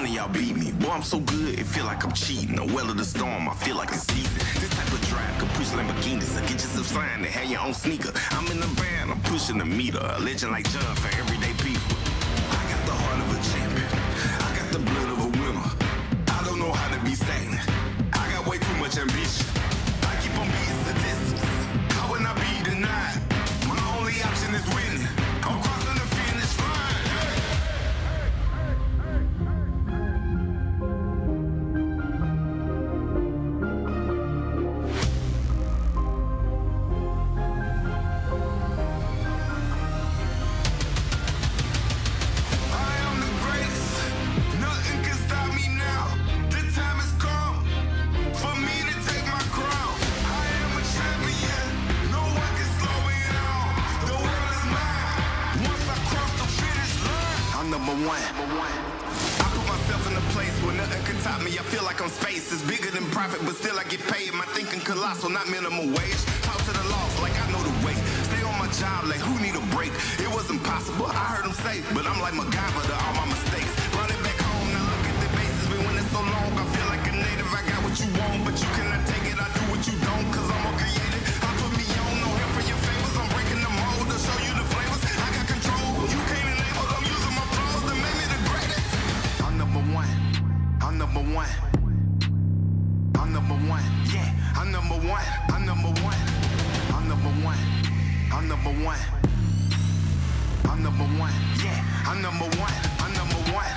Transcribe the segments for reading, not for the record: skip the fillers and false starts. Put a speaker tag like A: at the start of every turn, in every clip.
A: none of y'all beat me. Boy, I'm so good, it feel like I'm cheating. A well of the storm, I feel like it's season. This type of drive could push Lamborghinis. So get yourself signed and have your own sneaker. I'm in the band, I'm pushing the meter. A legend like John for everyday people. I got the heart of a champion. I got the blood of a winner. I don't know how to be stagnant. I got way too much ambition. I keep on beating statistics. How would I be denied? My only option is winning. I'm crossing the finish line. I put myself in a place where nothing can top me. I feel like I'm space. It's bigger than profit, but still I get paid. My thinking colossal, not minimum wage. Talk to the loss like I know the way. Stay on my job like who need a break? It wasn't possible, I heard them say, but I'm like MacGyver to all my mistakes. Run it back home, now look at the bases. Been winning so long, I feel like a native. I got what you want, but you cannot take it. I do what you don't, cause I'm more creative. I put me on, no help for your favors. I'm breaking the mold to show you the flavors. I got control, you can't enable. I'm using my flaws to make me the greatest. I'm number one. I'm number one. I'm number one. Yeah, I'm number one. I'm number one. I'm number one. I'm number one. I'm number one. Yeah, I'm number one. I'm number one.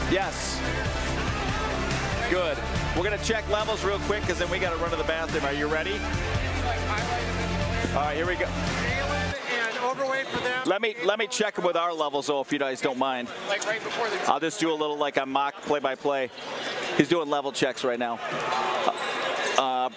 B: Yes. Good. We're going to check levels real quick because then we got to run to the bathroom. Are you ready? All right, here we go.
C: Jalen and overweight for them.
B: Let me check with our levels, though, if you guys don't mind.
C: Like right before the.
B: I'll just do a little like a mock play-by-play. He's doing level checks right now.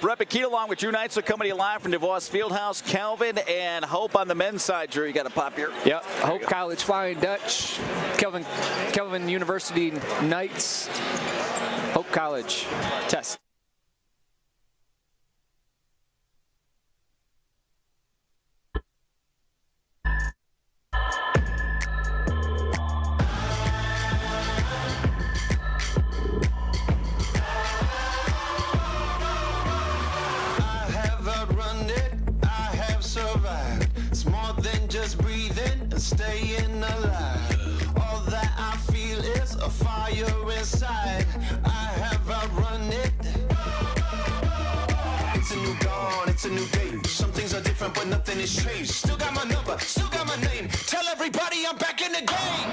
B: Brett Bakita along with Drew Neitzel coming to you live from DeVos Fieldhouse. Kelvin and Hope on the men's side. Drew, you got to pop here.
D: Yep. Hope College Flying Dutch. Kelvin University Knights. Hope College. Test.
A: Staying alive. All that I feel is a fire inside. I have outrun it. It's a new dawn, it's a new day. Some things are different, but nothing has changed. Still got my number, still got my name. Tell everybody I'm back in the game.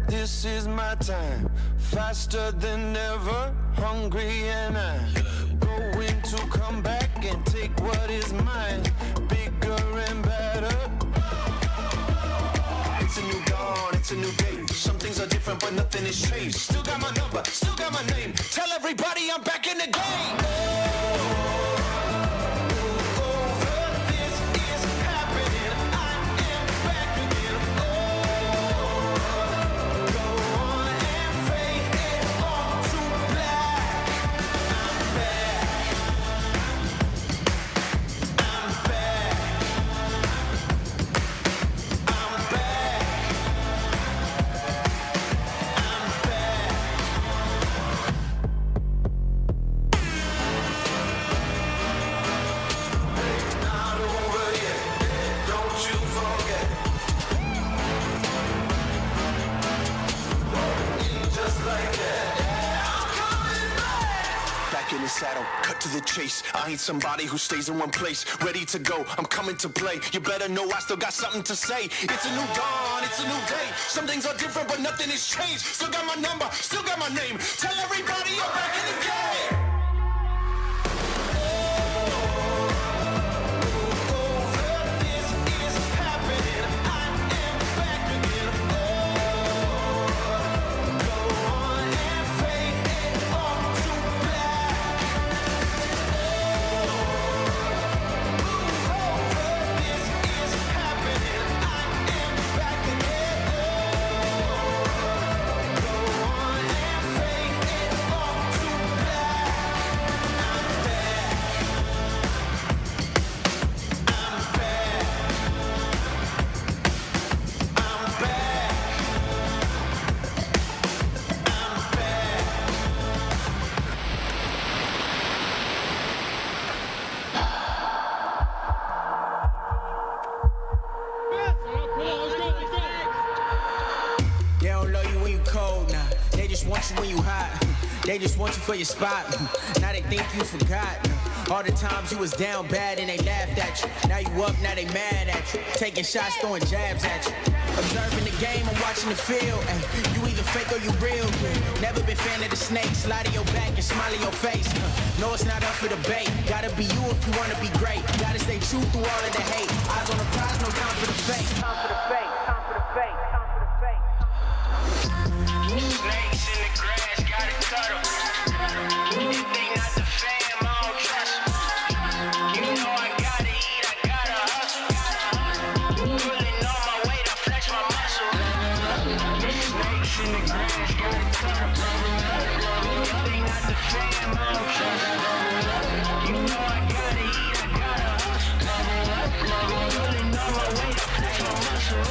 A: This is my time, faster than ever, hungry and I'm going to come back and take what is mine, bigger and better. It's a new dawn, it's a new day. Some things are different, but nothing has changed. Still got my number, still got my name. Tell everybody I'm back in the game. Saddle, cut to the chase. I ain't somebody who stays in one place. Ready to go, I'm coming to play. You better know I still got something to say. It's a new dawn, it's a new day. Some things are different, but nothing has changed. Still got my number, still got my name. Tell everybody I'm back in the game.
E: They just want you for your spot. Now they think you forgot. All the times you was down bad and they laughed at you. Now you up, now they mad at you. Taking shots, throwing jabs at you. Observing the game, I'm watching the field. Ay, you either fake or you real. Never been fan of the snakes. Lie to your back and smile in your face. No, it's not up for debate. Gotta be you if you wanna be great. Gotta stay true through all of the hate. Eyes on the prize, no time for the fake. Time for the fake, time for the fake, time for the fake.
A: Snakes in the grass, gotta cut them. If they not the fam, I don't trust them. You know I gotta eat, I gotta hustle. Pulling on my weight, I flex my muscle. Snakes in the grass, gotta cut them. If they not the fam, I don't trust them. You know I gotta eat, I gotta hustle. Pulling on my weight, I flex my muscle.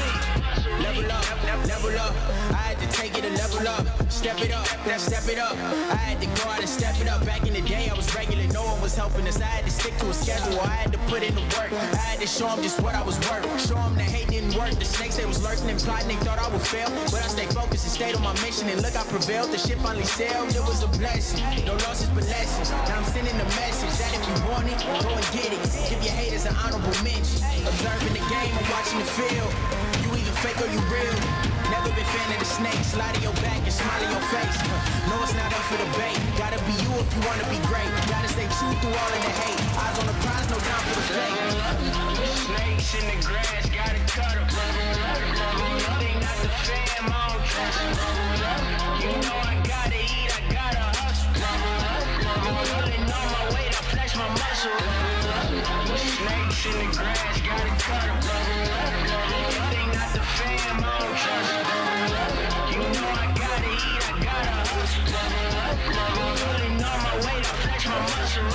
E: Level up, I had to take it a level up. Step it up, now step it up. I had to go out and step it up. Back in the day, I was regular, no one was helping us. I had to stick to a schedule, I had to put in the work. I had to show them just what I was worth. Show them that hate didn't work. The snakes, they was lurking and plotting, they thought I would fail. But I stay focused. focus and stayed on my mission. And look, I prevailed. The ship finally sailed. It was a blessing. No losses but lessons. Now I'm sending a message that if you want it, go and get it. Give your haters an honorable mention. Observing the game and watching the field. You either fake or you real. Never been fan of the snake. Slide in your back and smile in your face. No, it's not up for debate. Gotta be you if you wanna be great. Gotta stay true through all of the hate. Eyes on the prize, no time for the fake.
C: Snakes in the grass, gotta cut 'em. They not the fam, I don't trust 'em. You know I gotta eat, I gotta hustle. Rolling on my weight, I flex my muscle. Snakes in the grass, gotta cut 'em. They not the fam, I don't trust 'em. You know I gotta eat, I gotta hustle. Rolling on my weight, I flex my muscle.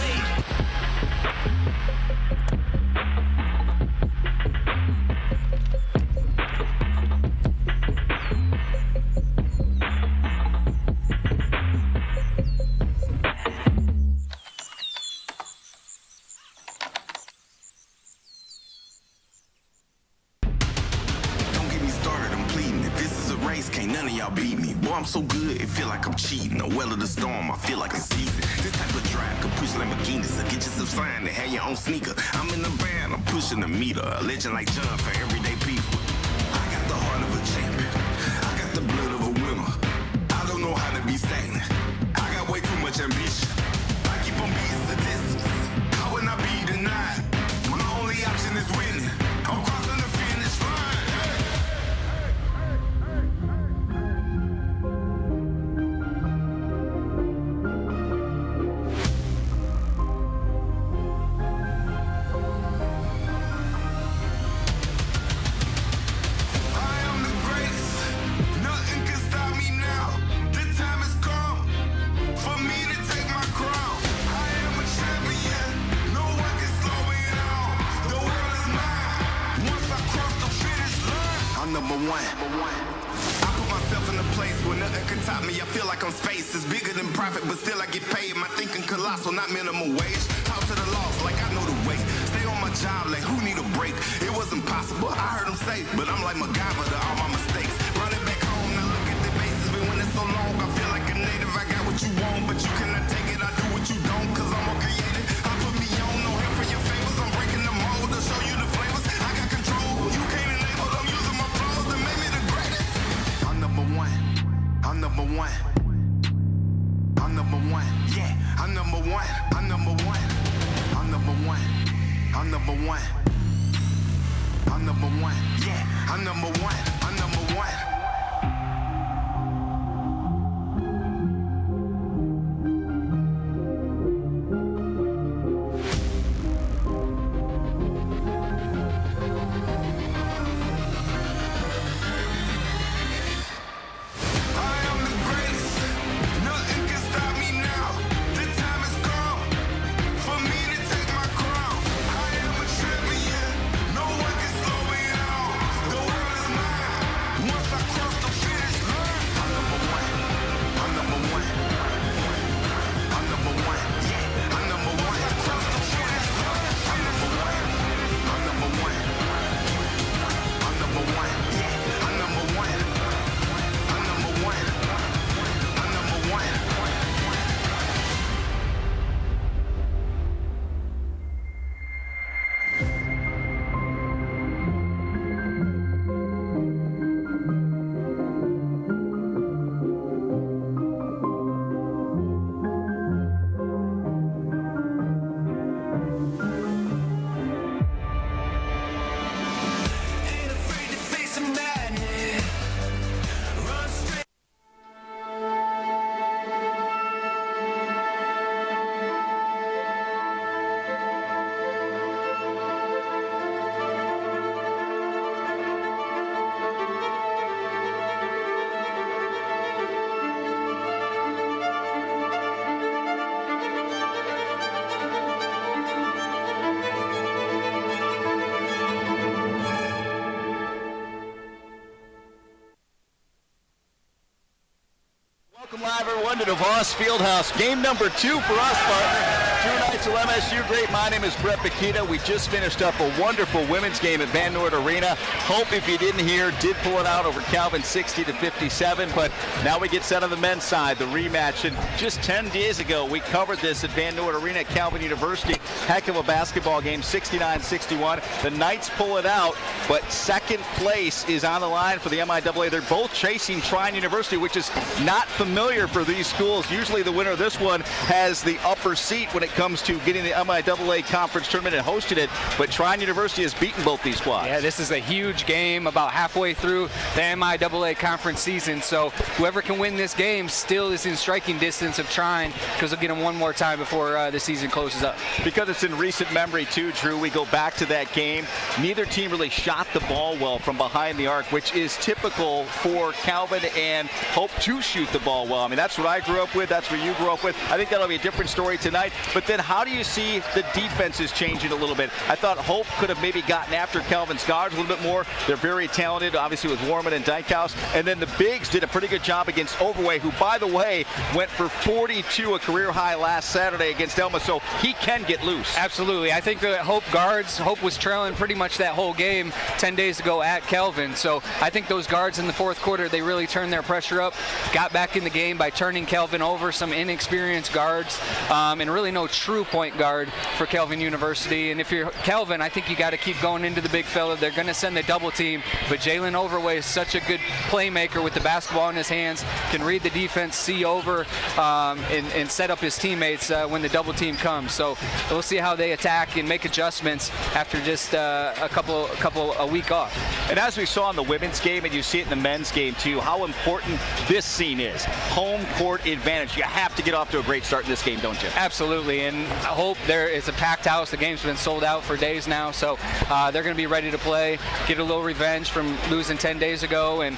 A: Can't none of y'all beat me. Boy, I'm so good, it feel like I'm cheating. The well of the storm, I feel like a season. This type of drive could push Lamborghinis. So get you some sign and have your own sneaker. I'm in the band, I'm pushing the meter. A legend like John for everyday people. I got the heart of a champion. I got the blood of a winner. I don't know how to be stagnant. I got way too much ambition. I keep on beating statistics. How would I be denied? My only option is winning. I'm crossing the finish line. Number one. I put myself in a place where nothing can top me. I feel like I'm space. It's bigger than profit, but still I get paid. My thinking colossal, not minimum wage. Talk to the loss like I know the way. Stay on my job like who need a break? It was impossible, I heard them say, but I'm like MacGyver to all my mistakes. Run it back home, now look at the bases. Been winning so long, I feel like a native. I got what you want, but you cannot take it. I do what you don't, cause I'm more creative. I put me on, no help for your favors. I'm breaking the mold to show you the flavors. I got control, you can't enable. I'm using my flaws to make me the greatest. I'm number one. I'm number one. I'm number one. Yeah, I'm number one. I'm number one. I'm number one. I'm number one. I'm number one. Yeah, I'm number one. I'm number one.
B: Welcome live, everyone, to DeVos Fieldhouse. Game number 2 for us, partner. Drew Neitzel, MSU Great. My name is Brett Bakita. We just finished up a wonderful women's game at Van Noord Arena. Hope, if you didn't hear, did pull it out over Calvin 60-57. But now we get set on the men's side, the rematch. And just 10 days ago, we covered this at Van Noord Arena at Calvin University. Heck of a basketball game, 69-61. The Knights pull it out, but second place is on the line for the MIAA. They're both chasing Trine University, which is not familiar for these schools. Usually the winner of this one has the upper seat when it comes to getting the MIAA conference tournament and hosting it, but Trine University has beaten both these squads.
D: Yeah, this is a huge game about halfway through the MIAA conference season, so whoever can win this game still is in striking distance of Trine, because they'll get them one more time before the season closes up.
B: Because it's in recent memory too, Drew, we go back to that game. Neither team really shot the ball well from behind the arc, which is typical for Calvin and Hope to shoot the ball well. I mean, that's what I grew up with. That's what you grew up with. I think that'll be a different story tonight. But then how do you see the defenses changing a little bit? I thought Hope could have maybe gotten after Calvin's guards a little bit more. They're very talented, obviously, with Warman and Dykehouse. And then the bigs did a pretty good job against Overway, who, by the way, went for 42, a career high last Saturday against Elma. So he can get loose.
D: Absolutely. I think the Hope guards, Hope was trailing pretty much that whole game 10 days ago at Calvin. So I think those guards in the fourth quarter, they really turned their pressure up, got back in the game by turning Calvin over, some inexperienced guards, and really no true point guard for Calvin University. And if you're Calvin, I think you got to keep going into the big fella. They're going to send the double team, but Jalen Overway is such a good playmaker with the basketball in his hands, can read the defense, see over, and set up his teammates when the double team comes. So we'll see how they attack and make adjustments after just a week off.
B: And as we saw in the women's game, and you see it in the men's game too, how important this scene is. Home court advantage. You have to get off to a great start in this game, don't you?
D: Absolutely, and I hope it's a packed house. The game's been sold out for days now, so they're going to be ready to play, get a little revenge from losing 10 days ago, and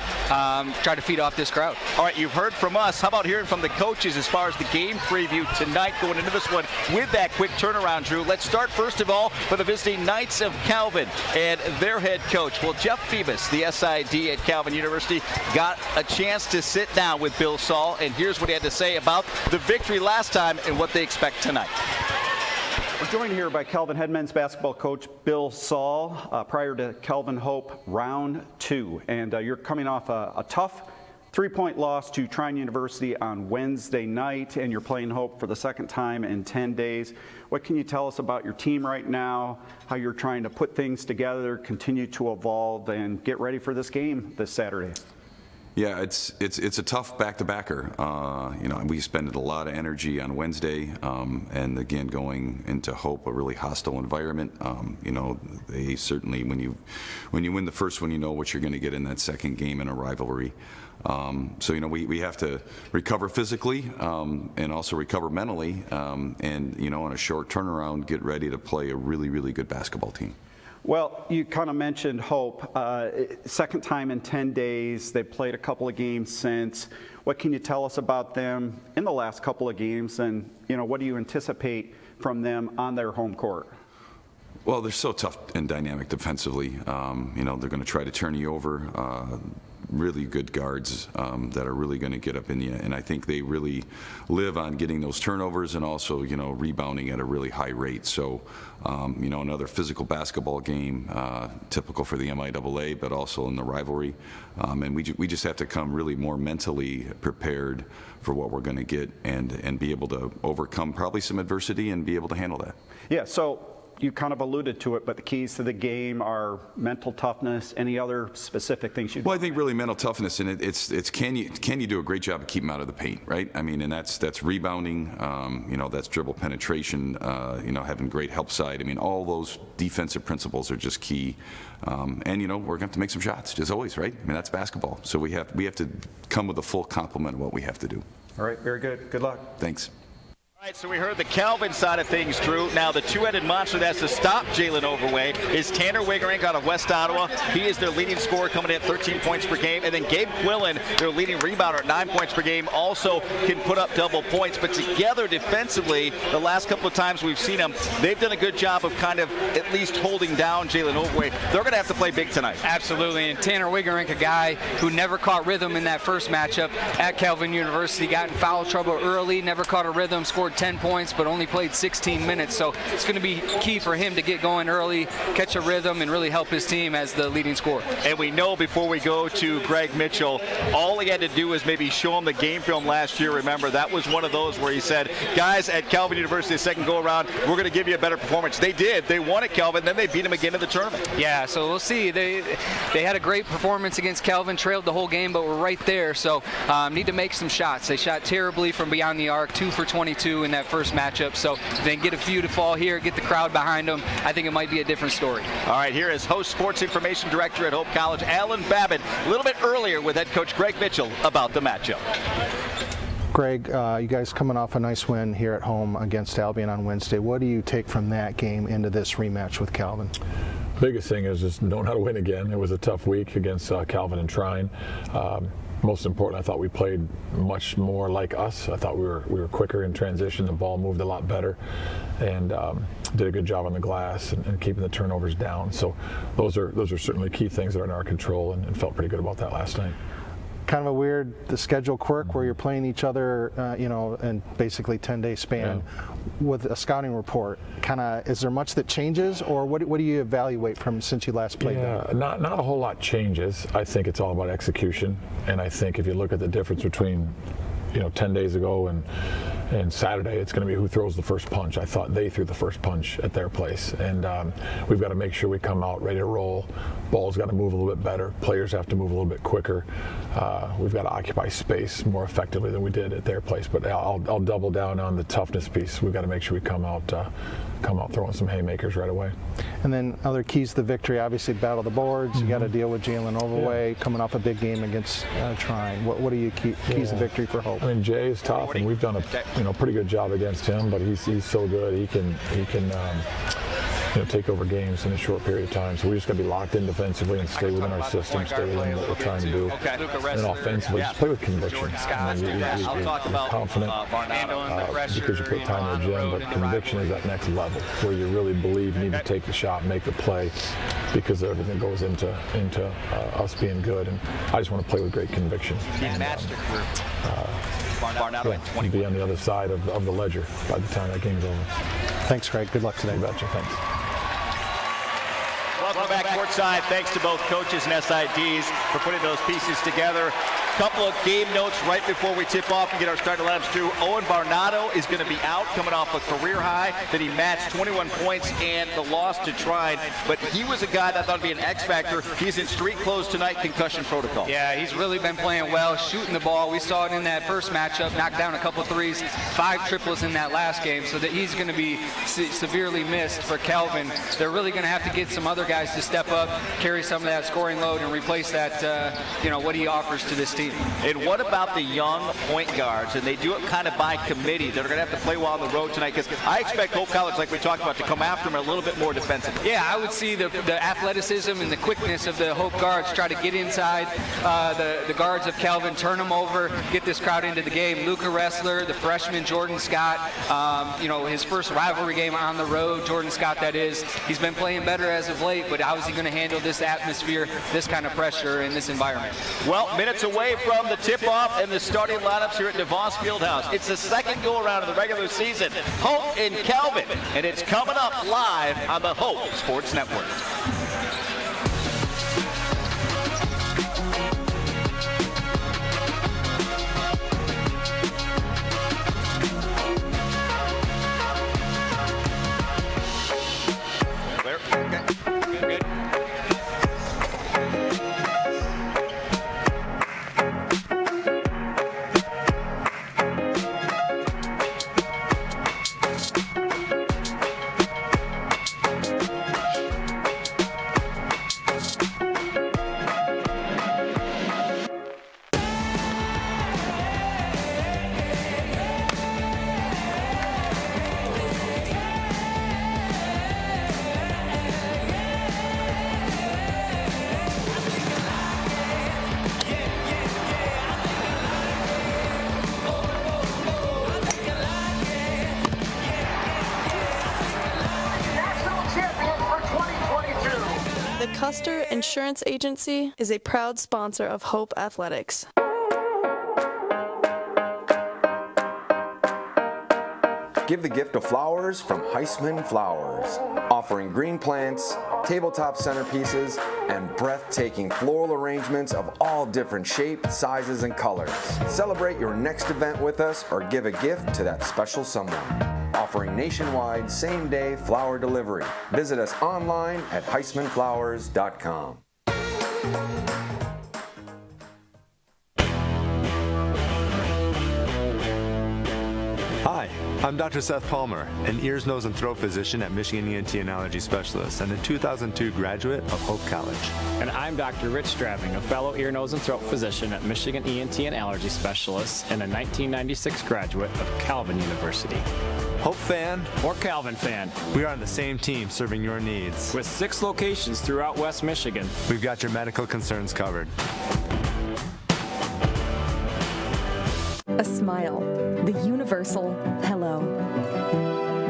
D: try to feed off this crowd.
B: All right, you've heard from us. How about hearing from the coaches as far as the game preview tonight going into this one with that quick turnaround, Drew? Let's start first of all for the visiting Knights of Calvin and their head coach. Well, Jeff Phoebus, the SID at Calvin University, got a chance to sit down with Bill Saul, and here's what he had to say about the victory last time and what they expect tonight.
F: We're joined here by Calvin head men's basketball coach Bill Saul prior to Calvin Hope round 2. And you're coming off a tough 3-point loss to Trine University on Wednesday night, and you're playing Hope for the second time in 10 days. What can you tell us about your team right now, how you're trying to put things together, continue to evolve, and get ready for this game this Saturday?
G: Yeah, it's a tough back-to-backer. We spent a lot of energy on Wednesday, and again going into Hope, a really hostile environment. They certainly, when you win the first one, you know what you're going to get in that second game in a rivalry. We have to recover physically and also recover mentally, and on a short turnaround, get ready to play a really, really good basketball team.
F: Well, you kind of mentioned Hope. Second time in 10 days. They've played a couple of games since. What can you tell us about them in the last couple of games, and what do you anticipate from them on their home court?
G: Well, they're so tough and dynamic defensively. They're going to try to turn you over. Really good guards that are really going to get up in you, and I think they really live on getting those turnovers and also rebounding at a really high rate. So another physical basketball game, typical for the MIAA, but also in the rivalry, and we just have to come really more mentally prepared for what we're going to get and be able to overcome probably some adversity and be able to handle that.
F: Yeah, so you kind of alluded to it, but the keys to the game are mental toughness. Any other specific things you?
G: Well, I think really mental toughness, and it's can you do a great job of keeping them out of the paint, right? I mean, and that's rebounding, that's dribble penetration, having great help side. I mean, all those defensive principles are just key. And we're going to have to make some shots, as always, right? I mean, that's basketball. So we have to come with a full complement of what we have to do.
F: All right, very good. Good luck.
G: Thanks.
B: All right, so we heard the Calvin side of things, Drew. Now the two-headed monster that has to stop Jalen Overway is Tanner Wigerink out of West Ottawa. He is their leading scorer, coming in at 13 points per game. And then Gabe Quillen, their leading rebounder at 9 points per game, also can put up double points. But together defensively, the last couple of times we've seen them, they've done a good job of kind of at least holding down Jalen Overway. They're going to have to play big tonight.
D: Absolutely, and Tanner Wigerink, a guy who never caught rhythm in that first matchup at Calvin University, got in foul trouble early, never caught a rhythm, scored scored 10 points, but only played 16 minutes. So it's going to be key for him to get going early, catch a rhythm, and really help his team as the leading scorer.
B: And we know before we go to Greg Mitchell, all he had to do was maybe show him the game film last year. Remember, that was one of those where he said, guys, at Calvin University, the second go-around, we're going to give you a better performance. They did. They won at Calvin, then they beat him again in the tournament.
D: Yeah, so we'll see. They had a great performance against Calvin, trailed the whole game, but we're right there. So need to make some shots. They shot terribly from beyond the arc, 2 for 22 in that first matchup. So if they can get a few to fall here, get the crowd behind them, I think it might be a different story.
B: All right, here is host sports information director at Hope College, Alan Babbitt, a little bit earlier with head coach Greg Mitchell about the matchup.
H: Greg, you guys coming off a nice win here at home against Albion on Wednesday. What do you take from that game into this rematch with Calvin?
I: Biggest thing is just knowing how to win again. It was a tough week against Calvin and Trine. Most important, I thought we played much more like us. I thought we were quicker in transition. The ball moved a lot better, and did a good job on the glass and keeping the turnovers down. So those are certainly key things that are in our control, and felt pretty good about that last night.
H: Kind of a weird schedule quirk where you're playing each other, in basically 10-day span. Yeah. With a scouting report, is there much that changes, or what do you evaluate from since you last played?
I: Yeah, not a whole lot changes. I think it's all about execution, and I think if you look at the difference between 10 days ago and Saturday, it's going to be who throws the first punch. I thought they threw the first punch at their place, and we've got to make sure we come out ready to roll. Ball's got to move a little bit better. Players have to move a little bit quicker. We've got to occupy space more effectively than we did at their place. But I'll double down on the toughness piece. We've got to make sure we come out throwing some haymakers right away.
H: And then other keys to the victory, obviously battle the boards. You got to deal with Jalen Overway coming off a big game against Trine. What are your keys to victory for Hope?
I: I mean, Jay is tough, and we've done a pretty good job against him. But he's so good. He can take over games in a short period of time. So we just got to be locked in defensively and stay within our system, stay within what we're trying to do. And offensively, just play with conviction. You're confident because you put time in the gym, but conviction is that next level where you really believe you need to take the shot, make the play, because of everything that goes into us being good. And I just want to play with great conviction. And be on the other side of the ledger by the time that game's over.
H: Thanks, Greg. Good luck today.
I: You betcha. Thanks.
B: Welcome back courtside. Thanks to both coaches and SIDs for putting those pieces together. Couple of game notes right before we tip off and get our starting lineups through. Owen Barnato is going to be out, coming off a career high that he matched 21 points and the loss to Trine. But he was a guy that I thought would be an X factor. He's in street clothes tonight, concussion protocol.
D: Yeah, he's really been playing well, shooting the ball. We saw it in that first matchup, knocked down a couple threes, 5 triples in that last game, so that he's going to be severely missed for Calvin. They're really going to have to get some other guys to step up, carry some of that scoring load, and replace that, what he offers to this team.
B: And what about the young point guards? And they do it kind of by committee. They're going to have to play well on the road tonight, because I expect Hope College, like we talked about, to come after them a little bit more defensively.
D: Yeah, I would see the athleticism and the quickness of the Hope guards try to get inside the guards of Calvin, turn them over, get this crowd into the game. Luca Ressler, the freshman Jordan Scott, his first rivalry game on the road, Jordan Scott that is. He's been playing better as of late, but how is he going to handle this atmosphere, this kind of pressure in this environment?
B: Well, minutes away from the tip-off and the starting lineups here at DeVos Fieldhouse. It's the second go-around of the regular season. Hope in Calvin, and it's coming up live on the Hope Sports Network.
J: Custer Insurance Agency is a proud sponsor of Hope Athletics.
K: Give the gift of flowers from Heisman Flowers, offering green plants, tabletop centerpieces, and breathtaking floral arrangements of all different shapes, sizes, and colors. Celebrate your next event with us or give a gift to that special someone. Offering nationwide same-day flower delivery. Visit us online at HeismanFlowers.com.
L: Hi, I'm Dr. Seth Palmer, an ears, nose, and throat physician at Michigan ENT and Allergy Specialist and a 2002 graduate of Hope College.
M: And I'm Dr. Rich Straving, a fellow ear, nose, and throat physician at Michigan ENT and Allergy Specialist and a 1996 graduate of Calvin University.
L: Hope fan
M: or Calvin fan,
L: we are on the same team serving your needs.
M: With 6 locations throughout West Michigan,
L: we've got your medical concerns covered.
N: A smile, the universal hello.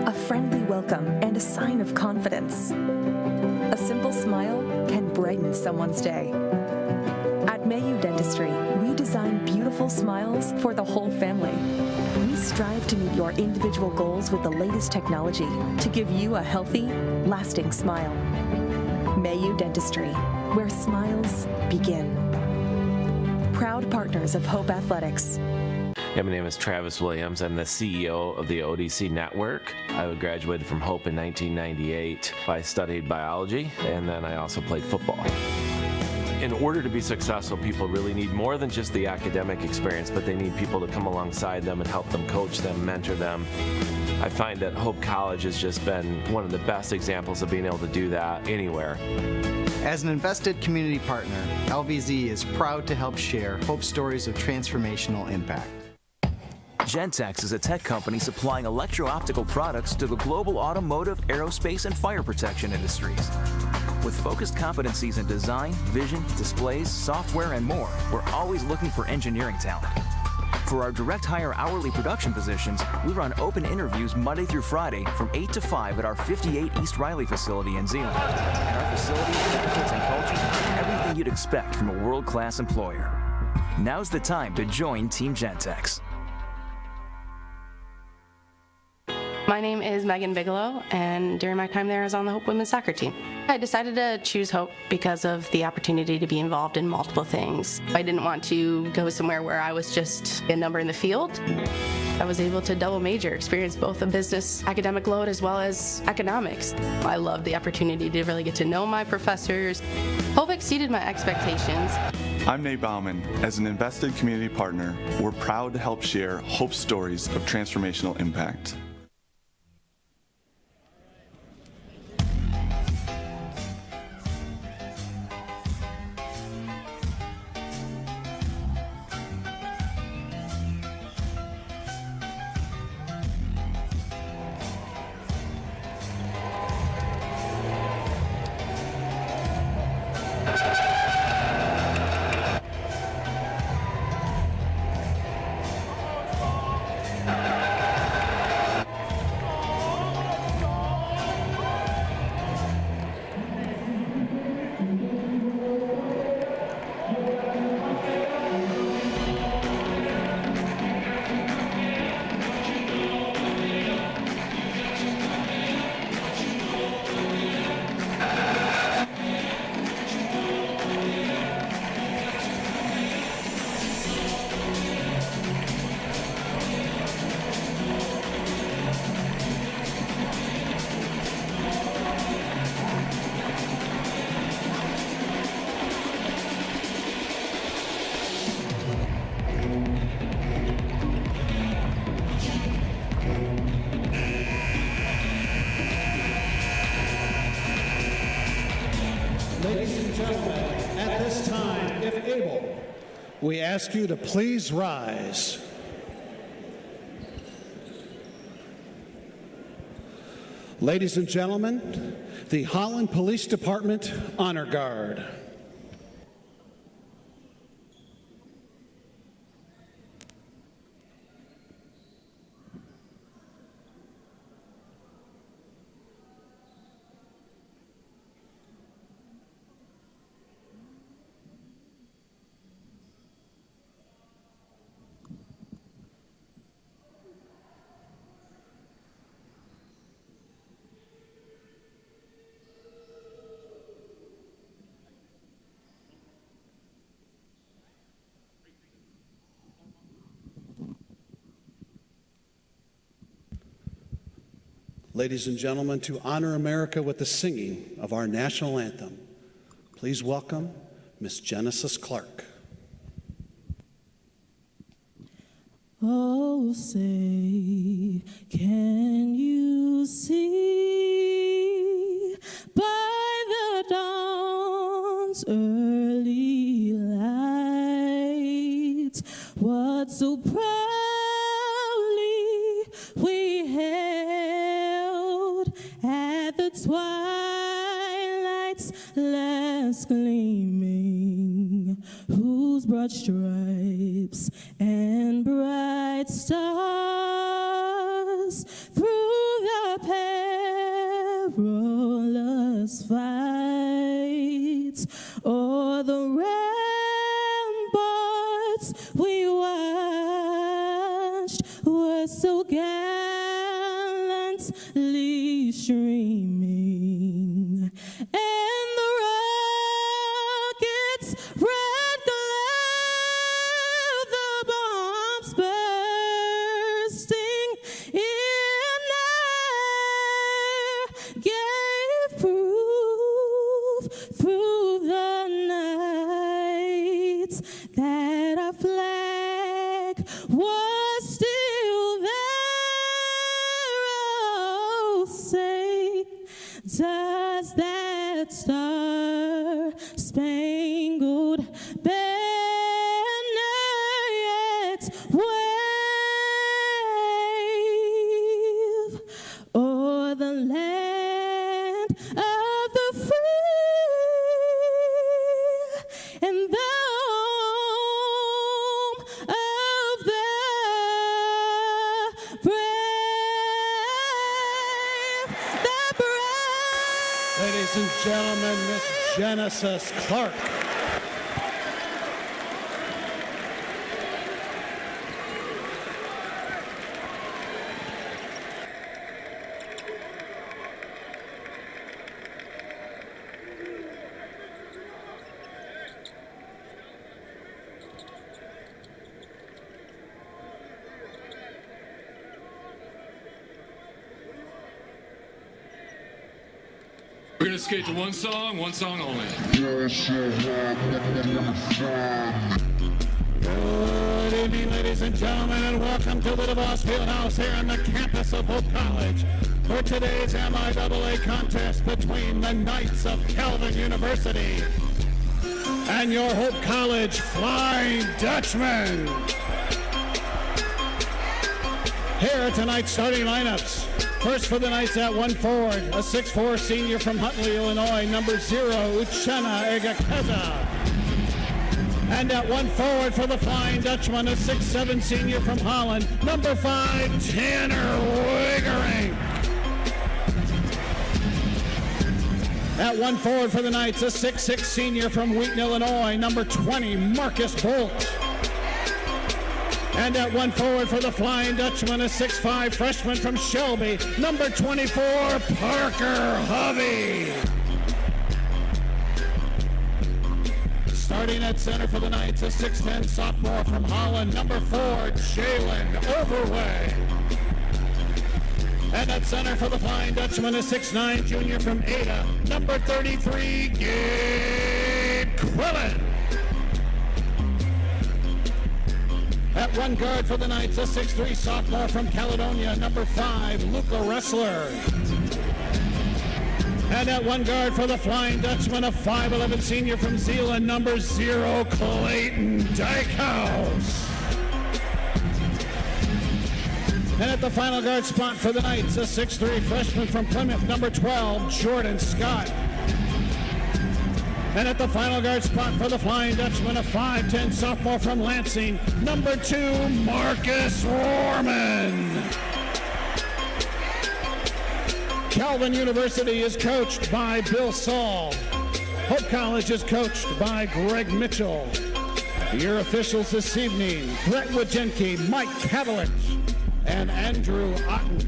N: A friendly welcome and a sign of confidence. A simple smile can brighten someone's day. At MIAA Dentistry, we design beautiful smiles for the whole family. We strive to meet your individual goals with the latest technology to give you a healthy, lasting smile. MIAA Dentistry, where smiles begin. Proud partners of Hope Athletics.
O: Yeah, my name is Travis Williams. I'm the CEO of the ODC Network. I graduated from Hope in 1998. I studied biology, and then I also played football. In order to be successful, people really need more than just the academic experience, but they need people to come alongside them and help them, coach them, mentor them. I find that Hope College has just been one of the best examples of being able to do that anywhere.
P: As an invested community partner, LVZ is proud to help share Hope stories of transformational impact.
Q: Gentex is a tech company supplying electro-optical products to the global automotive, aerospace, and fire protection industries. With focused competencies in design, vision, displays, software, and more, we're always looking for engineering talent. For our direct hire hourly production positions, we run open interviews Monday through Friday from 8 to 5 at our 58 East Riley facility in Zeeland. And our facility, benefits, and culture, everything you'd expect from a world-class employer. Now's the time to join Team Gentex.
R: My name is Megan Bigelow, and during my time there, I was on the Hope women's soccer team. I decided to choose Hope because of the opportunity to be involved in multiple things. I didn't want to go somewhere where I was just a number in the field. I was able to double major, experience both a business academic load as well as economics. I loved the opportunity to really get to know my professors. Hope exceeded my expectations.
S: I'm Nate Bauman. As an invested community partner, we're proud to help share Hope stories of transformational impact.
T: We ask you to please rise. Ladies and gentlemen, the Holland Police Department Honor Guard. Ladies and gentlemen, to honor America with the singing of our national anthem, please welcome Miss Genesis Clark.
U: Oh, say, can you see by the dawn's early light what so proudly we held at the twilight's last gleaming, whose broad stripes and bright stars through the perilous fights o'er the ramparts we watched were so gallantly streaming, and the rockets' red glare, the bombs bursting in air, gave proof through the night that our flag was still there. Oh, say, does that star-spangled banner yet wave o'er the land of the free and the home of the brave, the brave?
T: Ladies and gentlemen, Miss Genesis Clark.
V: We're going to skate to one song only.
T: Good evening, ladies and gentlemen, and welcome to the DeVos Fieldhouse here on the campus of Hope College for today's MIAA contest between the Knights of Calvin University and your Hope College Flying Dutchmen. Here are tonight's starting lineups. First for the Knights at one forward, a 6'4" senior from Huntley, Illinois, number 0, Uchenna Egakeza. And at one forward for the Flying Dutchman, a 6'7" senior from Holland, number 5, Tanner Wiggering. At one forward for the Knights, a 6'6" senior from Wheaton, Illinois, number 20, Marcus Bolt. And at one forward for the Flying Dutchman, a 6'5" freshman from Shelby, number 24, Parker Hovey. Starting at center for the Knights, a 6'10" sophomore from Holland, number 4, Jalen Overway. And at center for the Flying Dutchman, a 6'9" junior from Ada, number 33, Gabe Quillen. At one guard for the Knights, a 6'3" sophomore from Caledonia, number 5, Luca Ressler. And at one guard for the Flying Dutchman, a 5'11" senior from Zeeland, number 0, Clayton Dykehouse. And at the final guard spot for the Knights, a 6'3" freshman from Plymouth, number 12, Jordan Scott. And at the final guard spot for the Flying Dutchman, a 5'10" sophomore from Lansing, number 2, Marcus Rohrman. Calvin University is coached by Bill Saul. Hope College is coached by Greg Mitchell. Your officials this evening, Brett Wajenke, Mike Kavalich, and Andrew Otten.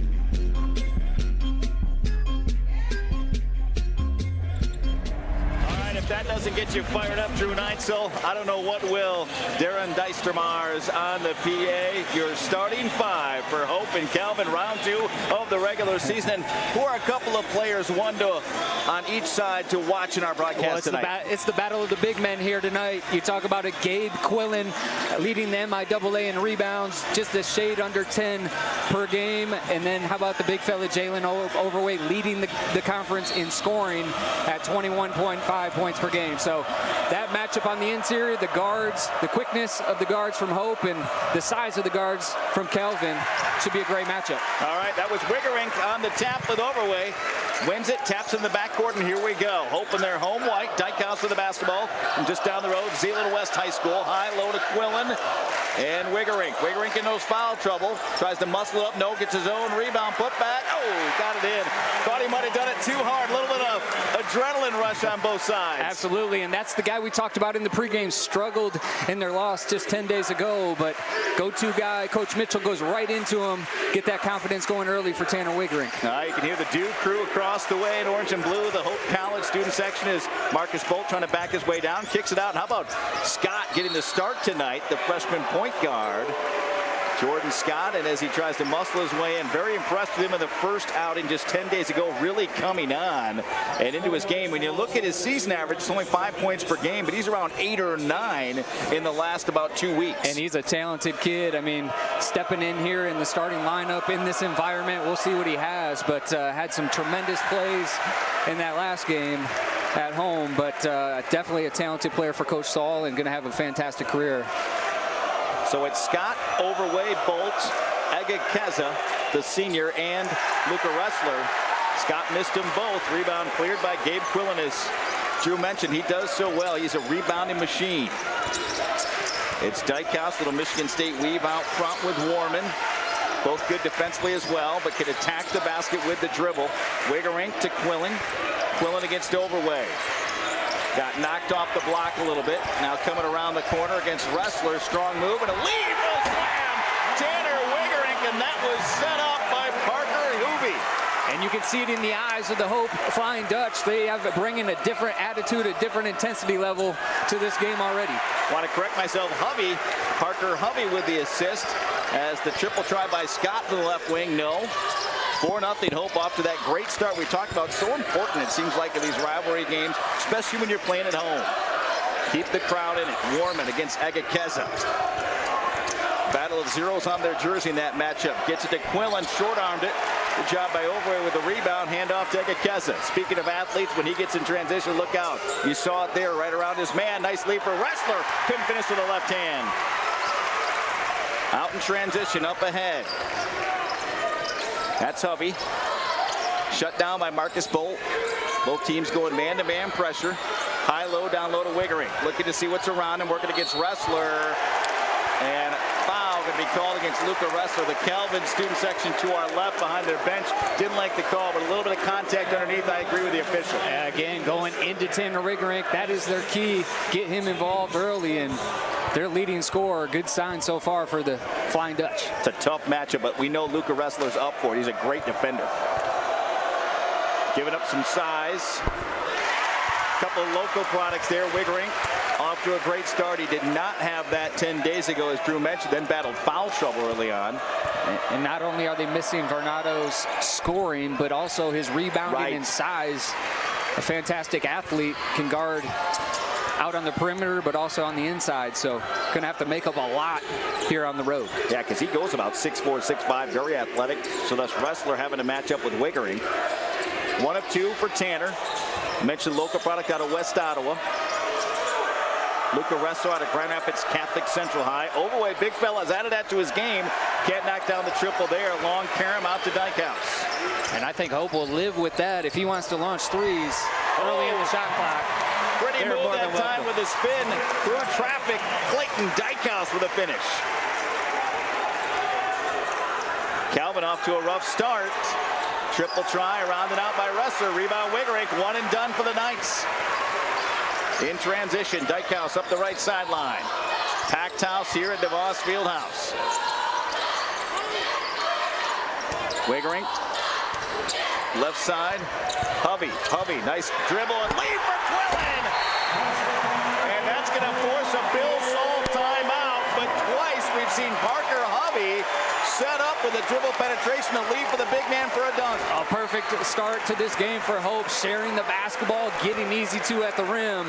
B: if that doesn't get you fired up, Drew Neitzel, I don't know what will. Darren Dijstermars on the PA. Your starting 5 for Hope and Calvin, round 2 of the regular season. And who are a couple of players, one to on each side to watch in our broadcast tonight?
D: It's the battle of the big men here tonight. You talk about a Gabe Quillen leading the MIAA in rebounds, just a shade under 10 per game. And then how about the big fella Jalen Overweight leading the conference in scoring at 21.5 points per game. So that matchup on the interior, the guards, the quickness of the guards from Hope and the size of the guards from Kelvin should be a great matchup.
B: All right, that was Wiggerink on the tap with Overway. Wins it, taps in the backcourt, and here we go. Hope in their home white. Dykehouse with the basketball. And just down the road, Zeeland West High School. High, low to Quillen. And Wiggerink. Wiggerink in those foul trouble. Tries to muscle it up. No, gets his own rebound. Put back. Oh, got it in. Thought he might have done it too hard. A little bit of adrenaline rush on both sides.
D: Absolutely, and that's the guy we talked about in the pregame. Struggled in their loss just 10 days ago, but go-to guy, Coach Mitchell goes right into him. Get that confidence going early for Tanner Wiggerink.
B: You can hear the Duke crew across the way in orange and blue. The Hope College student section is Marcus Bolt trying to back his way down. Kicks it out. And how about Scott getting the start tonight, the freshman point guard. Jordan Scott, and as he tries to muscle his way in, very impressed with him in the first outing just 10 days ago, really coming on and into his game. When you look at his season average, it's only 5 points per game, but he's around 8 or 9 in the last about 2 weeks.
D: And he's a talented kid. I mean, stepping in here in the starting lineup in this environment, we'll see what he has, but had some tremendous plays in that last game at home, but definitely a talented player for Coach Saul and going to have a fantastic career.
B: So it's Scott, Overway, Bolt, Egekeza, the senior, and Luca Ressler. Scott missed them both. Rebound cleared by Gabe Quillen. As Drew mentioned, he does so well. He's a rebounding machine. It's Dykehouse, little Michigan State weave out front with Warman. Both good defensively as well, but can attack the basket with the dribble. Wiggerink to Quillen. Quillen against Overway. Got knocked off the block a little bit. Now coming around the corner against Ressler. Strong move and a lead. Oh, slam! Tanner Wiggerink, and that was set up by Parker Hoovy.
D: And you can see it in the eyes of the Hope Flying Dutch. They have bringing a different attitude, a different intensity level to this game already.
B: Want to correct myself. Hovey, Parker Hovey with the assist as the triple try by Scott from the left wing. No. 4-0 Hope off to that great start we talked about. So important, it seems like, in these rivalry games, especially when you're playing at home. Keep the crowd in it. Warman against Egekeza. Battle of zeros on their jersey in that matchup. Gets it to Quillen, short-armed it. Good job by Overway with the rebound. Hand off to Egekeza. Speaking of athletes, when he gets in transition, look out. You saw it there right around his man. Nice lead for Ressler. Couldn't finish with the left hand. Out in transition, up ahead. That's Hovey. Shut down by Marcus Bolt. Both teams going man-to-man pressure. High-low, down-low to Wiggerink. Looking to see what's around him, working against Ressler. And foul going to be called against Luca Ressler. The Calvin student section to our left behind their bench didn't like the call, but a little bit of contact underneath. I agree with the official.
D: Again, going into Tanner Wiggerink, that is their key. Get him involved early, and their leading scorer. Good sign so far for the Flying Dutch.
B: It's a tough matchup, but we know Luca Ressler's up for it. He's a great defender. Giving up some size. A couple of local products there. Wiggerink off to a great start. He did not have that 10 days ago, as Drew mentioned, then battled foul trouble early on.
D: And not only are they missing Varnado's scoring, but also his rebounding and size. A fantastic athlete, can guard out on the perimeter, but also on the inside. So going to have to make up a lot here on the road.
B: Yeah, because he goes about 6'4", 6'5", very athletic. So thus Ressler having to match up with Wiggerink. 1 of 2 for Tanner. Mentioned local product out of West Ottawa. Luca Ressler out of Grand Rapids Catholic Central High. Overway, big fella, has added that to his game. Can't knock down the triple there. Long carom out to Dykehouse.
D: And I think Hope will live with that if he wants to launch threes early in the shot clock.
B: Pretty move that time with a spin through traffic. Clayton Dykehouse with a finish. Calvin off to a rough start. Triple try, rounded out by Ressler. Rebound Wiggerink, 1 and done for the Knights. In transition, Dykehouse up the right sideline. Packed house here at DeVos Fieldhouse. Wiggerink Left side, Hovey, nice dribble and lead for Quillen. And that's going to force a Bill Saul timeout, but twice we've seen Parker Hovey set up with a dribble penetration to lead for the big man for a dunk.
D: A perfect start to this game for Hope, sharing the basketball, getting easy to at the rim.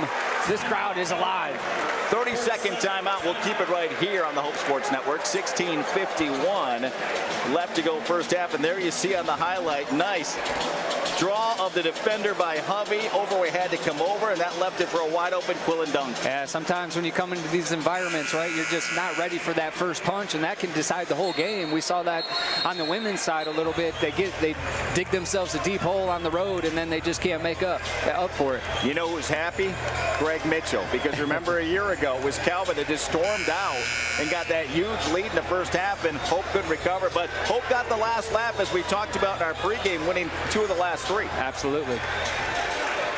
D: This crowd is alive.
B: 30-second timeout. We'll keep it right here on the Hope Sports Network. 16:51 left to go first half, and there you see on the highlight, nice draw of the defender by Hovey. Overway had to come over, and that left it for a wide-open Quillen dunk.
D: Yeah, sometimes when you come into these environments, right, you're just not ready for that first punch, and that can decide the whole game. We saw that on the women's side a little bit. They dig themselves a deep hole on the road, and then they just can't make up for it.
B: You know who's happy? Greg Mitchell, because remember a year ago it was Calvin that just stormed out and got that huge lead in the first half, and Hope couldn't recover, but Hope got the last laugh, as we talked about in our pregame, winning 2 of the last 3.
D: Absolutely.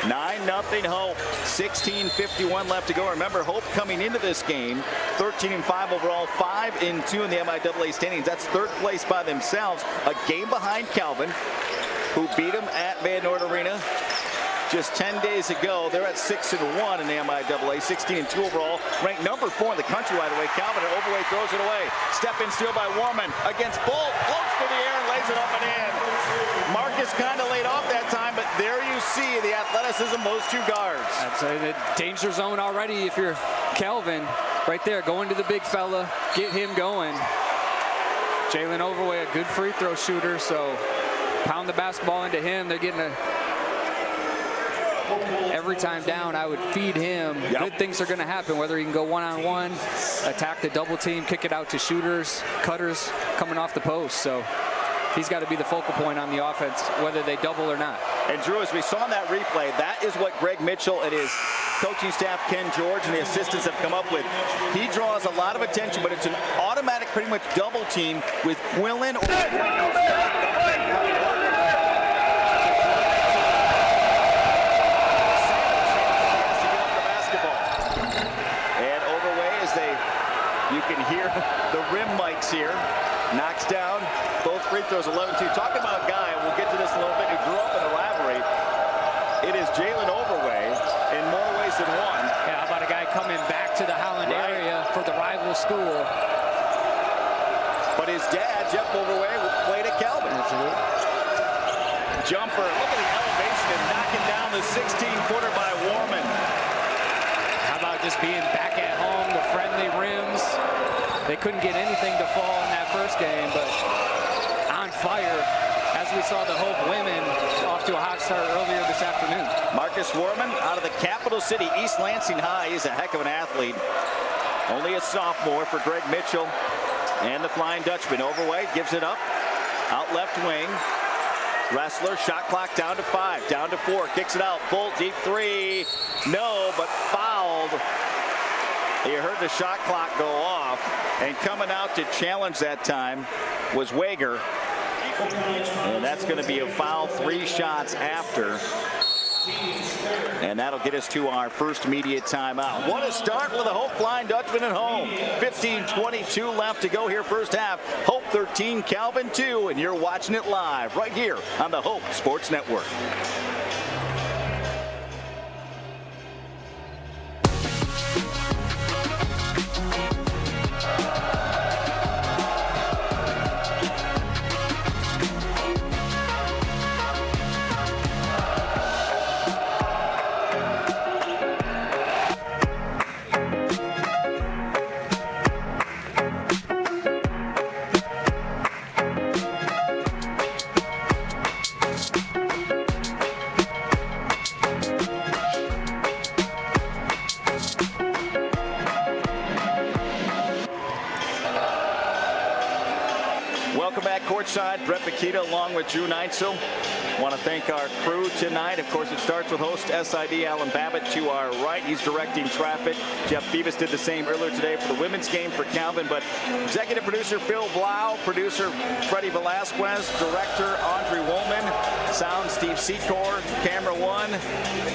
B: 9-0 Hope. 16:51 left to go. Remember, Hope coming into this game 13-5 overall, 5-2 in the MIAA standings. That's third place by themselves, a game behind Calvin, who beat them at Van Noord Arena just 10 days ago. They're at 6-1 in the MIAA, 16-2 overall, ranked number 4 in the country, by the way. Calvin at Overway throws it away. Step-in steal by Warman against Bolt, floats through the air and lays it up and in. Marcus kind of laid off that time, but there you see the athleticism of those two guards.
D: I'd say the danger zone already if you're Calvin. Right there, going to the big fella, get him going. Jalen Overway, a good free throw shooter, so pound the basketball into him. They're getting every time down, I would feed him.
B: Yep.
D: Good things are going to happen, whether he can go one-on-one, attack the double team, kick it out to shooters, cutters coming off the post. So he's got to be the focal point on the offense, whether they double or not.
B: And Drew, as we saw in that replay, that is what Greg Mitchell and his coaching staff, Ken George, and the assistants have come up with. He draws a lot of attention, but it's an automatic, pretty much double team with Quillen or you can hear the rim mics here. Knocks down both free throws, 11-2. Talking about a guy, we'll get to this in a little bit, who grew up in the rivalry. It is Jalen Overway in more ways than one.
D: Yeah, how about a guy coming back to the Holland area for the rival school?
B: But his dad, Jeff Overway, played at Calvin.
D: Absolutely.
B: Jumper, look at the elevation and knocking down the 16-footer by Warman.
D: How about just being back at home, the friendly rims? They couldn't get anything to fall in that first game, but on fire, as we saw the Hope women off to a hot start earlier this afternoon.
B: Marcus Warman out of the capital city, East Lansing High. He's a heck of an athlete. Only a sophomore for Greg Mitchell and the Flying Dutchman. Overway gives it up, out left wing. Wrestler, shot clock down to 5, down to 4, kicks it out. Bolt, deep 3, no, but fouled. You heard the shot clock go off, and coming out to challenge that time was Wager. And that's going to be a foul, 3 shots after. And that'll get us to our first immediate timeout. What a start for the Hope Flying Dutchman at home. 15:22 left to go here first half. Hope 13, Calvin 2, and you're watching it live right here on the Hope Sports Network. Brett Bakita along with Drew Neitzel. Want to thank our crew tonight. Of course, it starts with host SID Alan Babbitt to our right. He's directing traffic. Jeff Phoebus did the same earlier today for the women's game for Calvin. But executive producer Phil Blau, producer Freddie Velasquez, director Audrey Woolman, sound Steve Secor, camera 1,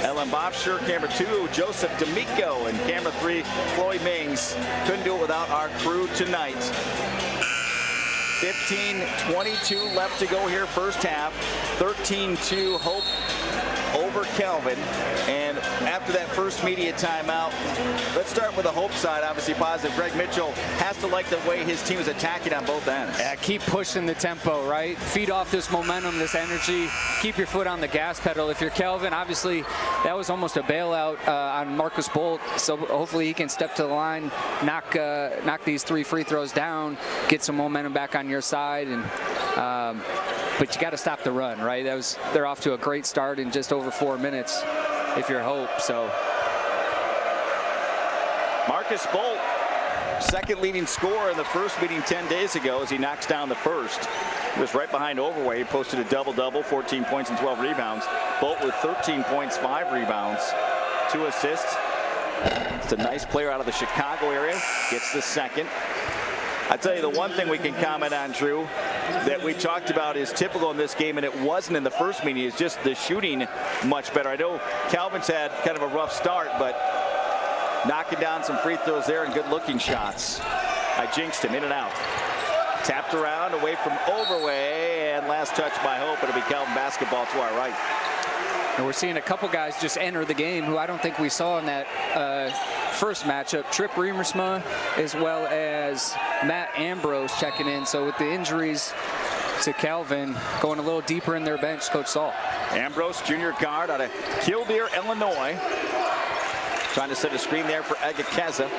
B: Ellen Bobsher, camera 2, Joseph D'Amico, and camera 3, Floyd Mings. Couldn't do it without our crew tonight. 15:22 left to go here, first half. 13-2 Hope over Calvin. And after that first media timeout, let's start with the Hope side. Obviously positive. Greg Mitchell has to like the way his team is attacking on both ends.
D: Yeah, keep pushing the tempo, right? Feed off this momentum, this energy. Keep your foot on the gas pedal. If you're Calvin, obviously that was almost a bailout on Marcus Bolt. So hopefully he can step to the line, knock these 3 free throws down, get some momentum back on your side. And but you got to stop the run, right? They're off to a great start in just over 4 minutes if you're Hope. So
B: Marcus Bolt, second leading scorer in the first meeting 10 days ago as he knocks down the first. He was right behind Overway. He posted a double-double, 14 points and 12 rebounds. Bolt with 13 points, 5 rebounds, 2 assists. It's a nice player out of the Chicago area. Gets the second. I tell you, the one thing we can comment on, Drew, that we talked about is typical in this game, and it wasn't in the first meeting, is just the shooting much better. I know Calvin's had kind of a rough start, but knocking down some free throws there and good-looking shots. I jinxed him, in and out. Tapped around, away from Overway, and last touch by Hope. It'll be Calvin basketball to our right.
D: And we're seeing a couple guys just enter the game who I don't think we saw in that first matchup. Trip Riemersma as well as Matt Ambrose checking in. So with the injuries to Calvin, going a little deeper in their bench, Coach Saul.
B: Ambrose, junior guard out of Killdeer, Illinois. Trying to set a screen there for Egakeza.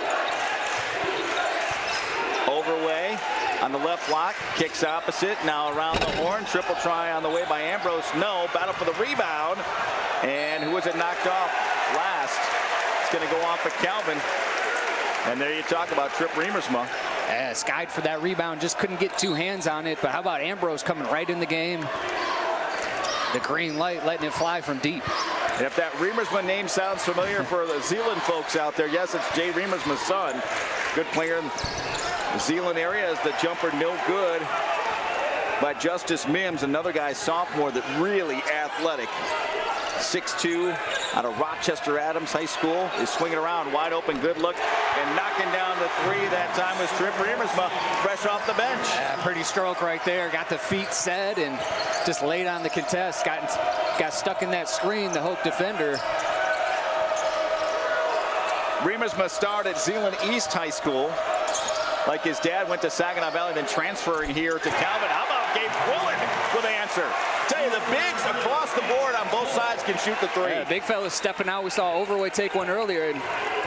B: Overway on the left block, kicks opposite, now around the horn, triple try on the way by Ambrose, no, battle for the rebound, and who was it knocked off last? It's going to go off of Calvin, and there you talk about Trip Riemersma.
D: Yeah, skied for that rebound, just couldn't get 2 hands on it, but how about Ambrose coming right in the game? The green light, letting it fly from deep.
B: And if that Riemersma name sounds familiar for the Zeeland folks out there, yes, it's Jay Riemersma's son. Good player in the Zeeland area. Is the jumper no good by Justice Mims, another guy, sophomore, that really athletic. 6'2", out of Rochester Adams High School, is swinging around, wide open, good look, and knocking down the 3. That time was Trip Riemersma, fresh off the bench.
D: Yeah, pretty stroke right there. Got the feet set and just laid on the contest. Got stuck in that screen, the Hope defender.
B: Riemersma started at Zeeland East High School. Like his dad, went to Saginaw Valley, then transferring here to Calvin. How about Gabe Quillen with the answer? Tell you, the bigs across the board on both sides can shoot the 3.
D: Yeah, big fella stepping out. We saw Overway take one earlier, and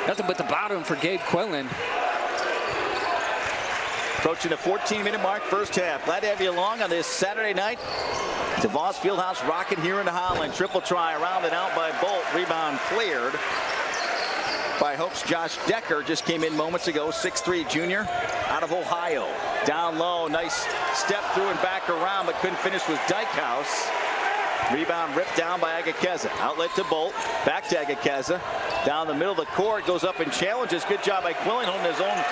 D: nothing but the bottom for Gabe Quillen.
B: Approaching the 14-minute mark, first half. Glad to have you along on this Saturday night. DeVos Fieldhouse rocking here in Holland. Triple try around and out by Bolt. Rebound cleared by Hope's Josh Decker. Just came in moments ago. 6'3" junior out of Ohio. Down low, nice step through and back around, but couldn't finish with Dykehouse. Rebound ripped down by Egakeza. Outlet to Bolt. Back to Egakeza. Down the middle of the court. Goes up and challenges. Good job by Quillen holding his own.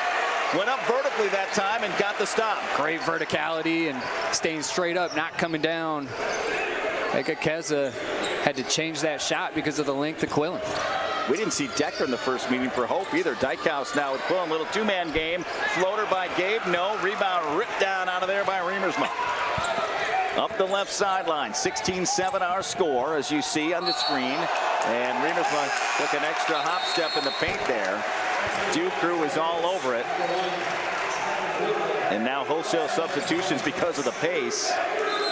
B: Went up vertically that time and got the stop.
D: Great verticality and staying straight up, not coming down. Egakeza had to change that shot because of the length of Quillen.
B: We didn't see Decker in the first meeting for Hope either. Dykehouse now with Quillen. Little 2-man game. Floater by Gabe. No. Rebound ripped down out of there by Riemersma. Up the left sideline. 16-7 our score, as you see on the screen. And Riemersma took an extra hop step in the paint there. Duke crew is all over it. And now wholesale substitutions because of the pace.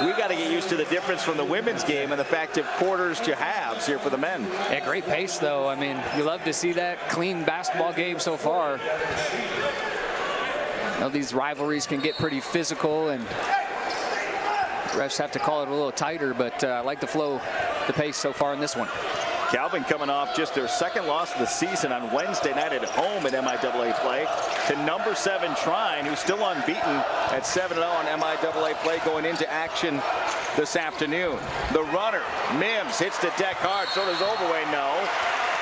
B: We got to get used to the difference from the women's game and the fact of quarters to halves here for the men.
D: Yeah, great pace, though. I mean, you love to see that clean basketball game so far. You know, these rivalries can get pretty physical, and refs have to call it a little tighter, but I like the flow, the pace so far in this one.
B: Calvin coming off just their second loss of the season on Wednesday night at home in MIAA play to number 7 Trine, who's still unbeaten at 7-0 on MIAA play going into action this afternoon. The runner, Mims, hits the deck hard, so does Overway, no.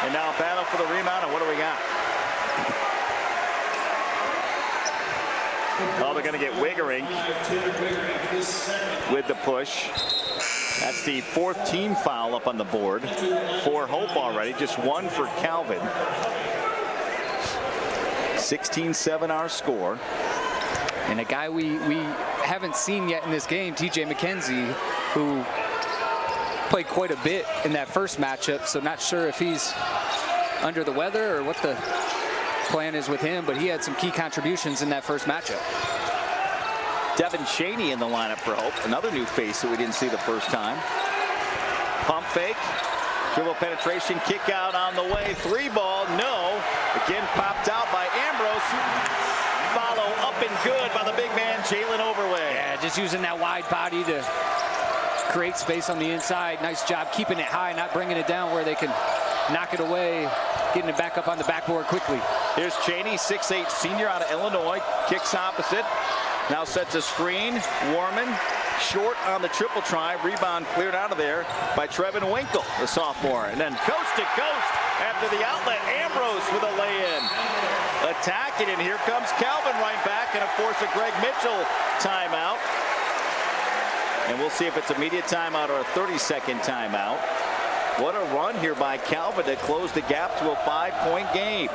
B: And now battle for the rebound, and what do we got? Oh, they're going to get Wiggering with the push. That's the 4th team foul up on the board for Hope already. Just 1 for Calvin. 16-7 our score.
D: And a guy we haven't seen yet in this game TJ McKenzie, who played quite a bit in that first matchup, so not sure if he's under the weather or what the plan is with him, but he had some key contributions in that first matchup.
B: Devin Chaney in the lineup for Hope, another new face that we didn't see the first time. Pump fake, dribble penetration, kick out on the way, 3-ball, no. Again popped out by Ambrose. Follow up and good by the big man, Jalen Overway.
D: Yeah, just using that wide body to create space on the inside. Nice job keeping it high, not bringing it down where they can knock it away, getting it back up on the backboard quickly.
B: Here's Chaney, 6'8" senior out of Illinois, kicks opposite. Now sets a screen. Warman short on the triple try. Rebound cleared out of there by Trevin Winkle, the sophomore. And then coast to coast after the outlet. Ambrose with a lay-in. Attacking, and here comes Calvin right back, and of course a Greg Mitchell timeout. And we'll see if it's immediate timeout or a 30-second timeout. What a run here by Calvin to close the gap to a 5-point game.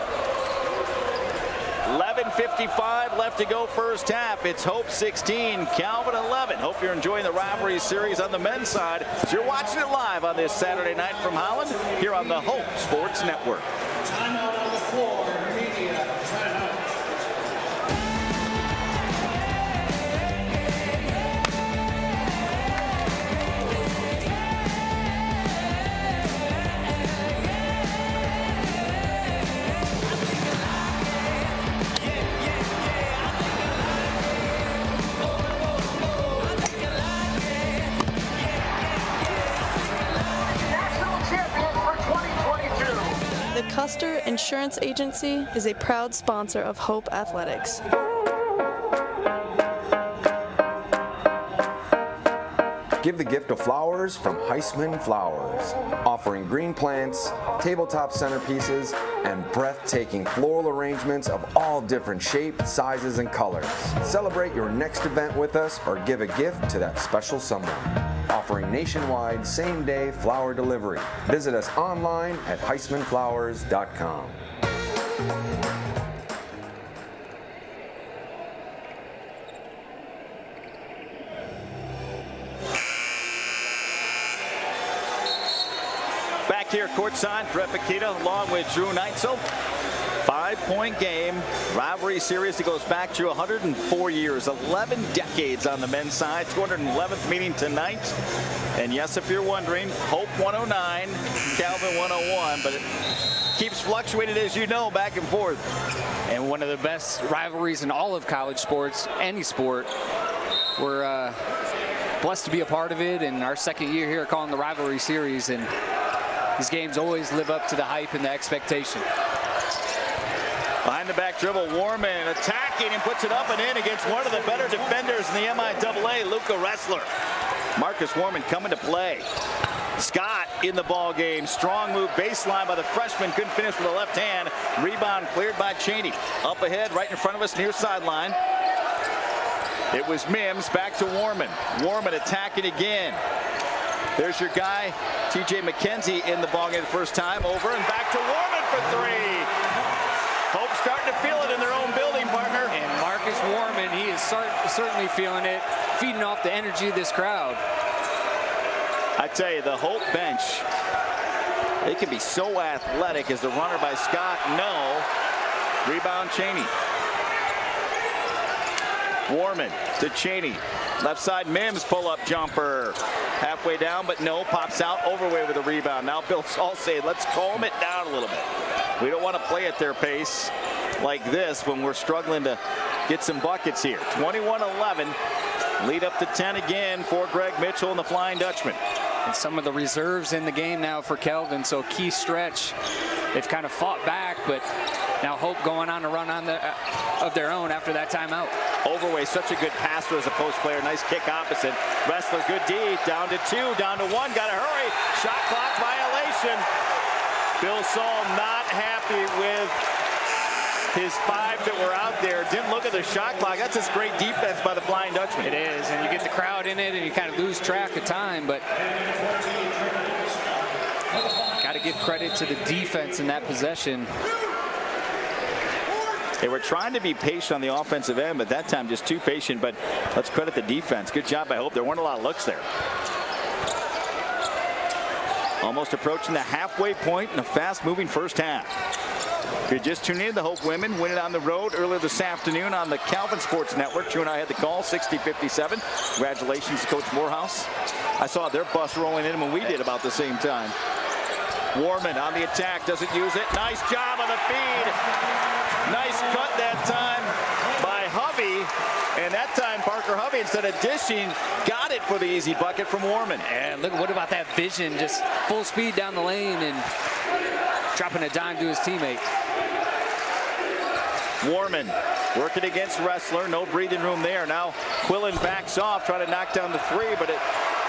B: 11:55 left to go first half. It's Hope 16, Calvin 11. Hope you're enjoying the Rivalry series on the men's side. So you're watching it live on this Saturday night from Holland here on the Hope Sports Network.
T: Timeout on the floor. Media timeout.
J: The Custer Insurance Agency is a proud sponsor of Hope Athletics.
K: Give the gift of flowers from Heisman Flowers, offering green plants, tabletop centerpieces, and breathtaking floral arrangements of all different shapes, sizes, and colors. Celebrate your next event with us or give a gift to that special someone. Offering nationwide same-day flower delivery. Visit us online at HeismanFlowers.com.
B: Back here courtside, Brett Bakita along with Drew Neitzel. 5-point game, rivalry series that goes back to 104 years, 11 decades on the men's side, 211th meeting tonight. And yes, if you're wondering, Hope 109, Calvin 101, but it keeps fluctuating, as you know, back and forth.
D: And one of the best rivalries in all of college sports, any sport. We're blessed to be a part of it, and our second year here calling the rivalry series, and these games always live up to the hype and the expectation.
B: Behind the back dribble, Warman attacking and puts it up and in against one of the better defenders in the MIAA, Luca Ressler. Marcus Warman coming to play. Scott in the ball game. Strong move baseline by the freshman. Couldn't finish with the left hand. Rebound cleared by Chaney. Up ahead, right in front of us, near sideline. It was Mims, back to Warman. Warman attacking again. There's your guy, TJ McKenzie in the ballgame the first time. Over and back to Warman for three. Hope starting to feel it in their own building, partner.
D: And Marcus Warman, he is certainly feeling it, feeding off the energy of this crowd.
B: I tell you, the Hope bench, they can be so athletic. As the runner by Scott, no. Rebound Chaney. Warman to Chaney. Left side Mims pull-up jumper. Halfway down, but no. Pops out. Overway with a rebound. Now Bill Saul saying, let's calm it down a little bit. We don't want to play at their pace like this when we're struggling to get some buckets here. 21-11. Lead up to 10 again for Greg Mitchell and the Flying Dutchman.
D: And some of the reserves in the game now for Kelvin, so key stretch. They've kind of fought back, but now Hope going on a run on of their own after that timeout.
B: Overway, such a good passer as a post player. Nice kick opposite. Ressler, good D. Down to 2, down to 1. Got to hurry. Shot clock violation. Bill Saul not happy with his 5 that were out there. Didn't look at the shot clock. That's just great defense by the Flying Dutchman.
D: It is, and you get the crowd in it, and you kind of lose track of time, but got to give credit to the defense in that possession.
B: They were trying to be patient on the offensive end, but that time just too patient. But let's credit the defense. Good job by Hope. There weren't a lot of looks there. Almost approaching the halfway point in a fast-moving first half. If you're just tuning in, the Hope women win it on the road earlier this afternoon on the Calvin Sports Network. Drew and I had the call, 60-57. Congratulations to Coach Morehouse. I saw their bus rolling in when we did about the same time. Warman on the attack, doesn't use it. Nice job on the feed. Nice cut that time by Hovey. And that time, Parker Hovey, instead of dishing, got it for the easy bucket from Warman.
D: And look, what about that vision? Just full speed down the lane and dropping a dime to his teammate.
B: Warman working against Wrestler. No breathing room there. Now Quillen backs off, trying to knock down the three, but it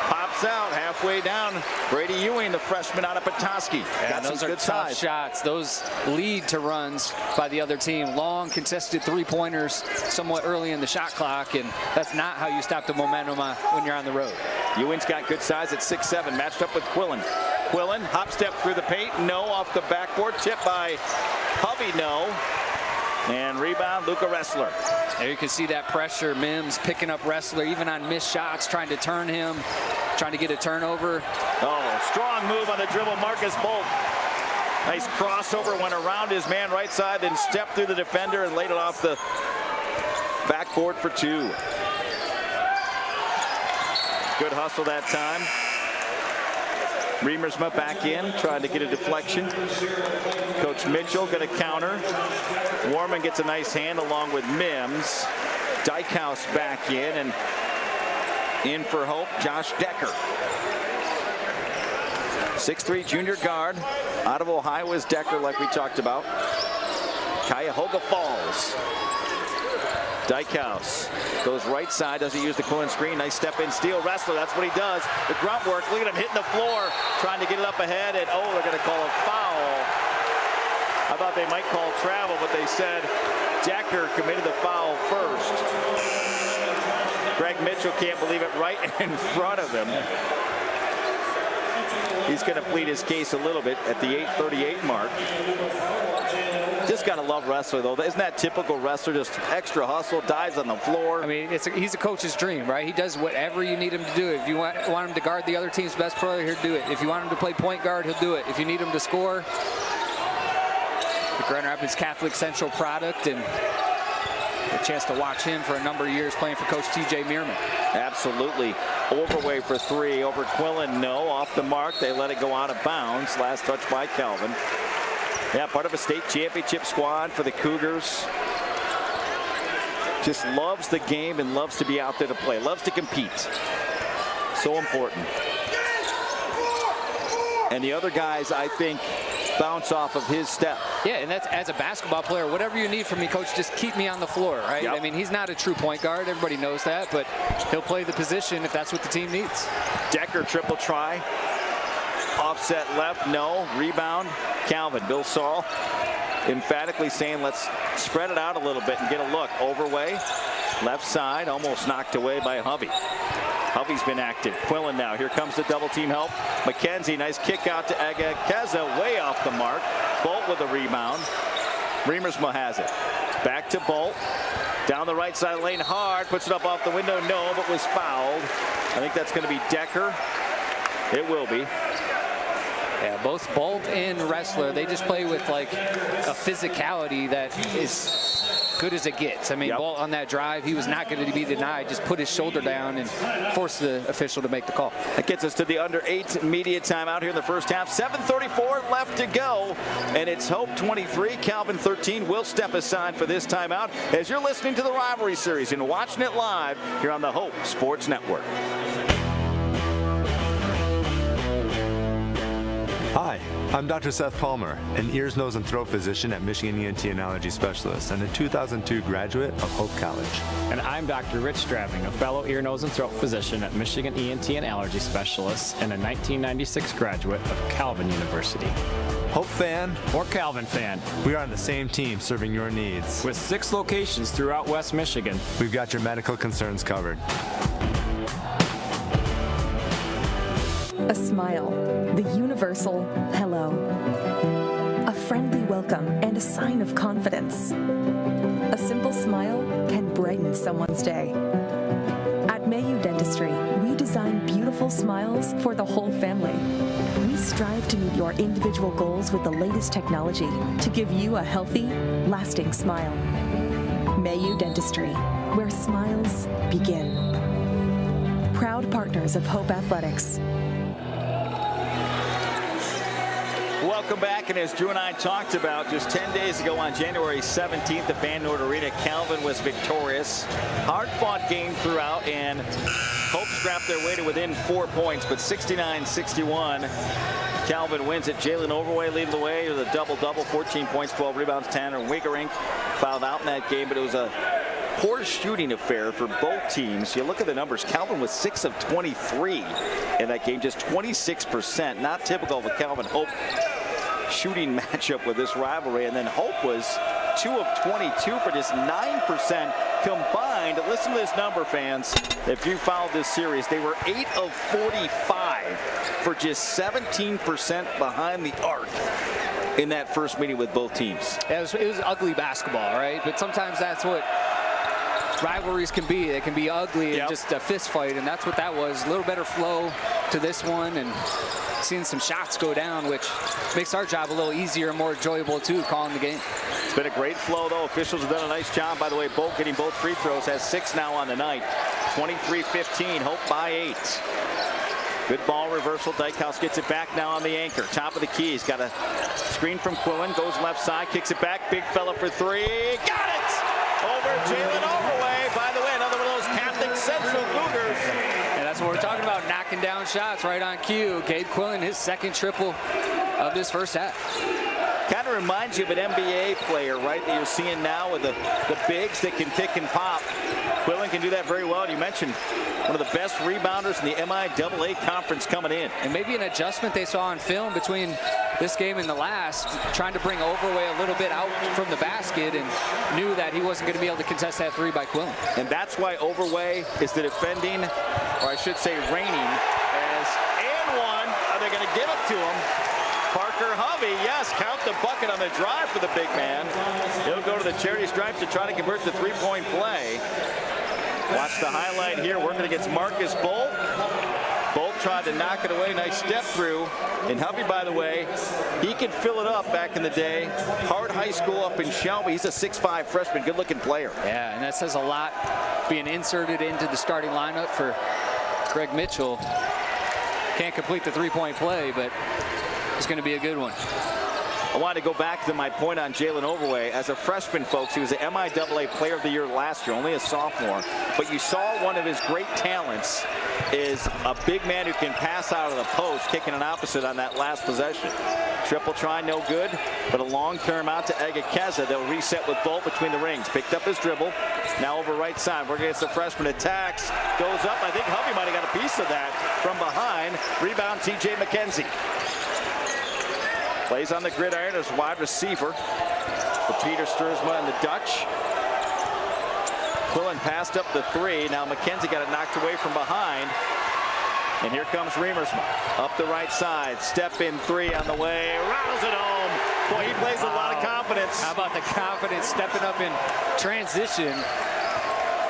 B: pops out halfway down. Brady Ewing, the freshman out of Petoskey.
D: Got those some good tough shots. Those lead to runs by the other team. Long contested three-pointers somewhat early in the shot clock, and that's not how you stop the momentum when you're on the road.
B: Ewing's got good size at 6'7", matched up with Quillen. Quillen, hop step through the paint, no, off the backboard, tip by Hovey, no. And rebound, Luca Wrestler.
D: There you can see that pressure. Mims picking up Wrestler, even on missed shots, trying to turn him, trying to get a turnover.
B: Oh, strong move on the dribble, Marcus Bolt. Nice crossover, went around his man right side, then stepped through the defender and laid it off the backboard for two. Good hustle that time. Remersma back in, trying to get a deflection. Coach Mitchell going to counter. Warman gets a nice hand along with Mims. Dykhouse back in, and in for Hope, Josh Decker. 6'3" junior guard. Out of Ohio is Decker, like we talked about. Cuyahoga Falls. Dykhouse goes right side, doesn't use the Quillen screen. Nice step in steal. Wrestler, that's what he does. The grunt work, look at him hitting the floor, trying to get it up ahead, and oh, they're going to call a foul. I thought they might call travel, but they said Decker committed the foul first. Greg Mitchell can't believe it, right in front of him. He's going to plead his case a little bit at the 8:38 mark. Just gotta love Wrestler, though. Isn't that typical Wrestler? Just extra hustle, dives on the floor.
D: I mean, he's a coach's dream, right? He does whatever you need him to do. If you want him to guard the other team's best player, he'll do it. If you want him to play point guard, he'll do it. If you need him to score, the Grand Rapids Catholic Central product, and a chance to watch him for a number of years playing for Coach T.J. Mearman.
B: Absolutely. Overway for three. Over Quillen, no. Off the mark. They let it go out of bounds. Last touch by Calvin. Yeah, part of a state championship squad for the Cougars. Just loves the game and loves to be out there to play. Loves to compete. So important. And the other guys, I think, bounce off of his step.
D: Yeah, and that's, as a basketball player, whatever you need from me, coach, just keep me on the floor, right? Yep. I mean, he's not a true point guard. Everybody knows that, but he'll play the position if that's what the team needs.
B: Decker triple try. Offset left, no. Rebound, Calvin. Bill Saul emphatically saying, let's spread it out a little bit and get a look. Overway, left side, almost knocked away by Hovey. Hovey's been active. Quillen now. Here comes the double team help. McKenzie, nice kick out to Agakeza, way off the mark. Bolt with a rebound. Remersma has it. Back to Bolt. Down the right side lane hard. Puts it up off the window. No, but was fouled. I think that's going to be Decker. It will be.
D: Yeah, both Bolt and Wrestler, they just play with like a physicality that is good as it gets. I mean, yep. Bolt on that drive, he was not going to be denied. Just put his shoulder down and forced the official to make the call.
B: That gets us to the under 8 media timeout here in the first half. 7:34 left to go, and it's Hope 23, Calvin 13. We'll step aside for this timeout as you're listening to the Rivalry Series and watching it live here on the Hope Sports Network.
L: Hi, I'm Dr. Seth Palmer, an ears, nose, and throat physician at Michigan ENT and Allergy Specialist and a 2002 graduate of Hope College.
M: And I'm Dr. Rich Straving, a fellow ear, nose, and throat physician at Michigan ENT and Allergy Specialist and a 1996 graduate of Calvin University.
L: Hope fan
M: or Calvin fan,
L: we are on the same team serving your needs.
M: With 6 locations throughout West Michigan,
L: we've got your medical concerns covered.
N: A smile, the universal hello. A friendly welcome and a sign of confidence. A simple smile can brighten someone's day. At MIAA Dentistry, we design beautiful smiles for the whole family. We strive to meet your individual goals with the latest technology to give you a healthy, lasting smile. MIAA Dentistry, where smiles begin. Proud partners of Hope Athletics.
B: Welcome back, and as Drew and I talked about just 10 days ago on January 17th at Van Noord Arena, Calvin was victorious. Hard-fought game throughout, and Hope scrapped their way to within 4 points, but 69-61. Calvin wins it. Jalen Overway leading the way with a double-double, 14 points, 12 rebounds. Tanner Wigerink fouled out in that game, but it was a poor shooting affair for both teams. You look at the numbers. Calvin was 6 of 23 in that game, just 26%. Not typical of a Calvin Hope shooting matchup with this rivalry. And then Hope was 2 of 22 for just 9% combined. Listen to this number, fans. If you followed this series, they were 8 of 45 for just 17% behind the arc in that first meeting with both teams.
D: It was ugly basketball, right? But sometimes that's what rivalries can be. They can be ugly and just a fist fight, and that's what that was. A little better flow to this one, and seeing some shots go down, which makes our job a little easier and more enjoyable too, calling the game.
B: It's been a great flow, though. Officials have done a nice job. By the way, Bolt getting both free throws, has 6 now on the night. 23-15, Hope by 8. Good ball reversal. Dykhouse gets it back now on the anchor. Top of the key. He's got a screen from Quillen. Goes left side, kicks it back. Big fella for 3. Got it! Over Jalen Overway. By the way, another one of those Catholic Central Cougars.
D: And that's what we're talking about, knocking down shots right on cue. Gabe Quillen, his second triple of this first half.
B: Kind of reminds you of an NBA player, right, that you're seeing now with the bigs that can pick and pop. Quillen can do that very well. You mentioned one of the best rebounders in the MIAA conference coming in.
D: And maybe an adjustment they saw on film between this game and the last, trying to bring Overway a little bit out from the basket, and knew that he wasn't going to be able to contest that 3 by Quillen.
B: And that's why Overway is the defending, or I should say reigning, as and one. Are they going to give it to him? Parker Hovey, yes, count the bucket on the drive for the big man. He'll go to the charity stripe to try to convert the three-point play. Watch the highlight here, working against Marcus Bolt. Bolt tried to knock it away, nice step through. And Hovey, by the way, he could fill it up back in the day. Hart High School up in Shelby. He's a 6'5 freshman, good-looking player.
D: Yeah, and that says a lot, being inserted into the starting lineup for Greg Mitchell. Can't complete the three-point play, but it's going to be a good one.
B: I wanted to go back to my point on Jalen Overway. As a freshman, folks, he was the MIAA Player of the Year last year, only a sophomore. But you saw one of his great talents is a big man who can pass out of the post, kicking an opposite on that last possession. Triple try, no good, but a long term out to Egakeza. They'll reset with Bolt between the rings. Picked up his dribble. Now over right side. We're against the freshman, attacks. Goes up. I think Hovey might have got a piece of that from behind. Rebound, TJ McKenzie. Plays on the gridiron as wide receiver for Peter Stuursma and the Dutch. Quillen passed up the 3. Now McKenzie got it knocked away from behind. And here comes Remersma up the right side. Step in 3 on the way. Rattles it home. Boy, he plays with a lot of confidence.
D: How about the confidence stepping up in transition?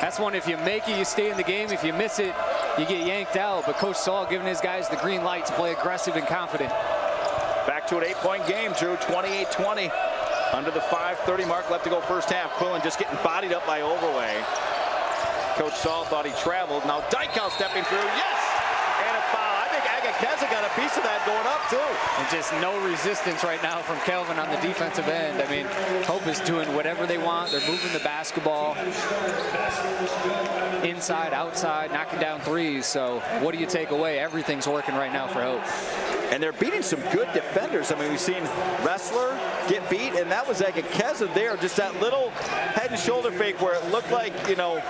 D: That's one, if you make it, you stay in the game. If you miss it, you get yanked out. But Coach Saul giving his guys the green light to play aggressive and confident.
B: Back to an 8-point game, Drew, 28-20. Under the 5:30 mark left to go first half. Quillen just getting bodied up by Overway. Coach Saul thought he traveled. Now Dykhouse stepping through. Yes! And a foul. I think Egakeza got a piece of that going up, too.
D: And just no resistance right now from Kelvin on the defensive end. I mean, Hope is doing whatever they want. They're moving the basketball inside, outside, knocking down threes. So what do you take away? Everything's working right now for Hope.
B: And they're beating some good defenders. I mean, we've seen Wrestler get beat, and that was Egakeza there. Just that little head and shoulder fake where it looked like, you know,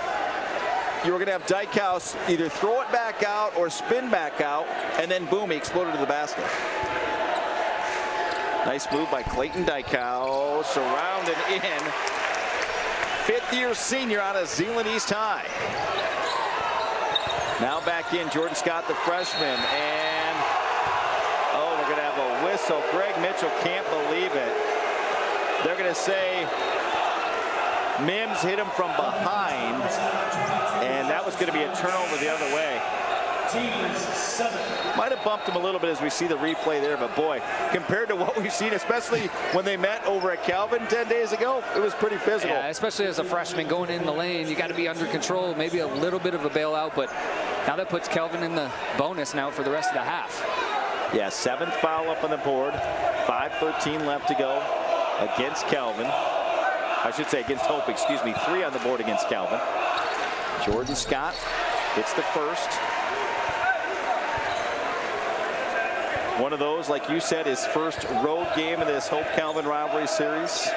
B: you were going to have Dykhouse either throw it back out or spin back out, and then boom, he exploded to the basket. Nice move by Clayton Dykhouse, surrounded in. 5th-year senior out of Zeeland East High. Now back in, Jordan Scott, the freshman, and oh, we're going to have a whistle. Greg Mitchell can't believe it. They're going to say Mims hit him from behind, and that was going to be a turnover the other way. Might have bumped him a little bit as we see the replay there, but boy, compared to what we've seen, especially when they met over at Calvin 10 days ago, it was pretty physical.
D: Yeah, especially as a freshman going in the lane, you got to be under control, maybe a little bit of a bailout, but now that puts Calvin in the bonus now for the rest of the half.
B: Yeah, 7th foul up on the board, 5:13 left to go against Calvin. I should say against Hope, excuse me, 3 on the board against Calvin. Jordan Scott gets the first. One of those, like you said, his first road game in this Hope Calvin rivalry series.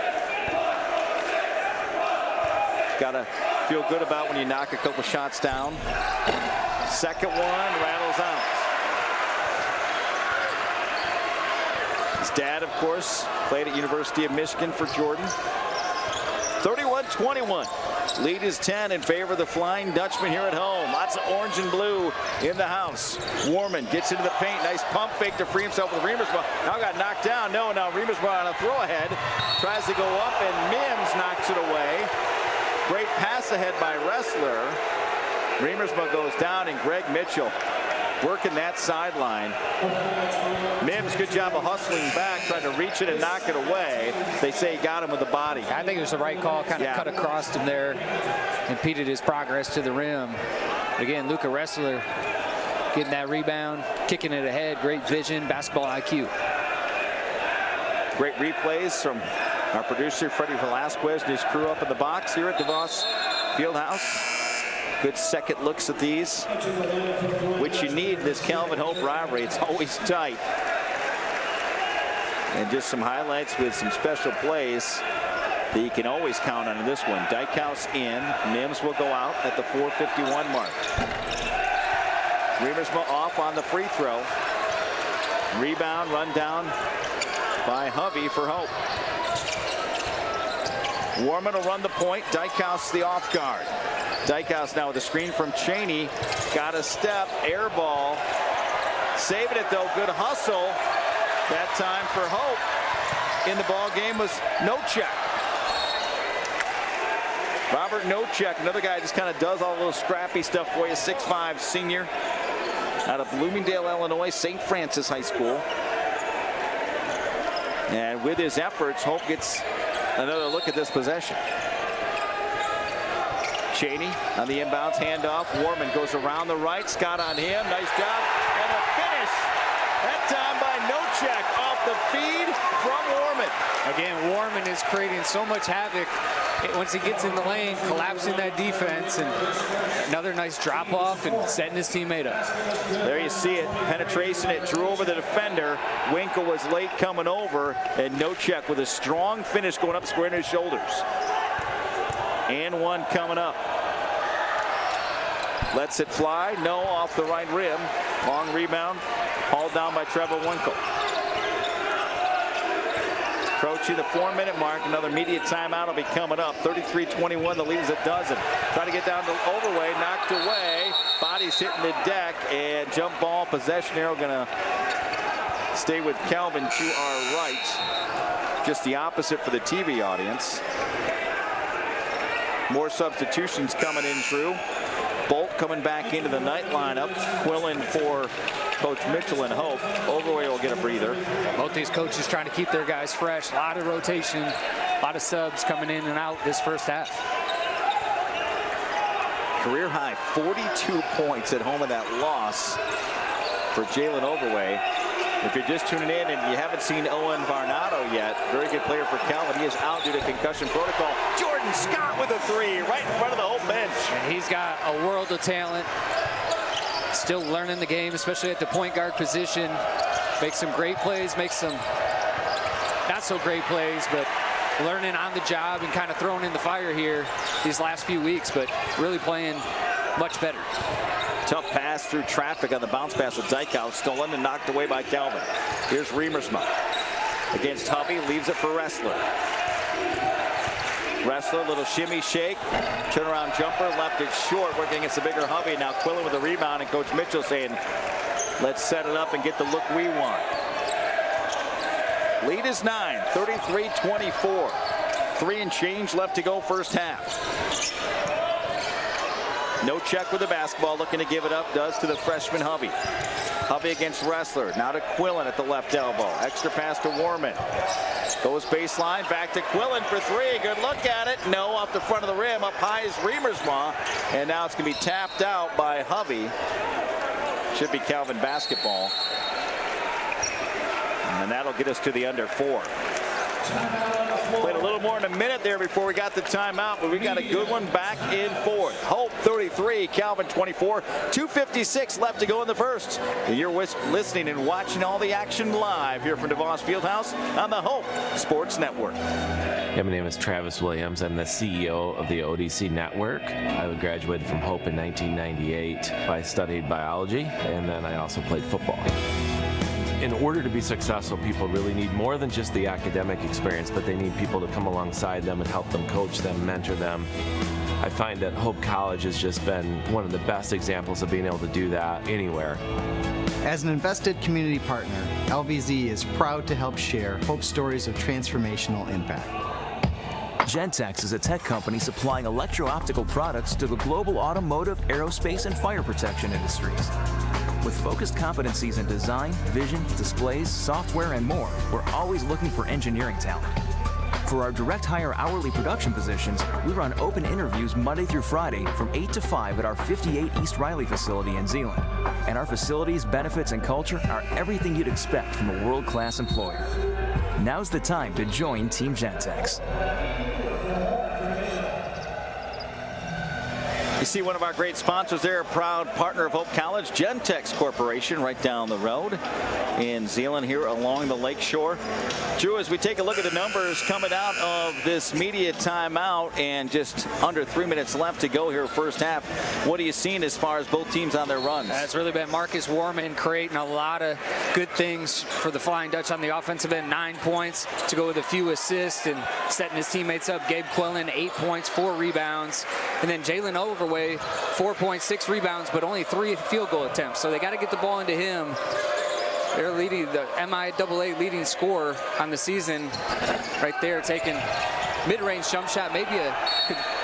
B: Gotta feel good about when you knock a couple shots down. Second one rattles out. His dad, of course, played at University of Michigan for Jordan. 31-21. Lead is 10 in favor of the Flying Dutchman here at home. Lots of orange and blue in the house. Warman gets into the paint. Nice pump fake to free himself with Riemersma. Now got knocked down. No, now Riemersma on a throw ahead. Tries to go up, and Mims knocks it away. Great pass ahead by Wrestler. Riemersma goes down, and Greg Mitchell working that sideline. Mims, good job of hustling back, trying to reach it and knock it away. They say he got him with the body.
D: I think it was the right call, kind of cut across him there, impeded his progress to the rim. Again, Luca Wrestler getting that rebound, kicking it ahead, great vision, basketball IQ.
B: Great replays from our producer, Freddie Velasquez, and his crew up in the box here at DeVos Fieldhouse. Good second looks at these, which you need in this Calvin Hope rivalry. It's always tight. And just some highlights with some special plays that you can always count on in this one. Dykhouse in. Mims will go out at the 4:51 mark. Riemersma off on the free throw. Rebound run down by Hovey for Hope. Warman will run the point. Dykhouse the off guard. Dykhouse now with a screen from Cheney. Got a step, air ball. Saving it though, good hustle. That time for Hope in the ball game was Nochek. Robert Nochek, another guy just kind of does all the little scrappy stuff for you. 6'5" senior out of Bloomingdale, Illinois, St. Francis High School. And with his efforts, Hope gets another look at this possession. Cheney on the inbounds handoff. Warman goes around the right. Scott on him. Nice job. And a finish. That time by Nochek off the feed from Warman.
D: Again, Warman is creating so much havoc once he gets in the lane, collapsing that defense, and another nice drop off and setting his teammate up.
B: There you see it. Penetration. It drew over the defender. Winkle was late coming over, and Nochek with a strong finish going up square in his shoulders. And one coming up. Lets it fly. No, off the right rim. Long rebound. Hauled down by Trevor Winkle. Approaching the 4-minute mark. Another media timeout will be coming up. 33-21. The lead is a dozen. Trying to get down to Overway. Knocked away. Body's hitting the deck. And jump ball. Possession arrow going to stay with Calvin to our right. Just the opposite for the TV audience. More substitutions coming in, Drew. Bolt coming back into the night lineup. Quillen for Coach Mitchell and Hope. Overway will get a breather.
D: Both these coaches trying to keep their guys fresh. A lot of rotation, a lot of subs coming in and out this first half.
B: Career high 42 points at home in that loss for Jalen Overway. If you're just tuning in and you haven't seen Owen Varnado yet, very good player for Calvin. He is out due to concussion protocol. Jordan Scott with a 3 right in front of the Hope bench.
D: And he's got a world of talent. Still learning the game, especially at the point guard position. Makes some great plays, makes some not so great plays, but learning on the job and kind of throwing in the fire here these last few weeks, but really playing much better.
B: Tough pass through traffic on the bounce pass with Dykhouse. Stolen and knocked away by Calvin. Here's Riemersma against Hovey. Leaves it for Wrestler. Wrestler, little shimmy shake. Turnaround jumper. Left it short. Working against the bigger Hovey. Now Quillen with the rebound. And Coach Mitchell saying, let's set it up and get the look we want. Lead is 9. 33-24. 3 and change left to go first half. No check with the basketball, looking to give it up, does to the freshman Hovey. Hovey against Wrestler, now to Quillen at the left elbow. Extra pass to Warman. Goes baseline, back to Quillen for 3. Good look at it. No, off the front of the rim. Up high is Riemersma. And now it's going to be tapped out by Hovey. Should be Calvin basketball. And that'll get us to the under 4. Played a little more than a minute there before we got the timeout, but we got a good one back in fourth. Hope 33, Calvin 24, 2:56 left to go in the first. And you're listening and watching all the action live here from DeVos Fieldhouse on the Hope Sports Network.
O: Yeah, my name is Travis Williams. I'm the CEO of the ODC Network. I graduated from Hope in 1998. I studied biology, and then I also played football. In order to be successful, people really need more than just the academic experience, but they need people to come alongside them and help them, coach them, mentor them. I find that Hope College has just been one of the best examples of being able to do that anywhere.
P: As an invested community partner, LVZ is proud to help share Hope stories of transformational impact.
Q: Gentex is a tech company supplying electro-optical products to the global automotive, aerospace, and fire protection industries. With focused competencies in design, vision, displays, software, and more, we're always looking for engineering talent. For our direct hire hourly production positions, we run open interviews Monday through Friday from 8 to 5 at our 58 East Riley facility in Zeeland. And our facilities, benefits, and culture are everything you'd expect from a world-class employer. Now's the time to join Team Gentex.
B: You see one of our great sponsors there, a proud partner of Hope College, Gentex Corporation, right down the road in Zeeland here along the lake shore. Drew, as we take a look at the numbers coming out of this media timeout and just under 3 minutes left to go here first half, what are you seeing as far as both teams on their runs?
D: It's really been Marcus Warman creating a lot of good things for the Flying Dutch on the offensive end. 9 points to go with a few assists and setting his teammates up. Gabe Quillen, 8 points, 4 rebounds. And then Jalen Overway, 4.6 rebounds, but only 3 field goal attempts. So they got to get the ball into him. They're leading the MIAA leading scorer on the season right there, taking mid-range jump shot, maybe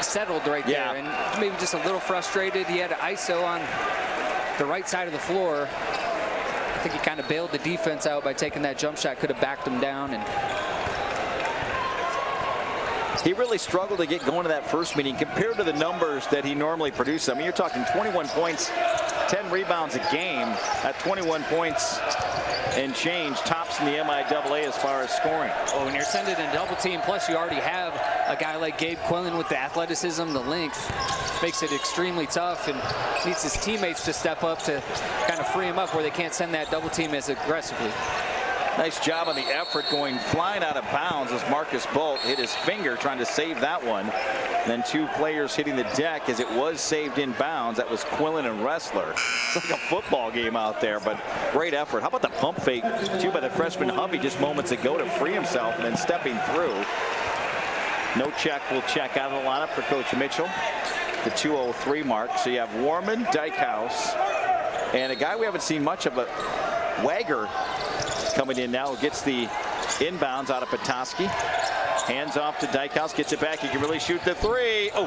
D: settled right there, and maybe just a little frustrated. He had an ISO on the right side of the floor. I think he kind of bailed the defense out by taking that jump shot, could have backed him down. And
B: he really struggled to get going to that first meeting compared to the numbers that he normally produces. I mean, you're talking 21 points, 10 rebounds a game at 21 points and change, tops in the MIAA as far as scoring.
D: Oh, when you're sending a double team, plus you already have a guy like Gabe Quillen with the athleticism, the length, makes it extremely tough, and needs his teammates to step up to kind of free him up where they can't send that double team as aggressively.
B: Nice job on the effort, going flying out of bounds as Marcus Bolt hit his finger trying to save that one. And then 2 players hitting the deck as it was saved in bounds. That was Quillen and Wrestler. It's like a football game out there, but great effort. How about the pump fake, too, by the freshman Hovey just moments ago to free himself and then stepping through. No check will check out of the lineup for Coach Mitchell. The 2:03 mark. So you have Warman, Dykehouse, and a guy we haven't seen much of, but Wager coming in now, gets the inbounds out of Petoskey. Hands off to Dykehouse, gets it back. He can really shoot the 3. Oh,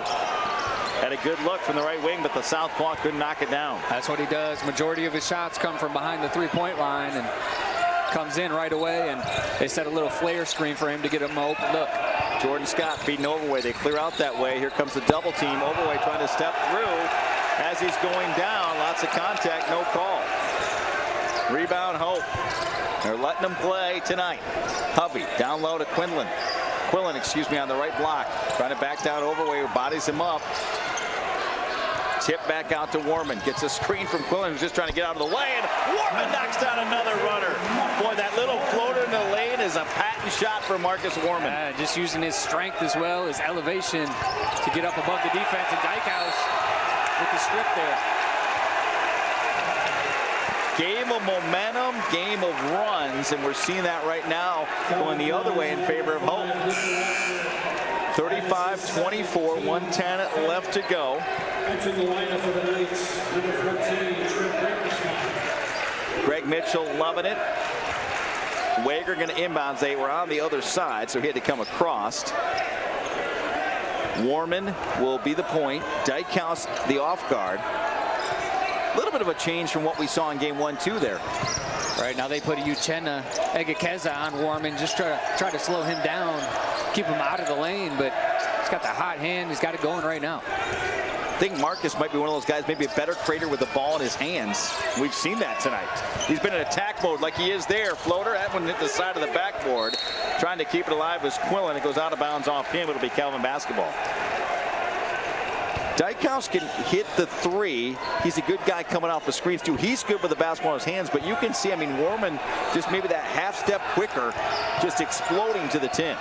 B: had a good look from the right wing, but the southpaw couldn't knock it down.
D: That's what he does. Majority of his shots come from behind the 3-point line and comes in right away, and they set a little flare screen for him to get him open look.
B: Jordan Scott feeding Overway. They clear out that way. Here comes the double team. Overway trying to step through as he's going down. Lots of contact, no call. Rebound Hope. They're letting them play tonight. Hovey down low to Quillen, on the right block. Trying to back down Overway, who bodies him up. Tip back out to Warman. Gets a screen from Quillen, who's just trying to get out of the way, and Warman knocks down another runner. Boy, that little floater in the lane is a patent shot for Marcus Warman.
D: Just using his strength as well, his elevation to get up above the defense. And Dykehouse with the strip there.
B: Game of momentum, game of runs, and we're seeing that right now going the other way in favor of Hope. 35-24, 1:10 left to go.
V: Entering the lineup for the Knights, number 14,
B: Greg Mitchell loving it. Wager going to inbounds. They were on the other side, so he had to come across. Warman will be the point. Dykhouse the off guard. A little bit of a change from what we saw in game 1-2 there.
D: Right now they put Uchenna Egekeza on Warman, just try to slow him down, keep him out of the lane, but he's got the hot hand. He's got it going right now.
B: I think Marcus might be one of those guys, maybe a better creator with the ball in his hands. We've seen that tonight. He's been in attack mode like he is there. Floater, that one hit the side of the backboard. Trying to keep it alive was Quillen. It goes out of bounds off him. It'll be Calvin basketball. Dykhouse can hit the three. He's a good guy coming off the screens too. He's good with the basketball in his hands, but you can see, I mean, Warman just maybe that half step quicker, just exploding to the 10.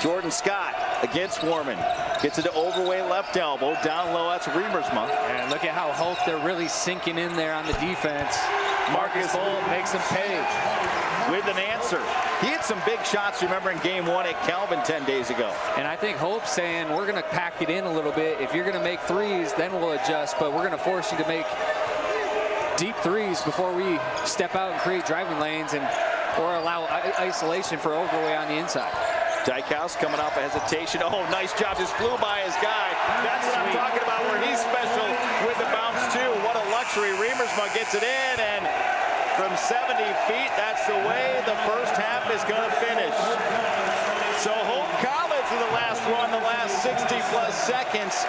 B: Jordan Scott against Warman. Gets it to Overway left elbow. Down low, that's Riemersma.
D: And look at how Hope, they're really sinking in there on the defense. Marcus Bolt makes them pay.
B: With an answer. He hit some big shots, remember, in game 1 at Calvin 10 days ago.
D: And I think Hope's saying, we're going to pack it in a little bit. If you're going to make threes, then we'll adjust, but we're going to force you to make deep threes before we step out and create driving lanes or allow isolation for Overway on the inside.
B: Dykhouse coming off a hesitation. Oh, nice job. Just flew by his guy. That's what I'm talking about, where he's special with the bounce, too. What a luxury. Riemersma gets it in, and from 70 feet, that's the way the first half is going to finish. So Hope College in the last run, the last 60-plus seconds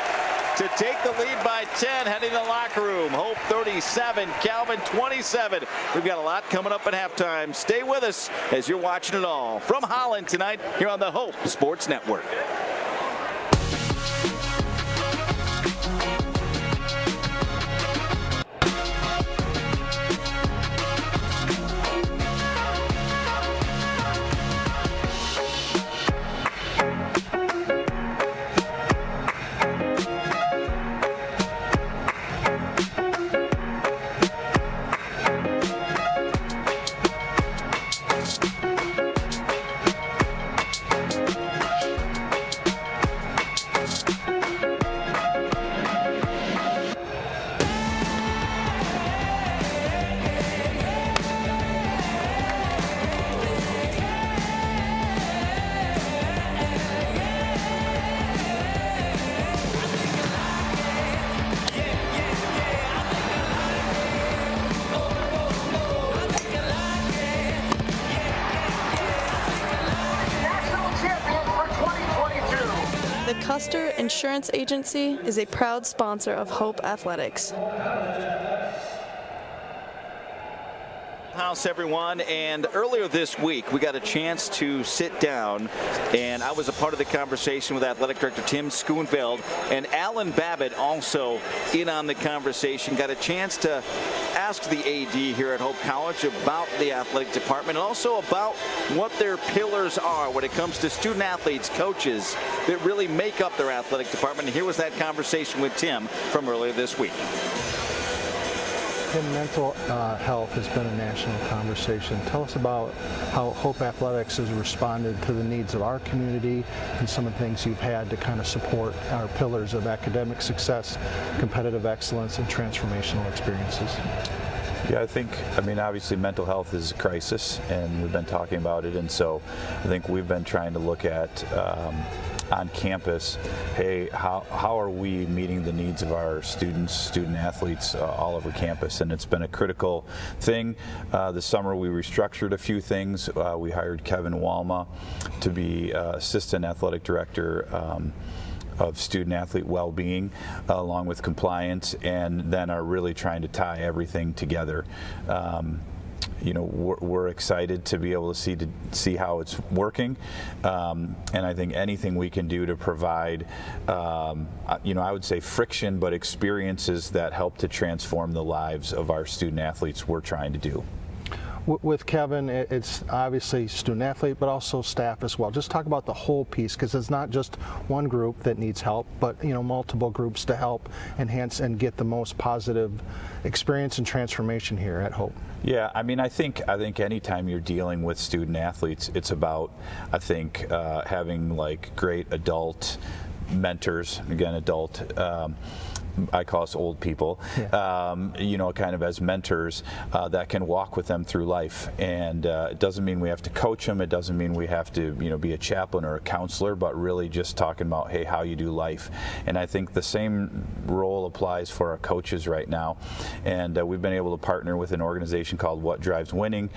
B: to take the lead by 10, heading to the locker room. Hope 37, Calvin 27. We've got a lot coming up at halftime. Stay with us as you're watching it all from Holland tonight here on the Hope Sports Network.
J: Custer Insurance Agency is a proud sponsor of Hope Athletics.
B: House, everyone, and earlier this week we got a chance to sit down, and I was a part of the conversation with Athletic Director Tim Schoonveld, and Alan Babbitt also in on the conversation. Got a chance to ask the AD here at Hope College about the athletic department and also about what their pillars are when it comes to student athletes, coaches that really make up their athletic department. And here was that conversation with Tim from earlier this week.
H: Mental health has been a national conversation. Tell us about how Hope Athletics has responded to the needs of our community and some of the things you've had to kind of support our pillars of academic success, competitive excellence, and transformational experiences.
C: Yeah, I mean, obviously mental health is a crisis, and we've been talking about it, and so I think we've been trying to look at on campus, hey, how are we meeting the needs of our students, student athletes all over campus? And it's been a critical thing. This summer we restructured a few things. We hired Kevin Walma to be Assistant Athletic Director of student athlete well-being along with compliance, and then are really trying to tie everything together. You know, we're excited to be able to see how it's working, and I think anything we can do to provide, you know, I would say friction, but experiences that help to transform the lives of our student athletes, we're trying to do.
H: With Kevin, it's obviously student athlete, but also staff as well. Just talk about the whole piece, because it's not just one group that needs help, but multiple groups to help enhance and get the most positive experience and transformation here at Hope.
C: Yeah, I mean, I think anytime you're dealing with student athletes, it's about, I think, having like great adult mentors, again, I call us old people, kind of as mentors that can walk with them through life. And it doesn't mean we have to coach them. It doesn't mean we have to, be a chaplain or a counselor, but really just talking about, hey, how you do life. And I think the same role applies for our coaches right now. And we've been able to partner with an organization called What Drives Winning,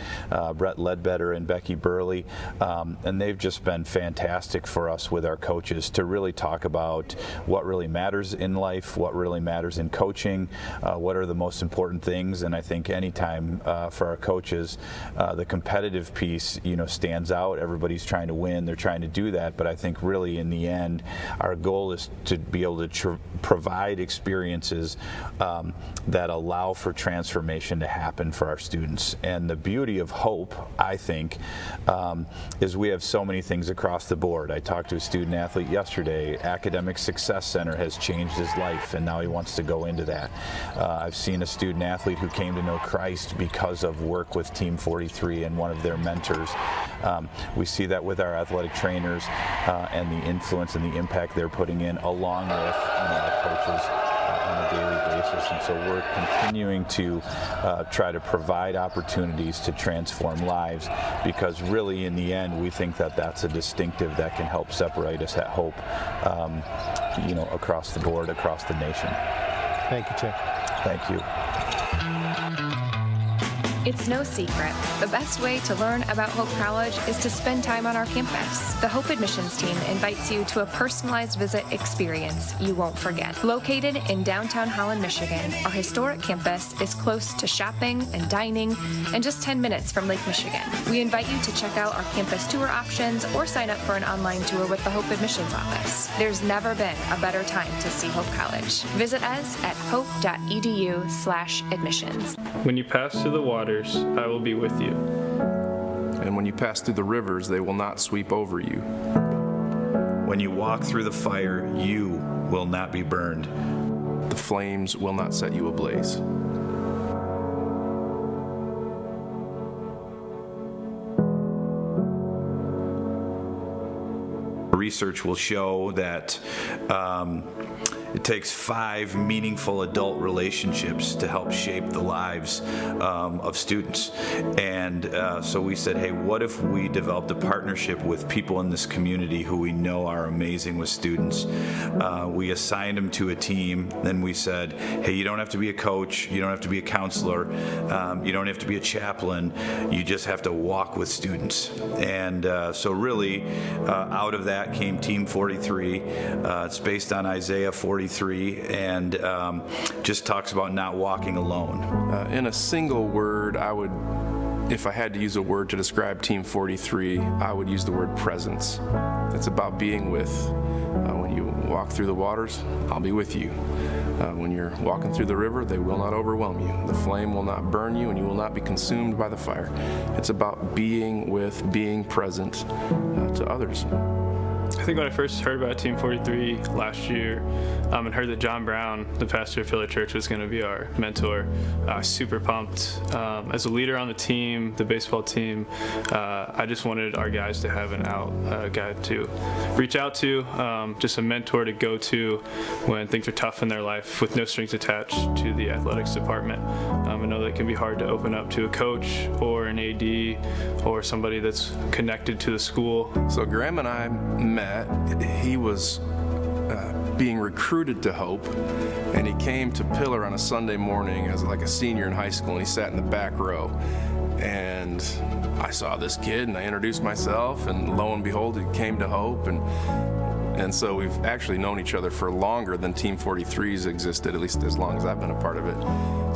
C: Brett Ledbetter and Becky Burley, and they've just been fantastic for us with our coaches to really talk about what really matters in life, what really matters in coaching, what are the most important things. And I think anytime for our coaches, the competitive piece, stands out. Everybody's trying to win. They're trying to do that. But I think really in the end, our goal is to be able to provide experiences that allow for transformation to happen for our students. And the beauty of Hope, I think, is we have so many things across the board. I talked to a student athlete yesterday. Academic Success Center has changed his life, and now he wants to go into that. I've seen a student athlete who came to know Christ because of work with Team 43 and one of their mentors. We see that with our athletic trainers and the influence and the impact they're putting in, along with our coaches on a daily basis. And so we're continuing to try to provide opportunities to transform lives, because really in the end we think that that's a distinctive that can help separate us at Hope, across the board, across the nation.
H: Thank you, Tim.
C: Thank you.
A: It's no secret. The best way to learn about Hope College is to spend time on our campus. The Hope admissions team invites you to a personalized visit experience you won't forget. Located in downtown Holland, Michigan, our historic campus is close to shopping and dining and just 10 minutes from Lake Michigan. We invite you to check out our campus tour options or sign up for an online tour with the Hope admissions office. There's never been a better time to see Hope College. Visit us at hope.edu/admissions.
E: When you pass through the waters, I will be with you.
W: And when you pass through the rivers, they will not sweep over you.
C: When you walk through the fire, you will not be burned.
W: The flames will not set you ablaze.
C: Research will show that it takes 5 meaningful adult relationships to help shape the lives of students. And so we said, hey, what if we developed a partnership with people in this community who we know are amazing with students? We assigned them to a team. Then we said, hey, you don't have to be a coach. You don't have to be a counselor. You don't have to be a chaplain. You just have to walk with students. And so really, out of that came Team 43. It's based on Isaiah 43 and just talks about not walking alone.
W: In a single word, if I had to use a word to describe Team 43, I would use the word presence. It's about being with. When you walk through the waters, I'll be with you. When you're walking through the river, they will not overwhelm you. The flame will not burn you, and you will not be consumed by the fire. It's about being with, being present to others.
E: I think when I first heard about Team 43 last year and heard that John Brown, the pastor of Philly Church, was going to be our mentor, I was super pumped. As a leader on the team, the baseball team, I just wanted our guys to have an guy to reach out to, just a mentor to go to when things are tough in their life with no strings attached to the athletics department. I know that can be hard to open up to a coach or an AD or somebody that's connected to the school.
W: So Graham and I met. He was being recruited to Hope, and he came to Pillar on a Sunday morning as like a senior in high school, and he sat in the back row. And I saw this kid, and I introduced myself, and lo and behold, he came to Hope, and so we've actually known each other for longer than Team 43's existed, at least as long as I've been a part of it.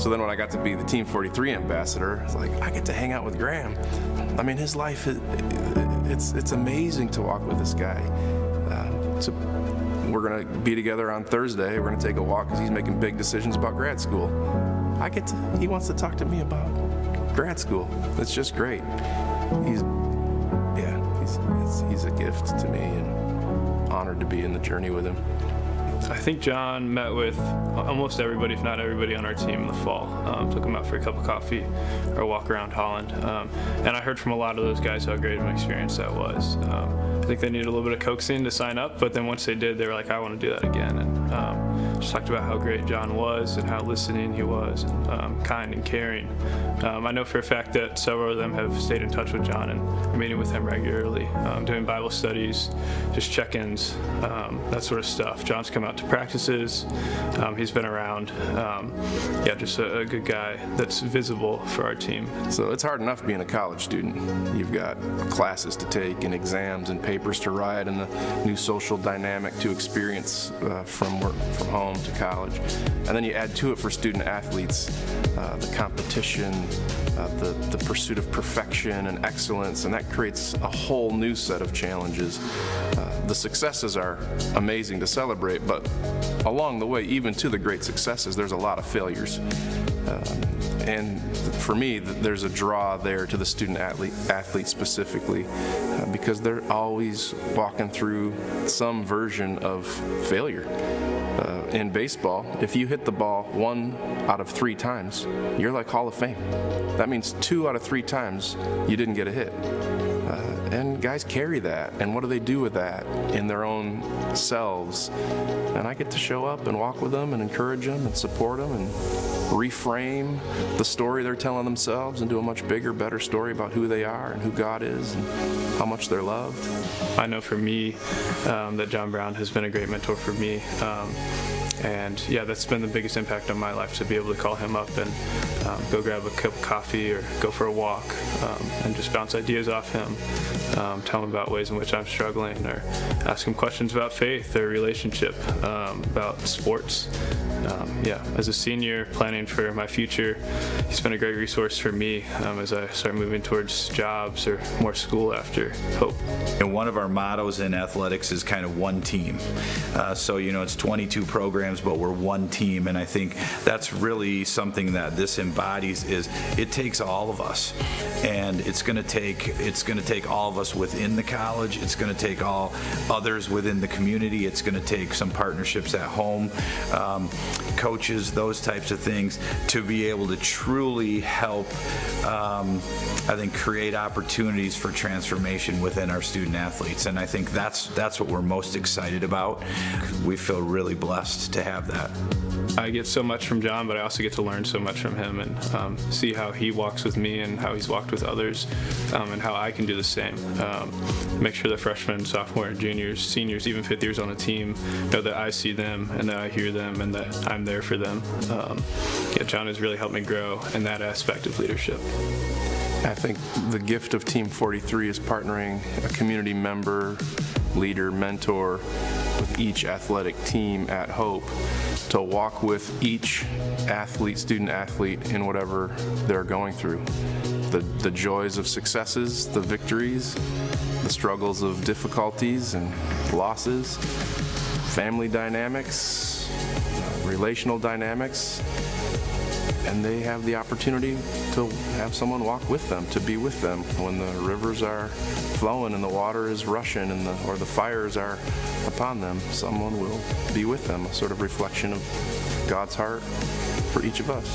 W: So then when I got to be the Team 43 ambassador, it's like, I get to hang out with Graham. I mean, his life, it's amazing to walk with this guy. We're gonna be together on Thursday. We're gonna take a walk because he's making big decisions about grad school. He wants to talk to me about grad school. It's just great. He's a gift to me, and honored to be in the journey with him.
E: I think John met with almost everybody, if not everybody, on our team in the fall. Took them out for a cup of coffee or a walk around Holland. And I heard from a lot of those guys how great of an experience that was. I think they needed a little bit of coaxing to sign up, but then once they did, they were like, I want to do that again. And just talked about how great John was and how listening he was, and kind and caring. I know for a fact that several of them have stayed in touch with John and are meeting with him regularly, doing Bible studies, just check-ins, that sort of stuff. John's come out to practices. He's been around. Just a good guy that's visible for our team.
W: So it's hard enough being a college student. You've got classes to take and exams and papers to write and the new social dynamic to experience from home to college. And then you add to it for student athletes the competition, the pursuit of perfection and excellence, and that creates a whole new set of challenges. The successes are amazing to celebrate, but along the way, even to the great successes, there's a lot of failures. And for me, there's a draw there to the student athlete specifically, because they're always walking through some version of failure. In baseball, if you hit the ball 1 out of 3 times, you're like Hall of Fame. That means 2 out of 3 times you didn't get a hit. And guys carry that, and what do they do with that in their own selves? And I get to show up and walk with them and encourage them and support them and reframe the story they're telling themselves into a much bigger, better story about who they are and who God is and how much they're loved.
E: I know for me that John Brown has been a great mentor for me. And that's been the biggest impact on my life, to be able to call him up and go grab a cup of coffee or go for a walk and just bounce ideas off him, tell him about ways in which I'm struggling, or ask him questions about faith or relationship, about sports. As a senior planning for my future, he's been a great resource for me as I start moving towards jobs or more school after Hope.
C: And one of our mottos in athletics is kind of one team. It's 22 programs, but we're one team, and I think that's really something that this embodies. Is it takes all of us, and it's going to take all of us within the college. It's going to take all others within the community. It's going to take some partnerships at home, coaches, those types of things, to be able to truly help, create opportunities for transformation within our student athletes. And I think that's what we're most excited about. We feel really blessed to have that.
E: I get so much from John, but I also get to learn so much from him and see how he walks with me and how he's walked with others, and how I can do the same. Make sure the freshmen, sophomore, juniors, seniors, even fifth years on the team know that I see them and that I hear them and that I'm there for them. John has really helped me grow in that aspect of leadership.
W: I think the gift of Team 43 is partnering a community member, leader, mentor with each athletic team at Hope to walk with each athlete, student athlete, in whatever they're going through. The joys of successes, the victories, the struggles of difficulties and losses, family dynamics, relational dynamics, and they have the opportunity to have someone walk with them, to be with them when the rivers are flowing and the water is rushing or the fires are upon them. Someone will be with them, a sort of reflection of God's heart for each of us.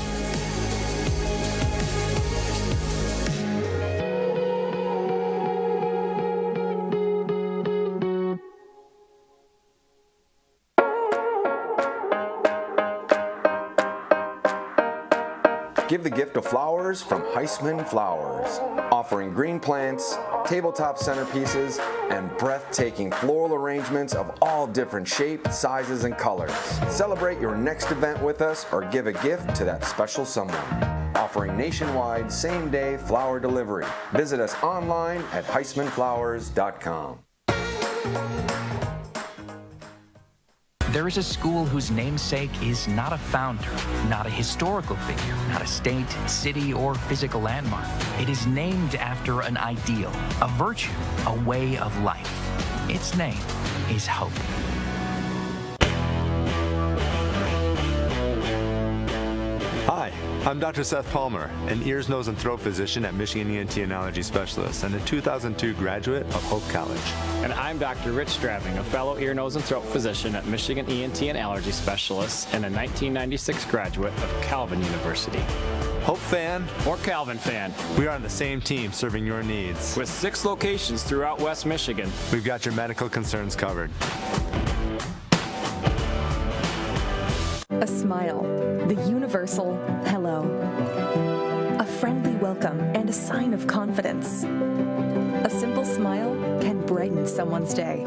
K: Give the gift of flowers from Heisman Flowers, offering green plants, tabletop centerpieces, and breathtaking floral arrangements of all different shapes, sizes, and colors. Celebrate your next event with us or give a gift to that special someone. Offering nationwide same-day flower delivery. Visit us online at HeismanFlowers.com.
F: There is a school whose namesake is not a founder, not a historical figure, not a state, city, or physical landmark. It is named after an ideal, a virtue, a way of life. Its name is Hope.
L: Hi, I'm Dr. Seth Palmer, an ears, nose, and throat physician at Michigan ENT and Allergy Specialist and a 2002 graduate of Hope College.
M: And I'm Dr. Rich Straving, a fellow ear, nose, and throat physician at Michigan ENT and Allergy Specialist and a 1996 graduate of Calvin University.
L: Hope fan
M: or Calvin fan,
L: we are on the same team serving your needs.
M: With 6 locations throughout West Michigan,
L: we've got your medical concerns covered.
N: A smile, the universal hello. A friendly welcome and a sign of confidence. A simple smile can brighten someone's day.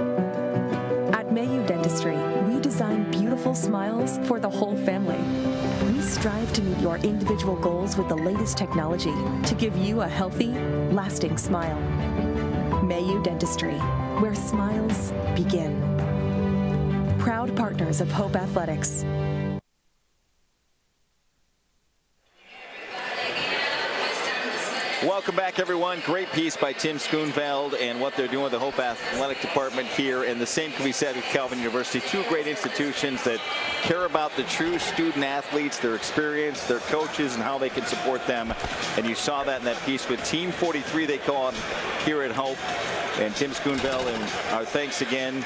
N: At MIAA Dentistry, we design beautiful smiles for the whole family. We strive to meet your individual goals with the latest technology to give you a healthy, lasting smile. MIAA Dentistry, where smiles begin. Proud partners of Hope Athletics.
B: Welcome back, everyone. Great piece by Tim Schoonveld and what they're doing with the Hope Athletic Department here. And the same can be said with Calvin University. 2 great institutions that care about the true student athletes, their experience, their coaches, and how they can support them. And you saw that in that piece with Team 43, they call it here at Hope. And Tim Schoonveld, and our thanks again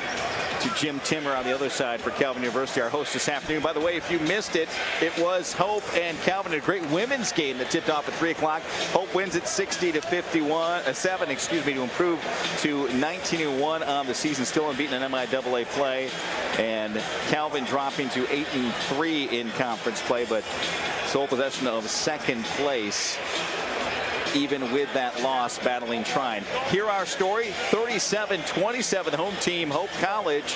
B: to Jim Timmer on the other side for Calvin University, our host this afternoon. By the way, if you missed it, it was Hope and Calvin, a great women's game that tipped off at 3 o'clock. Hope wins it 60-7, to improve to 19-1 on the season, still unbeaten in MIAA play. And Calvin dropping to 8-3 in conference play, but sole possession of second place, even with that loss, battling Trine. Here our story, 37-27 home team, Hope College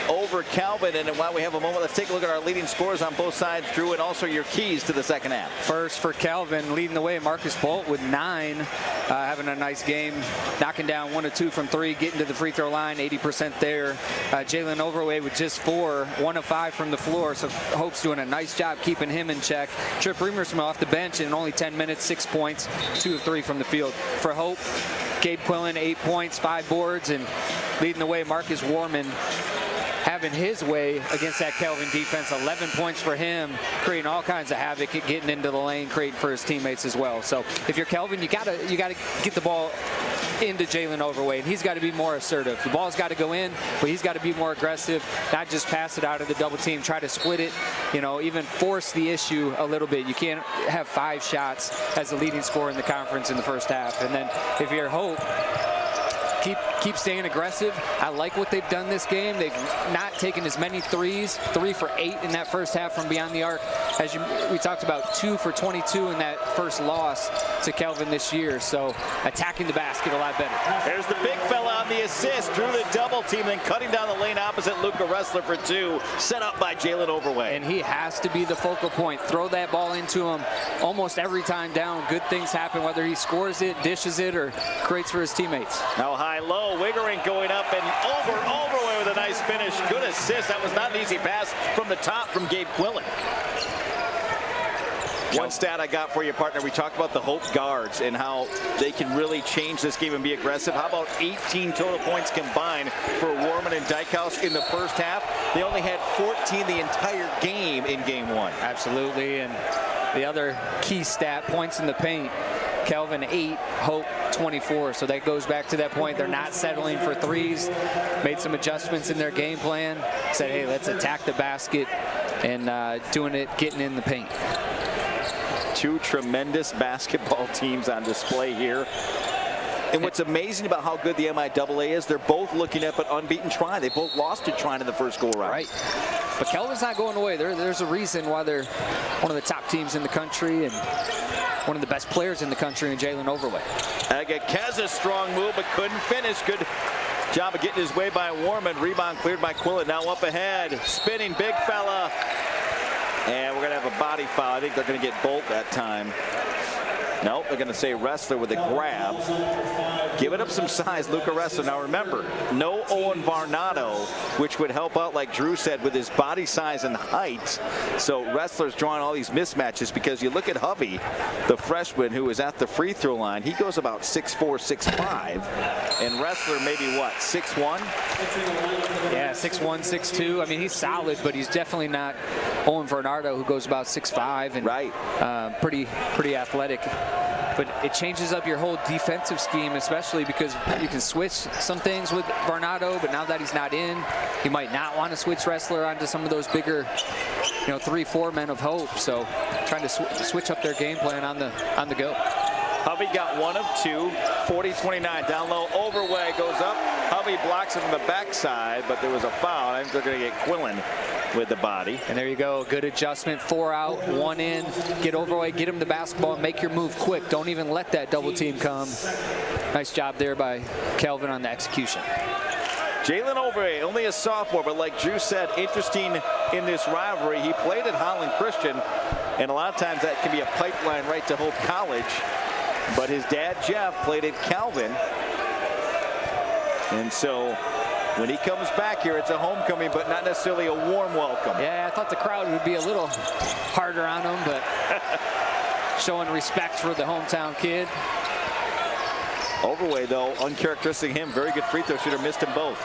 B: over Calvin. And while we have a moment, let's take a look at our leading scores on both sides, Drew, and also your keys to the second half.
D: First for Calvin, leading the way, Marcus Bolt with 9, having a nice game, knocking down 1 of 2 from 3, getting to the free throw line, 80% there. Jalen Overway with just 4, 1 of 5 from the floor, so Hope's doing a nice job keeping him in check. Trip Reamersma off the bench in only 10 minutes, 6 points, 2 of 3 from the field. For Hope, Gabe Quillen, 8 points, 5 boards, and leading the way, Marcus Warman having his way against that Calvin defense. 11 points for him, creating all kinds of havoc, getting into the lane, creating for his teammates as well. So if you're Calvin, you gotta get the ball into Jalen Overway, and he's got to be more assertive. The ball's got to go in, but he's got to be more aggressive, not just pass it out of the double team, try to split it, even force the issue a little bit. You can't have 5 shots as the leading scorer in the conference in the first half. And then if you're Hope, keep staying aggressive. I like what they've done this game. They've not taken as many threes, 3 for 8 in that first half from beyond the arc. As we talked about, 2 for 22 in that first loss to Calvin this year. So attacking the basket a lot better.
B: There's the big fella on the assist, drew the double team, then cutting down the lane opposite Luca Ressler for 2, set up by Jalen Overway.
D: And he has to be the focal point. Throw that ball into him almost every time down. Good things happen, whether he scores it, dishes it, or creates for his teammates.
B: Now high-low, Wiggering going up and Overway with a nice finish. Good assist. That was not an easy pass from the top from Gabe Quillen. One stat I got for you, partner, we talked about the Hope guards and how they can really change this game and be aggressive. How about 18 total points combined for Warman and Dykhouse in the first half? They only had 14 the entire game in game 1.
D: Absolutely, and the other key stat, points in the paint. Calvin 8, Hope 24. So that goes back to that point. They're not settling for threes. Made some adjustments in their game plan. Said, hey, let's attack the basket and doing it, getting in the paint.
B: 2 tremendous basketball teams on display here. And what's amazing about how good the MIAA is, they're both looking up at unbeaten Trine. They both lost to Trine in the first go-around.
D: Right. But Calvin's not going away. There's a reason why they're one of the top teams in the country and one of the best players in the country in Jalen Overway.
B: Agakeza, strong move, but couldn't finish. Good job of getting his way by Warman. Rebound cleared by Quillen. Now up ahead. Spinning big fella. And we're going to have a body foul. I think they're going to get Bolt that time. Nope, they're going to say Ressler with a grab. Giving up some size, Luca Ressler. Now remember, no Owen Varnado, which would help out, like Drew said, with his body size and height. So Ressler's drawing all these mismatches because you look at Hovey, the freshman who is at the free throw line. He goes about 6'4", 6'5", and Ressler maybe what, 6'1"?
D: Yeah, 6'1", 6'2". I mean, he's solid, but he's definitely not Owen Varnado, who goes about 6'5", and pretty athletic. But it changes up your whole defensive scheme, especially because you can switch some things with Varnado, but now that he's not in, he might not want to switch Wrestler onto some of those bigger, 3-4 men of Hope. So trying to switch up their game plan on the go.
B: Hovey got 1 of 2, 40-29. Down low, Overway goes up. Hovey blocks it from the backside, but there was a foul. I think they're going to get Quillen with the body.
D: And there you go, good adjustment, 4 out, 1 in. Get Overway, get him the basketball, and make your move quick. Don't even let that double team come. Nice job there by Calvin on the execution.
B: Jalen Overway, only a sophomore, but like Drew said, interesting in this rivalry. He played at Holland Christian, and a lot of times that can be a pipeline right to Hope College. But his dad, Jeff, played at Calvin. And so when he comes back here, it's a homecoming, but not necessarily a warm welcome.
D: Yeah, I thought the crowd would be a little harder on him, but showing respect for the hometown kid.
B: Overway, though, uncharacteristic him. Very good free throw shooter, missed them both.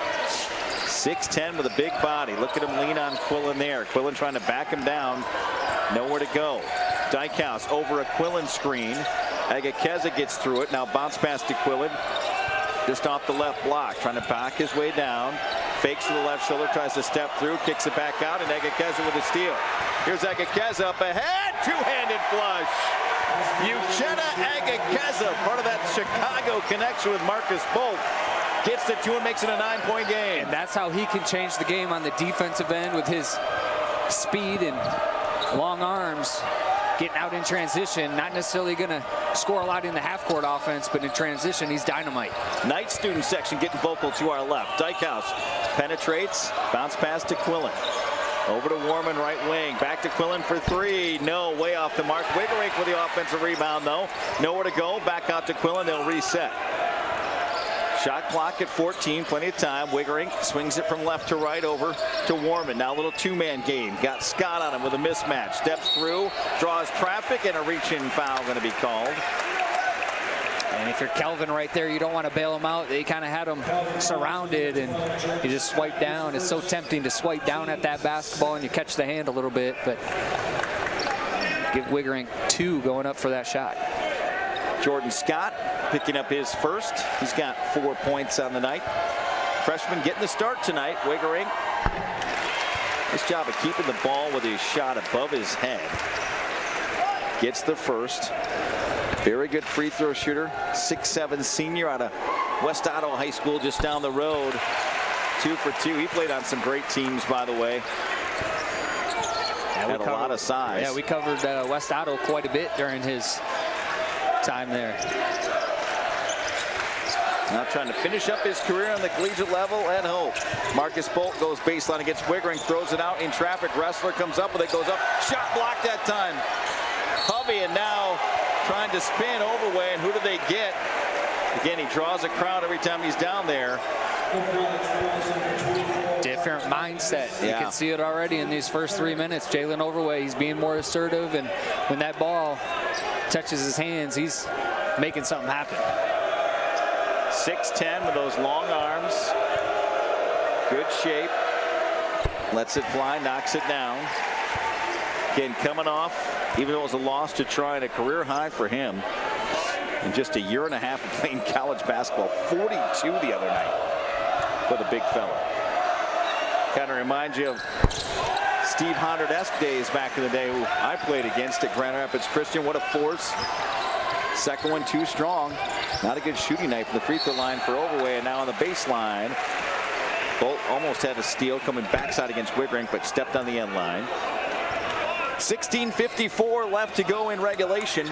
B: 6'10" with a big body. Look at him lean on Quillen there. Quillen trying to back him down. Nowhere to go. Dykehouse over a Quillen screen. Agakeza gets through it. Now bounce pass to Quillen. Just off the left block. Trying to back his way down. Fakes to the left shoulder. Tries to step through. Kicks it back out. And Agakeza with a steal. Here's Agakeza up ahead. Two-handed flush. Uchenna Agakeza, part of that Chicago connection with Marcus Bolt. Gets the 2 and makes it a 9-point game.
D: And that's how he can change the game on the defensive end with his speed and long arms. Getting out in transition, not necessarily going to score a lot in the half-court offense, but in transition, he's dynamite.
B: Knights student section getting vocal to our left. Dykehouse penetrates, bounce pass to Quillen. Over to Warman, right wing. Back to Quillen for 3. No, way off the mark. Wiggerink with the offensive rebound, though. Nowhere to go. Back out to Quillen. They'll reset. Shot clock at 14, plenty of time. Wiggerink swings it from left to right over to Warman. Now a little 2-man game. Got Scott on him with a mismatch. Steps through, draws traffic, and a reach-in foul going to be called.
D: And if you're Kelvin right there, you don't want to bail him out. They kind of had him surrounded, and you just swipe down. It's so tempting to swipe down at that basketball, and you catch the hand a little bit, but give Wiggerink 2 going up for that shot.
B: Jordan Scott picking up his first. He's got 4 points on the night. Freshman getting the start tonight. Wiggerink. Nice job of keeping the ball with his shot above his head. Gets the first. Very good free throw shooter. 6'7" senior out of West Ottawa High School just down the road. 2 for 2. He played on some great teams, by the way. Had a lot of size.
D: Yeah, we covered West Ottawa quite a bit during his time there.
B: Now trying to finish up his career on the collegiate level at Hope. Marcus Bolt goes baseline against Wiggerink, throws it out in traffic. Wrestler comes up with it, goes up. Shot blocked that time. Hovey, and now trying to spin Overway, and who do they get? Again, he draws a crowd every time he's down there.
D: Different mindset. You can see it already in these first 3 minutes. Jalen Overway, he's being more assertive, and when that ball touches his hands, he's making something happen.
B: 6'10" with those long arms. Good shape. Lets it fly, knocks it down. Again, coming off, even though it was a loss to try, and a career high for him in just a year and a half of playing college basketball. 42 the other night for the big fella. Kind of reminds you of Steve Hondard-esque days back in the day, who I played against at Grand Rapids Christian. What a force. Second one too strong. Not a good shooting night from the free throw line for Overway, and now on the baseline. Bolt almost had a steal coming backside against Wiggerink, but stepped on the end line. 16:54 left to go in regulation.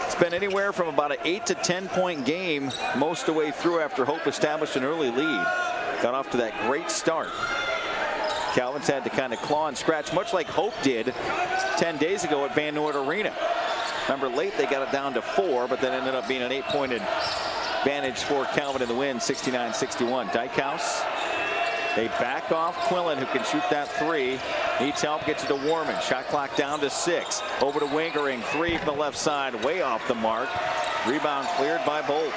B: It's been anywhere from about an 8 to 10 point game most of the way through after Hope established an early lead. Got off to that great start. Calvin's had to kind of claw and scratch, much like Hope did 10 days ago at Van Noort Arena. Remember, late they got it down to 4, but then ended up being an 8-point advantage for Calvin in the win, 69-61. Dykehouse, they back off Quillen, who can shoot that 3. Needs help, gets it to Warman. Shot clock down to 6. Over to Wiggerink, 3 from the left side, way off the mark. Rebound cleared by Bolt.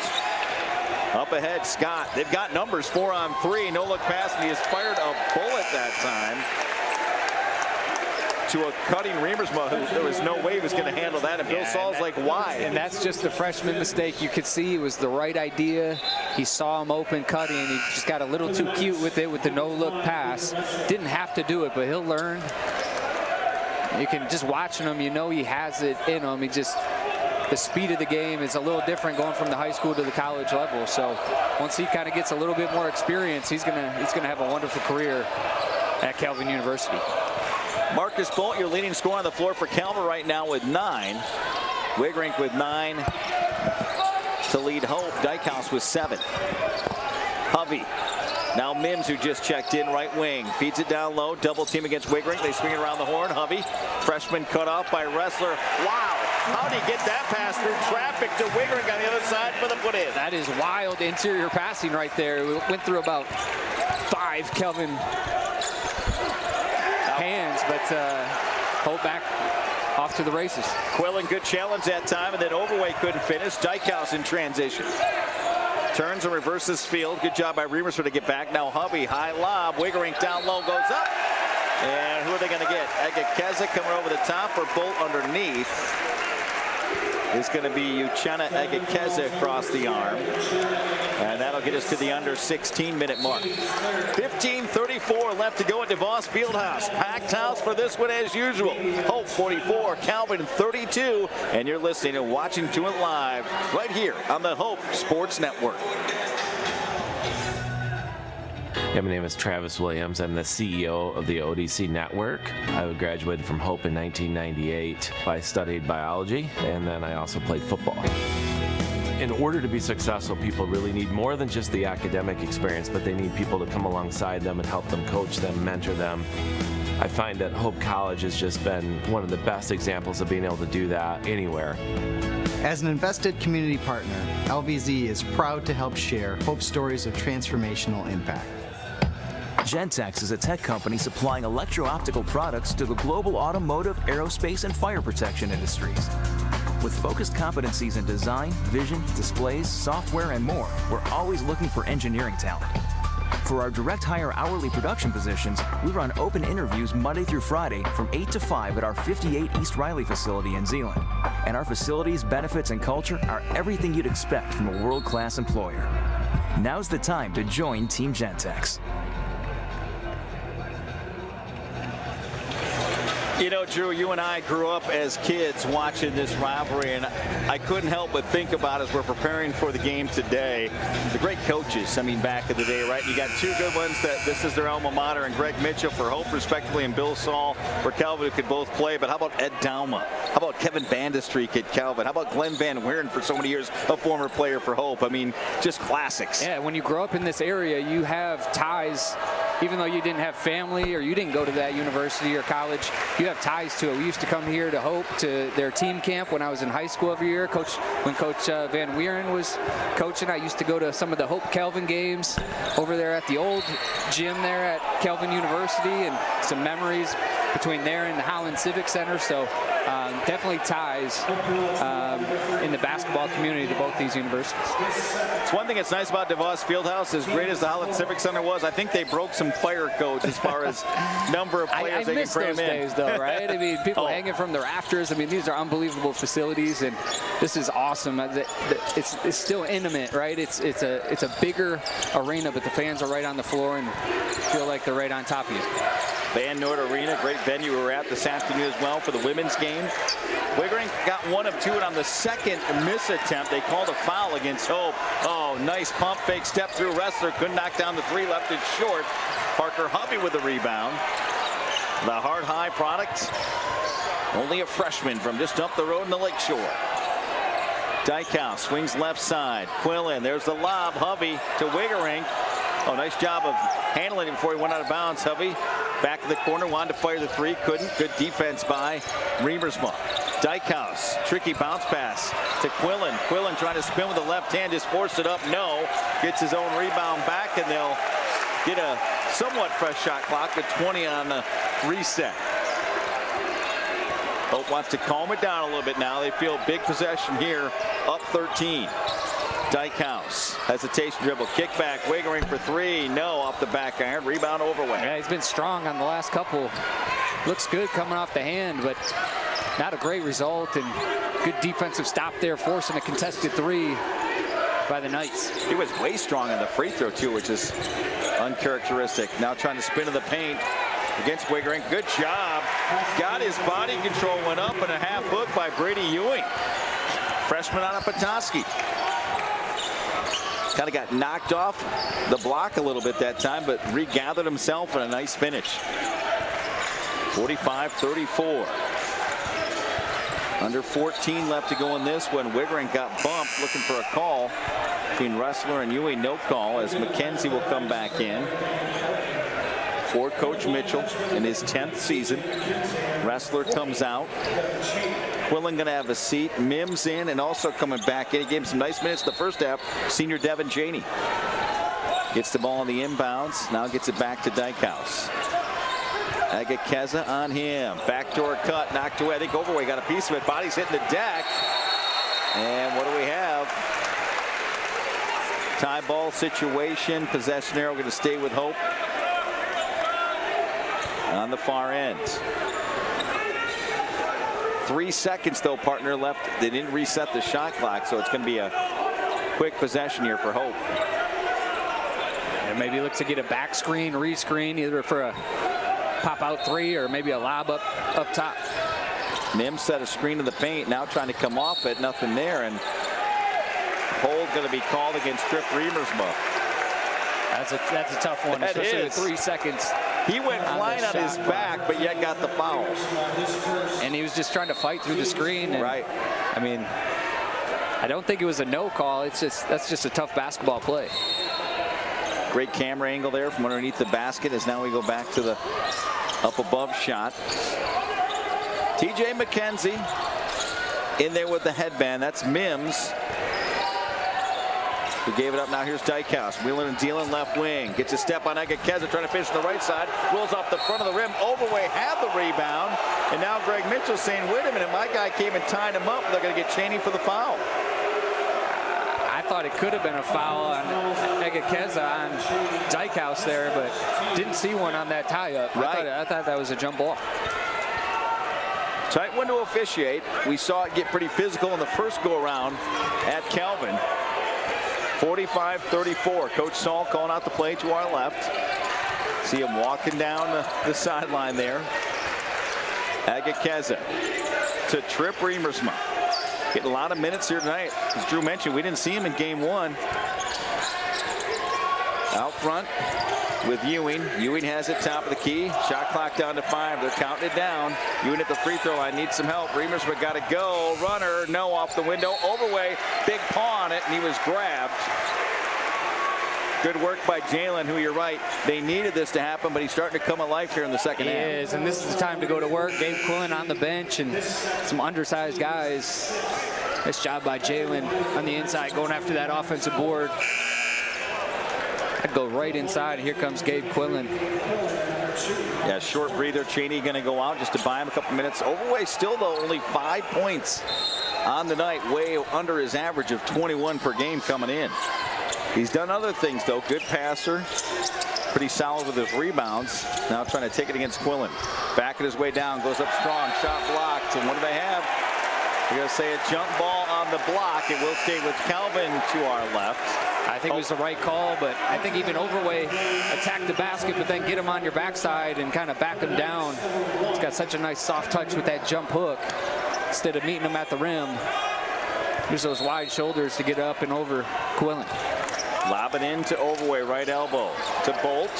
B: Up ahead, Scott. They've got numbers, 4 on 3. No look pass, and he has fired a bullet that time. to a cutting Riemersma, who there was no way he was going to handle that. And Bill Saul's like, why?
D: And that's just a freshman mistake. You could see it was the right idea. He saw him open cutting. He just got a little too cute with it with the no-look pass. Didn't have to do it, but he'll learn. You can just watching him, you know he has it in him. The speed of the game is a little different going from the high school to the college level. So once he kind of gets a little bit more experience, he's gonna have a wonderful career at Calvin University.
B: Marcus Bolt, your leading scorer on the floor for Calvin right now with 9. Wigrink with 9 to lead Hope. Dykhouse with 7. Hovey. Now Mims, who just checked in, right wing. Feeds it down low. Double team against Wigrink. They swing it around the horn. Hovey. Freshman cut off by Wrestler. Wow. How did he get that pass through traffic to Wigrink on the other side for the put in?
D: That is wild interior passing right there. We went through about 5 Kelvin hands, but Hope back off to the races.
B: Quillen, good challenge that time, and then Overweight couldn't finish. Dykhouse in transition. Turns and reverses field. Good job by Riemersma to get back. Now Hovey, high lob. Wigrink down low, goes up. And who are they going to get? Egekeza coming over the top, or Bolt underneath? It's going to be Uchenna Egekeza across the arm. And that'll get us to the under 16-minute mark. 15:34 left to go at DeVos Fieldhouse. Packed house for this one as usual. Hope 44, Calvin 32. And you're listening and watching to it live right here on the Hope Sports Network.
O: Yeah, my name is Travis Williams. I'm the CEO of the ODC Network. I graduated from Hope in 1998. I studied biology, and then I also played football. In order to be successful, people really need more than just the academic experience, but they need people to come alongside them and help them, coach them, mentor them. I find that Hope College has just been one of the best examples of being able to do that anywhere.
P: As an invested community partner, LVZ is proud to help share Hope stories of transformational impact.
Q: Gentex is a tech company supplying electro-optical products to the global automotive, aerospace, and fire protection industries. With focused competencies in design, vision, displays, software, and more, we're always looking for engineering talent. For our direct hire hourly production positions, we run open interviews Monday through Friday from 8 to 5 at our 58 East Riley facility in Zeeland. And our facilities, benefits, and culture are everything you'd expect from a world-class employer. Now's the time to join Team Gentex.
B: You know, Drew, you and I grew up as kids watching this rivalry, and I couldn't help but think about, as we're preparing for the game today, the great coaches, I mean, back in the day, right? You got 2 good ones that this is their alma mater, and Greg Mitchell for Hope, respectively, and Bill Saul for Calvin, who could both play. But how about Ed Dauma? How about Kevin Vandestreek at Calvin? How about Glenn Van Weeren for so many years, a former player for Hope? I mean, just classics.
D: Yeah, when you grow up in this area, you have ties. Even though you didn't have family or you didn't go to that university or college, you have ties to it. We used to come here to Hope, to their team camp when I was in high school every year. When Coach Van Weeren was coaching, I used to go to some of the Hope Calvin games over there at the old gym there at Calvin University, and some memories between there and the Holland Civic Center. So definitely ties in the basketball community to both these universities.
B: It's one thing that's nice about DeVos Fieldhouse. As great as the Holland Civic Center was, I think they broke some fire codes as far as number of players they can cram in. I miss those days, though, right? I mean, people hanging from the rafters. I mean, these are unbelievable facilities, and this is awesome. It's still intimate, right? It's a bigger arena, but the fans are right on the floor and feel like they're right on top of you. Van Noord Arena, great venue we were at this afternoon as well for the women's game. Wigrink got 1 of 2, and on the second miss attempt, they called a foul against Hope. Oh, nice pump fake, step through wrestler, couldn't knock down the 3, left it short. Parker Hovey with the rebound. The hard high product, only a freshman from just up the road in the Lakeshore. Dykhouse swings left side. Quillen, there's the lob. Hovey to Wigrink. Oh, nice job of handling it before he went out of bounds. Hovey back to the corner, wanted to fire the 3, couldn't. Good defense by Riemersma. Dykhouse, tricky bounce pass to Quillen. Quillen trying to spin with the left hand, just forced it up. No, gets his own rebound back, and they'll get a somewhat fresh shot clock at 20 on the reset. Hope wants to calm it down a little bit now. They feel big possession here, up 13. Dykhouse, hesitation dribble, kick back, Wiggering for 3, no, off the back iron, rebound Overweight.
D: Yeah, he's been strong on the last couple. looks good coming off the hand, but not a great result, and good defensive stop there, forcing a contested 3 by the Knights.
B: He was way strong in the free throw too, which is uncharacteristic. Now trying to spin to the paint against Wiggering. Good job. Got his body control, went up and a half hook by Brady Ewing. Freshman out of Petoskey. Kind of got knocked off the block a little bit that time, but regathered himself in a nice finish. 45-34. Under 14 left to go in this one. Wiggering got bumped, looking for a call between Ressler and Ewing. No call, as McKenzie will come back in for Coach Mitchell in his 10th season. Ressler comes out. Quillen going to have a seat. Mims in, and also coming back in. He gave him some nice minutes in the first half. Senior Devin Janey gets the ball on the inbounds. Now gets it back to Dykhouse. Agakeza on him. Backdoor cut, knocked away. I think Overway got a piece of it. Body's hitting the deck. And what do we have? Tie ball situation. Possession arrow going to stay with Hope on the far end. 3 seconds though, partner, left. They didn't reset the shot clock, so it's going to be a quick possession here for Hope.
D: And maybe looks to get a back screen, rescreen, either for a pop-out 3 or maybe a lob up top.
B: Mims set a screen in the paint, now trying to come off it. Nothing there, and hold going to be called against Trip Remersma.
D: That's a tough one, especially with 3 seconds.
B: He went flying on his back, but yet got the foul.
D: And he was just trying to fight through the screen. And,
B: right.
D: I mean, I don't think it was a no call. It's just, that's just a tough basketball play.
B: Great camera angle there from underneath the basket, as now we go back to the up above shot. TJ McKenzie in there with the headband. That's Mims, who gave it up. Now here's Dykhouse, wheeling and dealing left wing. Gets a step on Agakeza, trying to finish on the right side. Rolls off the front of the rim. Overway had the rebound. And now Greg Mitchell saying, wait a minute, my guy came and tied him up. They're going to get Chaney for the foul.
D: I thought it could have been a foul on Agakeza on Dykhouse there, but didn't see one on that tie-up.
B: Right.
D: I thought that was a jump ball.
B: Tight one to officiate. We saw it get pretty physical in the first go-around at Calvin. 45-34. Coach Saul calling out the play to our left. See him walking down the sideline there. Agakeza to Trip Remersma. Getting a lot of minutes here tonight. As Drew mentioned, we didn't see him in game 1. Out front with Ewing. Ewing has it top of the key. Shot clock down to 5. They're counting it down. Ewing at the free throw line needs some help. Remersma got to go. Runner, no, off the window. Overway, big paw on it, and he was grabbed. Good work by Jalen, who, you're right, they needed this to happen, but he's starting to come alive here in the second half.
D: He is, and this is the time to go to work. Gabe Quillen on the bench and some undersized guys. Nice job by Jalen on the inside, going after that offensive board. I'd go right inside. Here comes Gabe Quillen.
B: Yeah, short breather. Chaney going to go out just to buy him a couple minutes. Overway still, though, only 5 points on the night, way under his average of 21 per game coming in. He's done other things, though. Good passer. Pretty solid with his rebounds. Now trying to take it against Quillen. Backing his way down. Goes up strong. Shot blocked. And what do they have? They're going to say a jump ball on the block. It will stay with Calvin to our left.
D: I think it was the right call, but I think even Overway attack the basket, but then get him on your backside and kind of back him down. He's got such a nice soft touch with that jump hook. Instead of meeting him at the rim, use those wide shoulders to get up and over Quillen.
B: Lob it into Overway, right elbow to Bolt.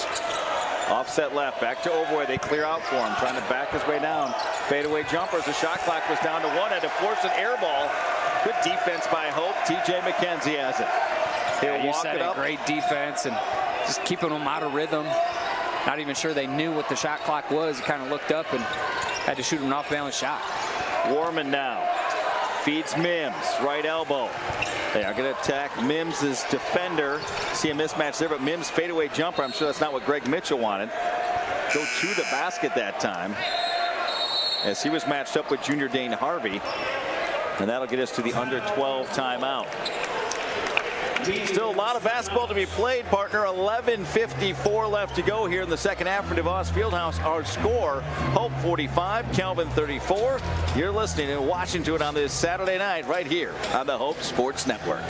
B: Offset left, back to Overway. They clear out for him, trying to back his way down. Fadeaway jumpers. The shot clock was down to 1. Had to force an air ball. Good defense by Hope. TJ McKenzie has it.
D: Yeah, you said it. Great defense and just keeping them out of rhythm. Not even sure they knew what the shot clock was. He kind of looked up and had to shoot an off-balance shot.
B: Warman now feeds Mims, right elbow. They are going to attack Mims' defender. See a mismatch there, but Mims fadeaway jumper. I'm sure that's not what Greg Mitchell wanted. Go to the basket that time, as he was matched up with junior Dane Harvey. And that'll get us to the under 12 timeout. Still a lot of basketball to be played, partner. 11:54 left to go here in the second half for DeVos Fieldhouse. Our score, Hope 45, Calvin 34. You're listening and watching to it on this Saturday night right here on the Hope Sports Network.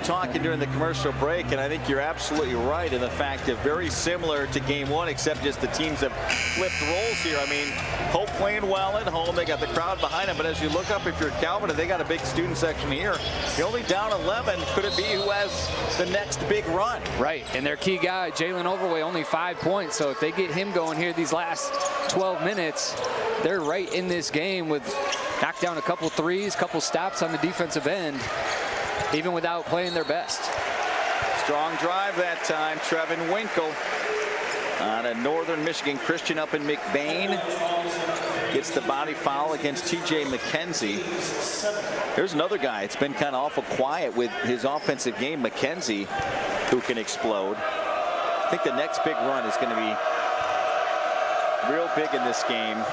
B: Talking during the commercial break, and I think you're absolutely right in the fact that very similar to game one, except just the teams have flipped roles here. I mean, Hope playing well at home. They got the crowd behind them, but as you look up, if you're Calvin and they got a big student section here, you're only down 11. Could it be who has the next big run?
D: Right, and their key guy, Jalen Overway, only 5 points. So if they get him going here these last 12 minutes, they're right in this game with knocked down a couple threes, couple stops on the defensive end, even without playing their best.
B: Strong drive that time. Trevin Winkle on a Northern Michigan Christian up in McBain. Gets the body foul against TJ McKenzie. Here's another guy. It's been kind of awful quiet with his offensive game, McKenzie, who can explode. I think the next big run is going to be real big in this game.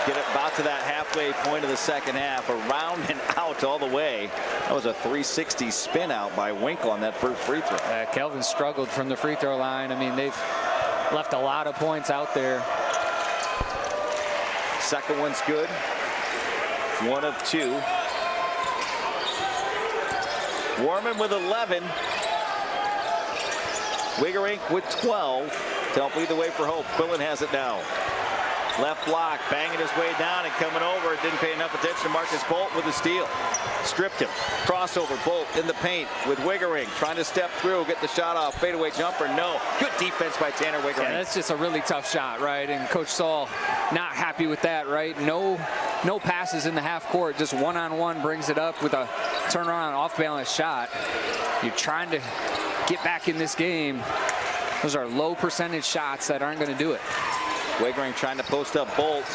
B: Get it about to that halfway point of the second half, around and out all the way. That was a 360 spin out by Winkle on that first free throw.
D: Kelvin struggled from the free throw line. I mean, they've left a lot of points out there.
B: Second one's good. 1 of 2. Warman with 11. Wiggerink with 12 to help lead the way for Hope. Quillen has it now. Left block, banging his way down and coming over. Didn't pay enough attention to Marcus Bolt with the steal. Stripped him. Crossover, Bolt in the paint with Wiggerink. Trying to step through, get the shot off. Fadeaway jumper, no. Good defense by Tanner Wiggerink.
D: Yeah, that's just a really tough shot, right? And Coach Saul not happy with that, right? No passes in the half court. Just one-on-one brings it up with a turnaround off-balance shot. You're trying to get back in this game. Those are low percentage shots that aren't going to do it.
B: Wiggerink trying to post up Bolt.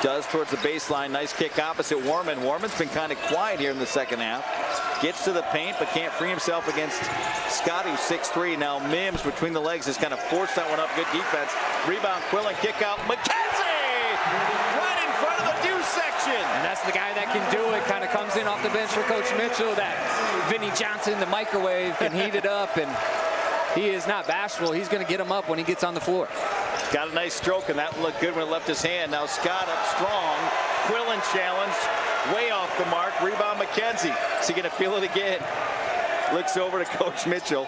B: Does towards the baseline. Nice kick opposite Warman. Warman's been kind of quiet here in the second half. Gets to the paint, but can't free himself against Scott, who's 6'3". Now Mims between the legs has kind of forced that one up. Good defense. Rebound, Quillen, kick out. McKenzie! Right in front of the deuce section.
D: And that's the guy that can do it. Kind of comes in off the bench for Coach Mitchell. That Vinny Johnson, the microwave, can heat it up. And he is not bashful. He's going to get him up when he gets on the floor.
B: Got a nice stroke, and that looked good when it left his hand. Now Scott up strong. Quillen challenged. Way off the mark. Rebound McKenzie. Is he going to feel it again? Looks over to Coach Mitchell.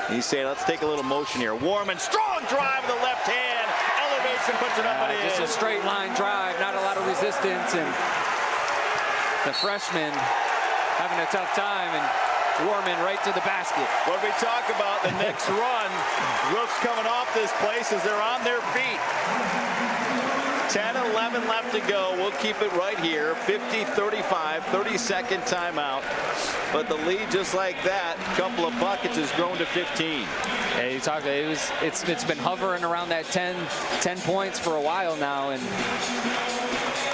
B: He's saying, let's take a little motion here. Warman, strong drive with the left hand. Elevates and puts it up and in.
D: Just a straight line drive. Not a lot of resistance. And the freshman having a tough time. And Warman right to the basket.
B: When we talk about the next run, roof's coming off this place as they're on their feet. 10-11 left to go. We'll keep it right here. 50-35, 30-second timeout. But the lead, just like that, couple of buckets, has grown to 15.
D: Yeah, you talk. It's been hovering around that 10 points for a while now, and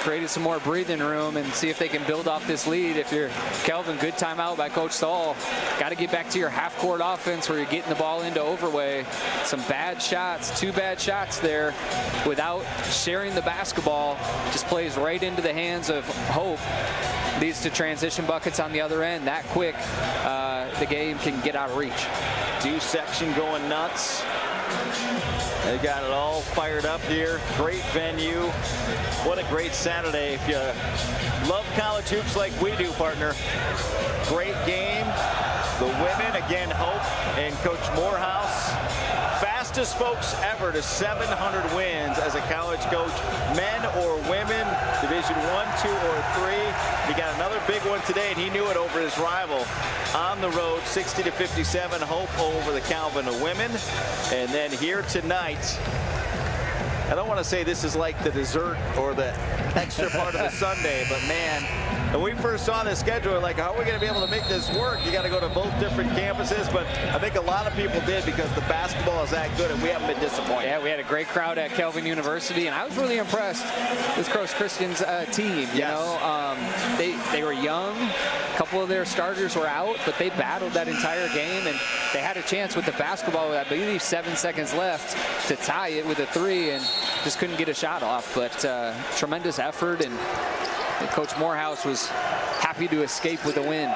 D: created some more breathing room and see if they can build off this lead. If you're Kelvin, good timeout by Coach Saul. Got to get back to your half-court offense where you're getting the ball into Overway. Some bad shots, 2 bad shots there without sharing the basketball. Just plays right into the hands of Hope. Leads to transition buckets on the other end. That quick, the game can get out of reach.
B: Deuce section going nuts. They got it all fired up here. Great venue. What a great Saturday. If you love college hoops like we do, partner. Great game. The women, again, Hope and Coach Morehouse. Fastest folks ever to 700 wins as a college coach, men or women, Division I, II, or III. He got another big one today, and he knew it over his rival on the road, 60-57. Hope over the Calvin women. And then here tonight, I don't want to say this is like the dessert or the extra part of the Sunday, but man, when we first saw this schedule, we're like, how are we going to be able to make this work? You got to go to both different campuses, but I think a lot of people did because the basketball is that good, and we haven't been disappointed.
D: Yeah, we had a great crowd at Calvin University, and I was really impressed with Coach Christian's team. You know, they were young. A couple of their starters were out, but they battled that entire game, and they had a chance with the basketball with, I believe, 7 seconds left to tie it with a 3, and just couldn't get a shot off. But tremendous effort, and Coach Morehouse was happy to escape with a win.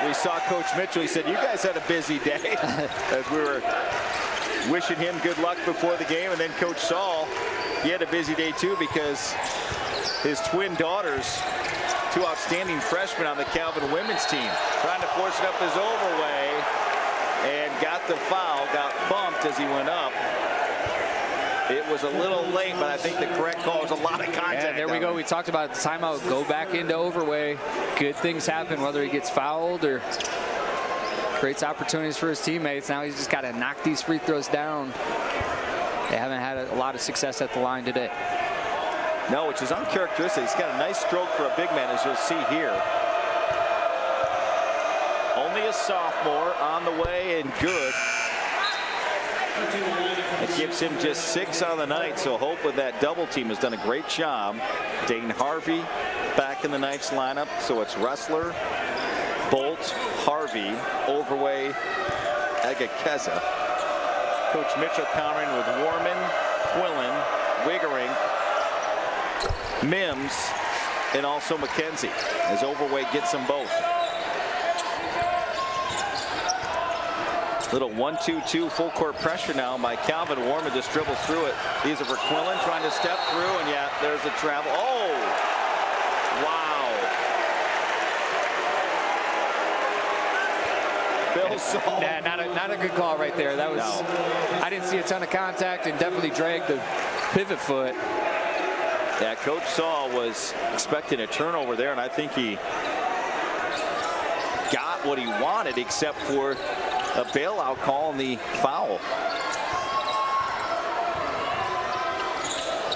B: We saw Coach Mitchell. He said, you guys had a busy day as we were wishing him good luck before the game. And then Coach Saul, he had a busy day too because his twin daughters, two outstanding freshmen on the Calvin women's team, trying to force it up his overway and got the foul, got bumped as he went up. It was a little late, but I think the correct call was a lot of contact.
D: Yeah, there we go. We talked about the timeout. Go back into overway. Good things happen, whether he gets fouled or creates opportunities for his teammates. Now he's just got to knock these free throws down. They haven't had a lot of success at the line today.
B: No, which is uncharacteristic. He's got a nice stroke for a big man, as you'll see here. Only a sophomore on the way and good. It gives him just 6 on the night, so Hope with that double team has done a great job. Dane Harvey back in the Knights lineup, so it's Wrestler, Bolt, Harvey, Overway, Egakeza. Coach Mitchell countering with Warman, Quillen, Wiggering, Mims, and also McKenzie, as Overway gets them both. Little 1-2-2 full court pressure now by Calvin. Warman just dribbles through it. These are for Quillen trying to step through, and yeah, there's a travel. Oh, wow. Bill Saul.
D: Yeah, not a good call right there. That was. No. I didn't see a ton of contact and definitely dragged the pivot foot.
B: Yeah, Coach Saul was expecting a turnover there, and I think he got what he wanted, except for a bailout call on the foul.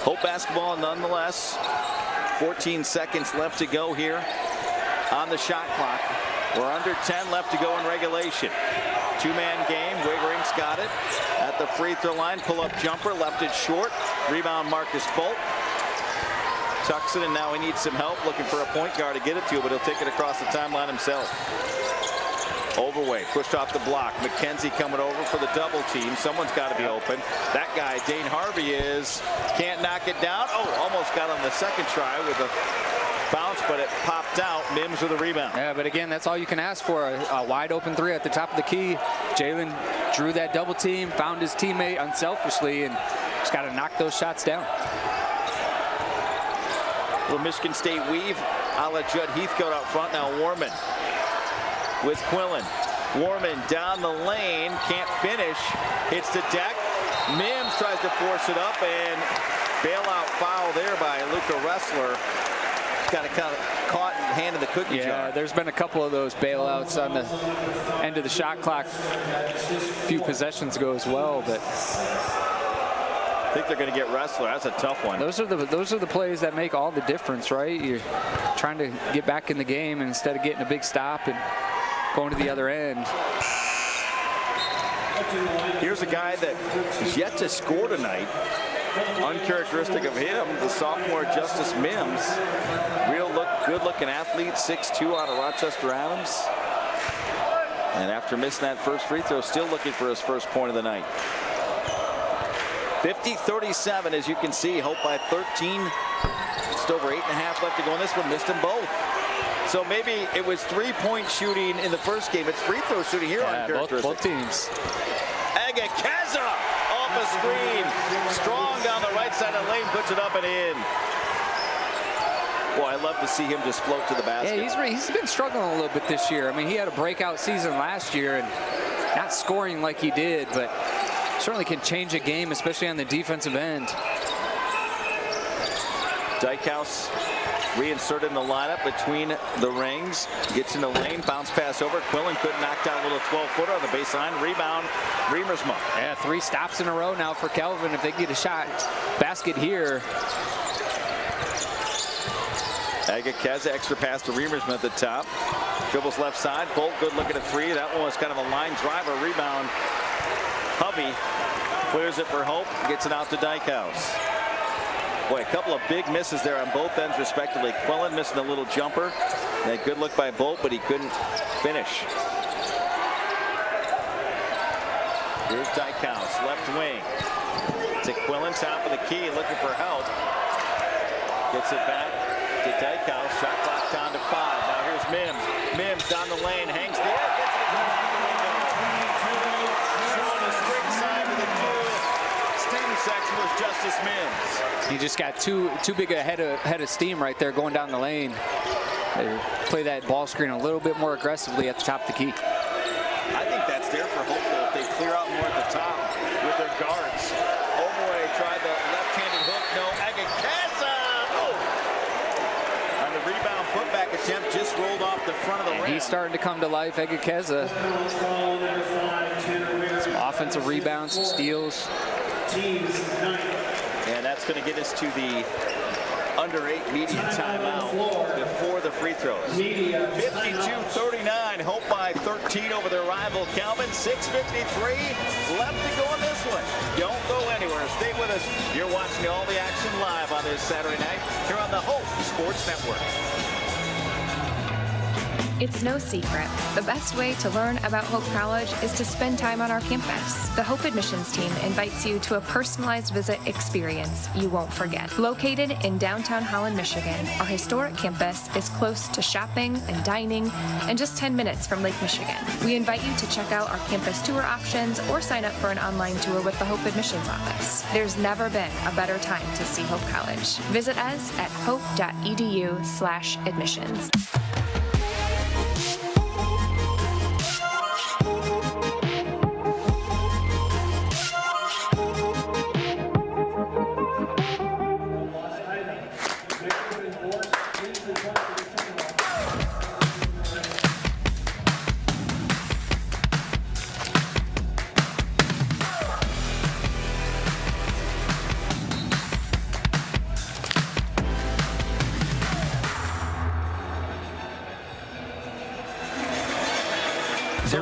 B: Hope basketball nonetheless. 14 seconds left to go here on the shot clock. We're under 10 left to go in regulation. Two-man game. Wiggering's got it at the free throw line. Pull-up jumper, left it short. Rebound Marcus Bolt. Tucks it, and now he needs some help. Looking for a point guard to get it to, but he'll take it across the timeline himself. Overway pushed off the block. McKenzie coming over for the double team. Someone's got to be open. That guy, Dane Harvey, can't knock it down. Oh, almost got on the second try with a bounce, but it popped out. Mims with a rebound.
D: Yeah, but again, that's all you can ask for. A wide open 3 at the top of the key. Jalen drew that double team, found his teammate unselfishly, and just got to knock those shots down.
B: Little Michigan State weave a la Judd Heathcote out front. Now Warman with Quillen. Warman down the lane, can't finish, hits the deck. Mims tries to force it up, and bailout foul there by Luca Wrestler. He's got kind of caught and handed the cookie jar.
D: Yeah, there's been a couple of those bailouts on the end of the shot clock a few possessions ago as well, but
B: I think they're going to get Wrestler. That's a tough one.
D: Those are the plays that make all the difference, right? You're trying to get back in the game, and instead of getting a big stop and going to the other end.
B: Here's a guy that is yet to score tonight. Uncharacteristic of him, the sophomore Justice Mims. Good-looking athlete, 6'2", out of Rochester Adams. And after missing that first free throw, still looking for his first point of the night. 50-37, as you can see. Hope by 13. Just over 8.5 left to go, and this one missed them both. So maybe it was 3-point shooting in the first game. It's free throw shooting here on
D: both teams.
B: Egakeza off a screen. Strong down the right side of the lane, puts it up and in. Boy, I love to see him just float to the basket.
D: Yeah, he's been struggling a little bit this year. I mean, he had a breakout season last year and not scoring like he did, but certainly can change a game, especially on the defensive end.
B: Dykhouse reinserted in the lineup between the rings. Gets in the lane, bounce pass over. Quillen couldn't knock down a little 12-footer on the baseline. Rebound, Riemersma.
D: Yeah, 3 stops in a row now for Calvin. If they get a shot basket here.
B: Egekeza, extra pass to Riemersma at the top. Dribbles left side. Bolt, good looking at 3. That one was kind of a line driver. Rebound. Hovey clears it for Hope. Gets it out to Dykhouse. Boy, a couple of big misses there on both ends, respectively. Quillen missing a little jumper. And a good look by Bolt, but he couldn't finish. Here's Dykhouse, left wing. To Quillen, top of the key, looking for help. Gets it back to Dykhouse. Shot clock down to 5. Now here's Mims. Mims down the lane, hangs the air, gets it across the window. Showing the spring side to the 2. Steam section was Justice Mims.
D: He just got too big a head of steam right there going down the lane. They play that ball screen a little bit more aggressively at the top of the key.
B: I think that's there for Hope, though, if they clear out more at the top with their guards. Oboy tried the left-handed hook. No, Egekeza! On the rebound putback attempt, just rolled off the front of the rim.
D: He's starting to come to life, Egekeza. Some offensive rebounds, some steals.
B: And that's going to get us to the under 8 media timeout before the free throws. 52-39, Hope by 13 over their rival Calvin. 6:53 left to go in this one. Don't go anywhere. Stay with us. You're watching all the action live on this Saturday night here on the Hope Sports Network.
A: It's no secret. The best way to learn about Hope College is to spend time on our campus. The Hope admissions team invites you to a personalized visit experience you won't forget. Located in downtown Holland, Michigan, our historic campus is close to shopping and dining and just 10 minutes from Lake Michigan. We invite you to check out our campus tour options or sign up for an online tour with the Hope admissions office. There's never been a better time to see Hope College. Visit us at hope.edu/admissions.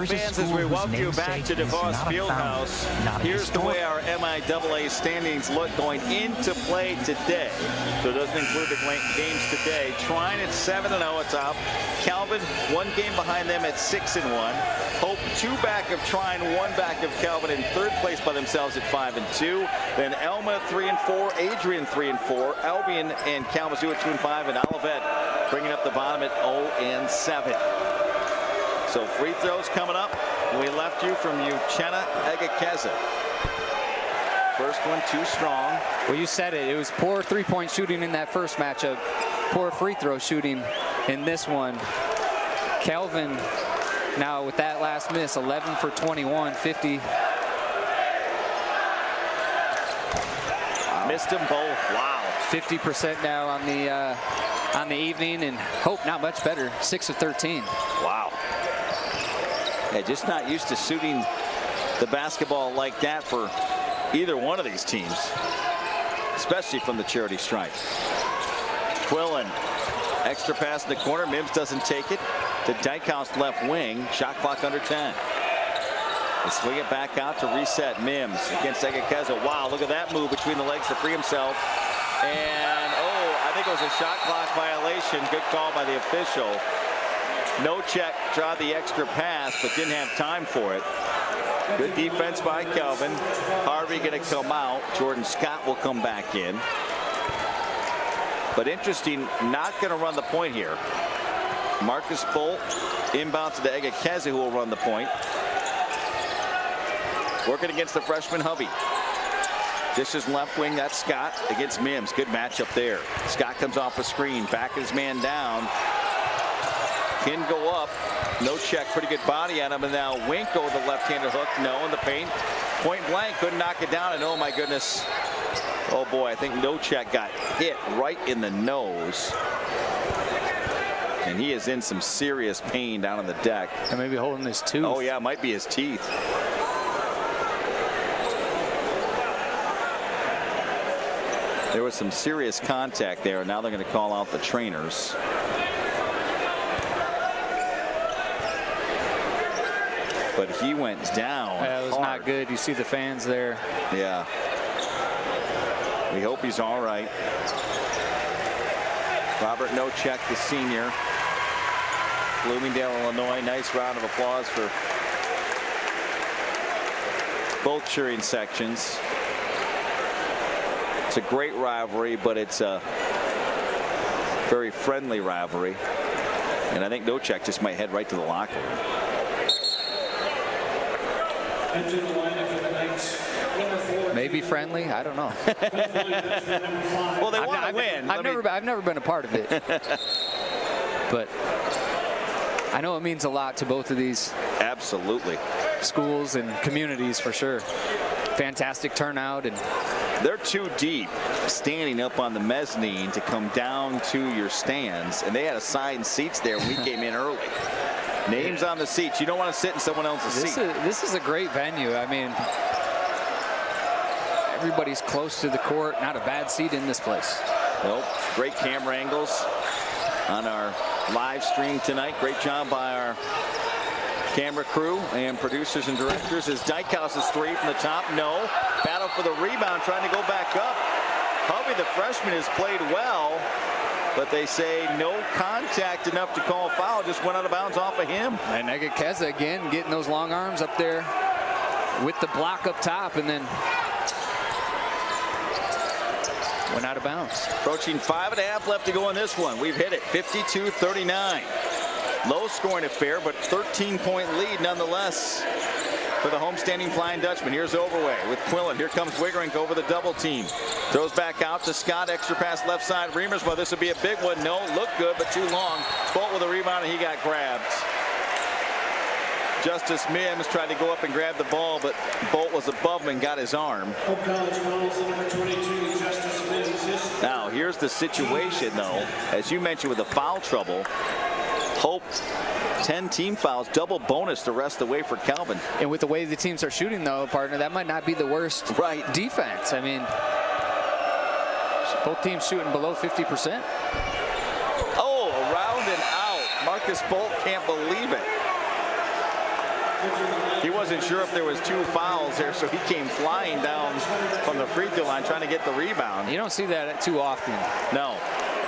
B: Fans, as we welcome you back to DeVos Fieldhouse, here's the way our MIAA standings look going into play today. So it doesn't include the games today. Trine at 7-0 at top. Calvin 1 game behind them at 6-1. Hope 2 back of Trine, 1 back of Calvin in 3rd place by themselves at 5-2. Then Elma 3-4, Adrian 3-4, Albion and Kalamazoo at 2-5, and Olivet bringing up the bottom at 0-7. So free throws coming up. We left you from Uchenna Egekeza. First one too strong.
D: Well, you said it. It was poor 3-point shooting in that first matchup. Poor free throw shooting in this one. Calvin now with that last miss, 11 for 21, 50.
B: Wow. Missed them both. Wow.
D: 50% now on the evening, and Hope not much better, 6 of 13.
B: Wow. Yeah, just not used to shooting the basketball like that for either one of these teams, especially from the charity stripe. Quillen, extra pass in the corner. Mims doesn't take it to Dykhouse left wing. Shot clock under 10. They swing it back out to reset. Mims against Egekeza. Wow, look at that move between the legs to free himself. And, I think it was a shot clock violation. Good call by the official. No check, tried the extra pass, but didn't have time for it. Good defense by Calvin. Harvey going to come out. Jordan Scott will come back in. But interesting, not going to run the point here. Marcus Bolt inbound to the Egekeza, who will run the point. Working against the freshman Hovey. Dishes left wing, that's Scott against Mims. Good matchup there. Scott comes off a screen, back his man down. Can go up, no check, pretty good body on him, and now Winko with the left-handed hook, no in the paint. Point blank, couldn't knock it down, and oh my goodness. Oh boy, I think Nocek got hit right in the nose. And he is in some serious pain down on the deck.
D: And maybe holding his tooth.
B: Oh yeah, it might be his teeth. There was some serious contact there, and now they're going to call out the trainers. But he went down.
D: That was
B: hard.
D: not good. You see the fans there.
B: Yeah. We hope he's all right. Robert Nocek, the senior. Bloomingdale, Illinois. Nice round of applause for both cheering sections. It's a great rivalry, but it's a very friendly rivalry. And I think Nocek just might head right to the locker room.
D: Maybe friendly. I don't know.
B: Well, they want to win.
D: I've never been a part of it, but I know it means a lot to both of these.
B: Absolutely.
D: Schools and communities for sure. Fantastic turnout, and
B: they're too deep standing up on the mezzanine to come down to your stands, and they had assigned seats there when we came in early. Names on the seats. You don't want to sit in someone else's seat.
D: This is a great venue. I mean, everybody's close to the court. Not a bad seat in this place.
B: Nope. Great camera angles on our live stream tonight. Great job by our camera crew and producers and directors. As Dykhouse is straight from the top. No. Battle for the rebound, trying to go back up. Hovey, the freshman, has played well, but they say no contact enough to call a foul. Just went out of bounds off of him.
D: And Egekeza again getting those long arms up there with the block up top, and then went out of bounds.
B: Approaching 5.5 left to go in this one. We've hit it 52-39. Low scoring affair, but 13-point lead nonetheless for the homestanding Flying Dutchman. Here's Overway with Quillen. Here comes Wigerink over the double team. Throws back out to Scott. Extra pass left side. Reimers, well, this would be a big one. No, looked good, but too long. Bolt with a rebound, and he got grabbed. Justice Mims tried to go up and grab the ball, but Bolt was above him and got his arm. Now, here's the situation, though. As you mentioned with the foul trouble, Hope 10 team fouls, double bonus the rest of the way for Calvin.
D: And with the way the teams are shooting, though, partner, that might not be the worst defense. I mean, both teams shooting below 50%.
B: Oh, around and out. Marcus Bolt can't believe it. He wasn't sure if there was 2 fouls there, so he came flying down from the free throw line trying to get the rebound.
D: You don't see that too often.
B: No.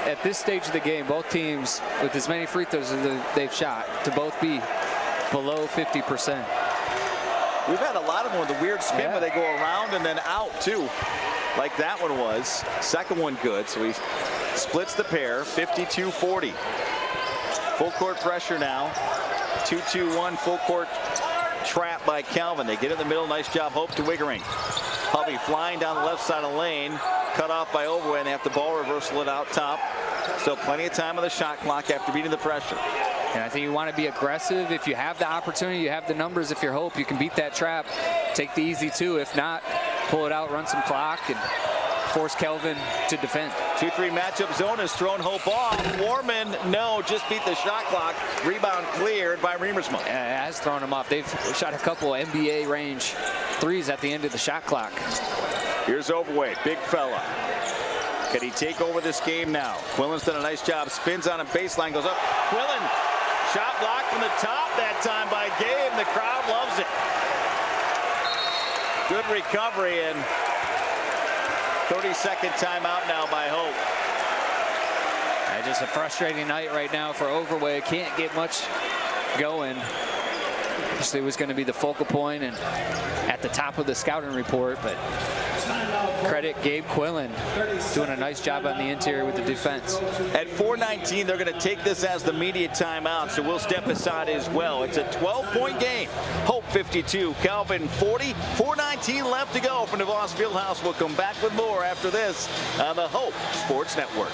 D: At this stage of the game, both teams with as many free throws as they've shot to both be below 50%.
B: We've had a lot of them with a weird spin where they go around and then out too, like that one was. Second one good, so he splits the pair, 52-40. Full court pressure now. 2-2-1 full court trap by Calvin. They get in the middle. Nice job, Hope to Wigerink. Hovey flying down the left side of the lane. Cut off by Overway, and they have the ball reversal it out top. Still plenty of time on the shot clock after beating the pressure.
D: And I think you want to be aggressive. If you have the opportunity, you have the numbers. If you're Hope, you can beat that trap. Take the easy 2. If not, pull it out, run some clock, and force Kelvin to defend.
B: 2-3 matchup zone has thrown Hope off. Warman, no, just beat the shot clock. Rebound cleared by Reimers.
D: Has thrown him off. They've shot a couple of NBA range threes at the end of the shot clock.
B: Here's Overway, big fella. Can he take over this game now? Quillen's done a nice job. Spins on a baseline, goes up. Quillen, shot blocked from the top that time by Gabe. The crowd loves it. Good recovery, and 30-second timeout now by Hope.
D: Just a frustrating night right now for Overway. Can't get much going. Obviously, it was going to be the focal point and at the top of the scouting report, but credit Gabe Quillen doing a nice job on the interior with the defense.
B: At 4:19, they're going to take this as the media timeout, so we'll step aside as well. It's a 12-point game. Hope 52, Calvin 40, 4:19 left to go from DeVos Fieldhouse. We'll come back with more after this on the Hope Sports Network.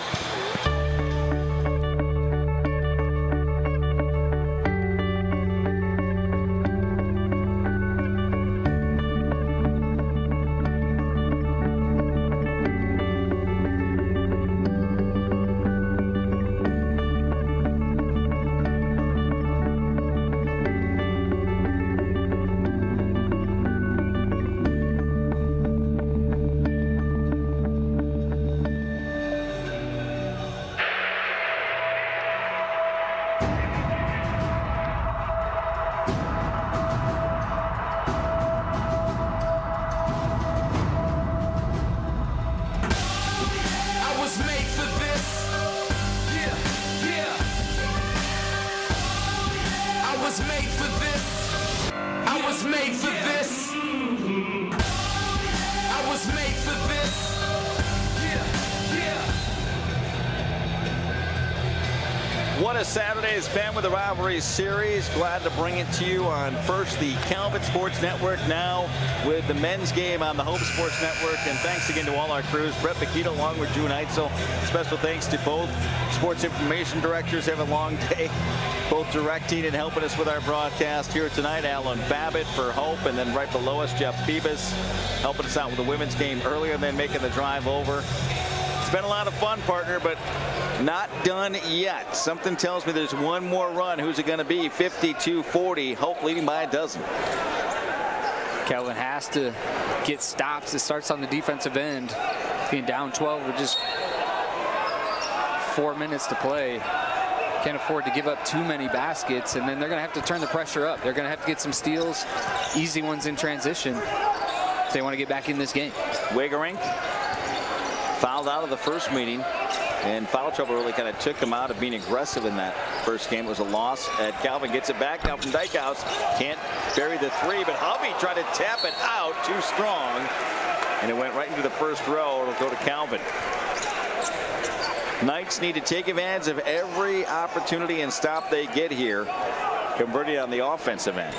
B: What a Saturday it's been with the Rivalry Series. Glad to bring it to you on first the Calvin Sports Network, now with the men's game on the Hope Sports Network. And thanks again to all our crews. Brett Bakita along with Drew Neitzel. Special thanks to both sports information directors. Have a long day, both directing and helping us with our broadcast here tonight. Alan Babbitt for Hope, and then right below us, Jeff Phoebus, helping us out with the women's game earlier and then making the drive over. It's been a lot of fun, partner, but not done yet. Something tells me there's one more run. Who's it going to be? 52-40. Hope leading by a dozen.
D: Calvin has to get stops. It starts on the defensive end. Being down 12 with just 4 minutes to play. Can't afford to give up too many baskets, and then they're going to have to turn the pressure up. They're going to have to get some steals, easy ones in transition, if they want to get back in this game.
B: Wegerink fouled out of the first meeting, and foul trouble really kind of took him out of being aggressive in that first game. It was a loss. Calvin gets it back now from Dykehouse. Can't bury the three, but Hovey tried to tap it out too strong, and it went right into the first row. It'll go to Calvin. Knights need to take advantage of every opportunity and stop they get here, converting on the offensive end.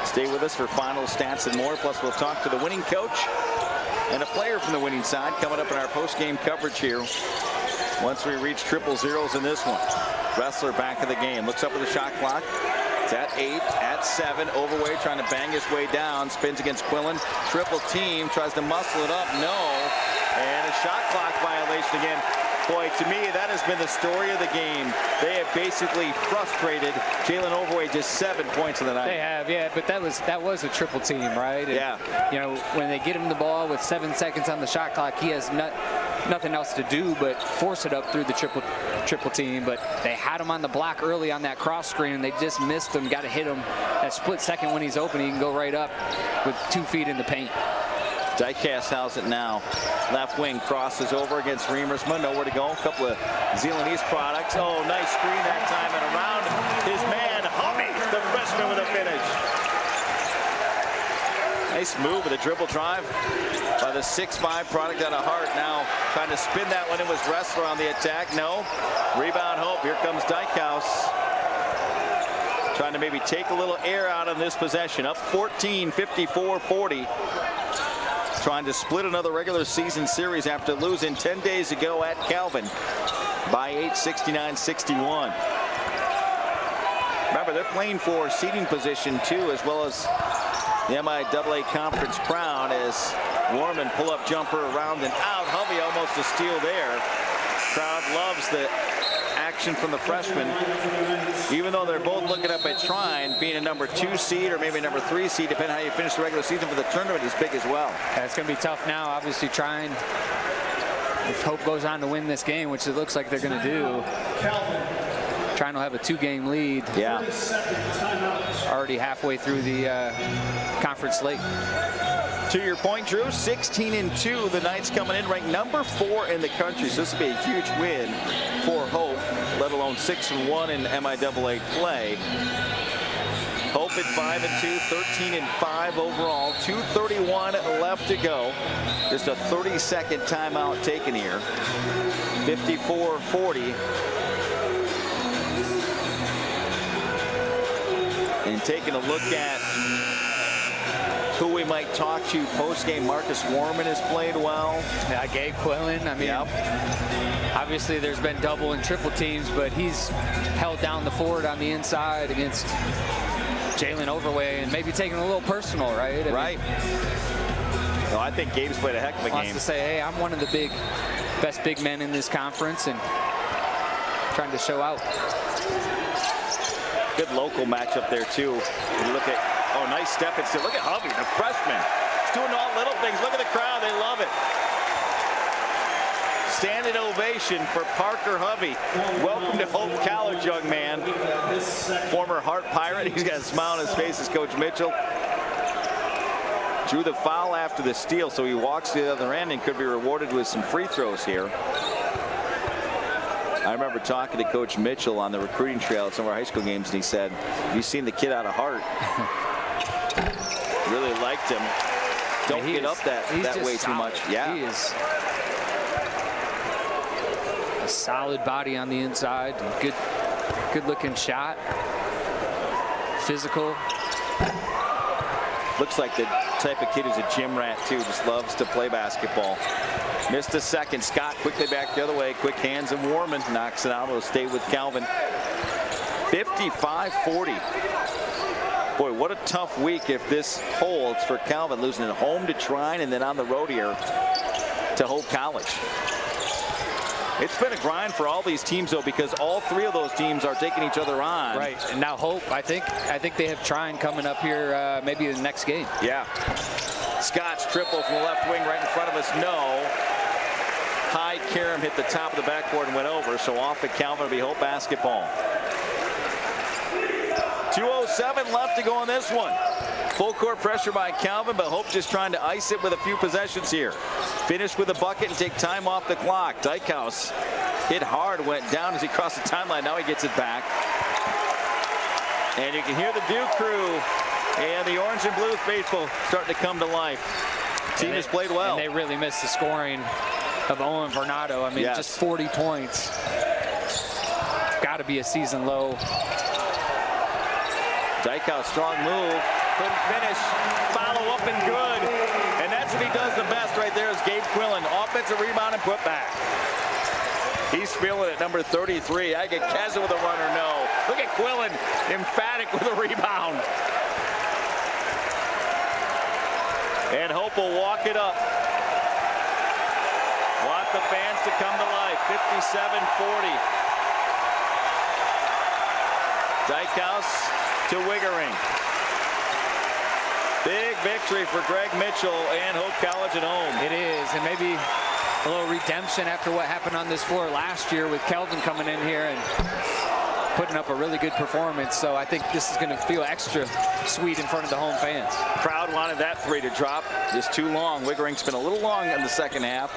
B: Stay with us for final stats and more. Plus, we'll talk to the winning coach and a player from the winning side coming up in our post-game coverage here once we reach triple zeros in this one. Wrestler back in the game. Looks up at the shot clock. It's at 8, at 7. Overway trying to bang his way down. Spins against Quillen. Triple team. Tries to muscle it up. No. And a shot clock violation again. Boy, to me, that has been the story of the game. They have basically frustrated Jalen Overway. Just 7 points in the night.
D: They have, yeah, but that was a triple team, right? And,
B: yeah.
D: You know, when they get him the ball with 7 seconds on the shot clock, he has nothing else to do but force it up through the triple team. But they had him on the block early on that cross screen, and they just missed him. Got to hit him that split second when he's open. He can go right up with 2 feet in the paint.
B: Diecast has it now. Left wing crosses over against Remersma. Nowhere to go. A couple of Zeeland East products. Oh, nice screen that time. And around his man, Hovey, the freshman with a finish. Nice move with a dribble drive by the 6'5" product out of Hart. Now trying to spin that one. It was Wrestler on the attack. No. Rebound Hope. Here comes Dykehouse. Trying to maybe take a little air out of this possession. Up 14, 54-40. Trying to split another regular season series after losing 10 days ago at Calvin by 8, 69-61. Remember, they're playing for seeding position too, as well as the MIAA conference crown, as Warman pull-up jumper around and out. Hovey almost a steal there. Crowd loves the action from the freshman, even though they're both looking up at Trine being a number 2 seed or maybe a number 3 seed, depending on how you finish the regular season, for the tournament is big as well.
D: Yeah, it's going to be tough now. Obviously, Trine, if Hope goes on to win this game, which it looks like they're going to do, Trine will have a 2-game lead.
B: Yeah.
D: Already halfway through the conference slate.
B: To your point, Drew, 16-2. The Knights coming in ranked number 4 in the country. So this will be a huge win for Hope, let alone 6-1 in MIAA play. Hope at 5-2, 13-5 overall. 2:31 left to go. Just a 30-second timeout taken here. 54-40. And taking a look at who we might talk to post-game, Marcus Warman has played well.
D: Yeah, Gabe Quillen. I mean, obviously there's been double and triple teams, but he's held down the forward on the inside against Jalen Overway and maybe taking a little personal, right?
B: Right. No, I think Gabe's played a heck of a game.
D: Wants to say, hey, I'm one of the best big men in this conference and trying to show out.
B: Good local matchup there, too. You look at, nice step and still. Look at Hovey, the freshman. He's doing all little things. Look at the crowd. They love it. Standing ovation for Parker Hovey. Welcome to Hope College, young man. Former Hart Pirate. He's got a smile on his face as Coach Mitchell drew the foul after the steal, so he walks to the other end and could be rewarded with some free throws here. I remember talking to Coach Mitchell on the recruiting trail at some of our high school games, and he said, "You've seen the kid out of Hart." Really liked him. Don't get up that way too much. Yeah.
D: He is a solid body on the inside. Good looking shot. Physical.
B: Looks like the type of kid who's a gym rat too, just loves to play basketball. Missed a second. Scott quickly back the other way. Quick hands, and Warman knocks it out. It'll stay with Calvin. 55-40. Boy, what a tough week if this holds for Calvin, losing at home to Trine and then on the road here to Hope College. It's been a grind for all these teams, though, because all three of those teams are taking each other on.
D: Right, and now Hope, I think they have Trine coming up here maybe the next game.
B: Yeah. Scott's triple from the left wing right in front of us. No. Hyde Karam hit the top of the backboard and went over, so off at Calvin will be Hope basketball. 2:07 left to go on this one. Full court pressure by Calvin, but Hope just trying to ice it with a few possessions here. Finish with a bucket and take time off the clock. Dykehouse hit hard, went down as he crossed the timeline. Now he gets it back. And you can hear the Duke crew and the orange and blue faithful starting to come to life. Team has played well.
D: And they really missed the scoring of Owen Varnado. I mean, just 40 points. Got to be a season low.
B: Dykehouse, strong move. Couldn't finish. Follow up and good. And that's what he does the best right there is Gabe Quillen. Offensive rebound and put back. He's feeling it, number 33. I get Keza with a runner, no. Look at Quillen, emphatic with a rebound. And Hope will walk it up. Want the fans to come to life. 57-40. Dykehouse to Wiggering. Big victory for Greg Mitchell and Hope College at home.
D: It is, and maybe a little redemption after what happened on this floor last year with Kelvin coming in here and putting up a really good performance. So I think this is going to feel extra sweet in front of the home fans.
B: Crowd wanted that three to drop. Just too long. Wiggering's been a little long in the second half.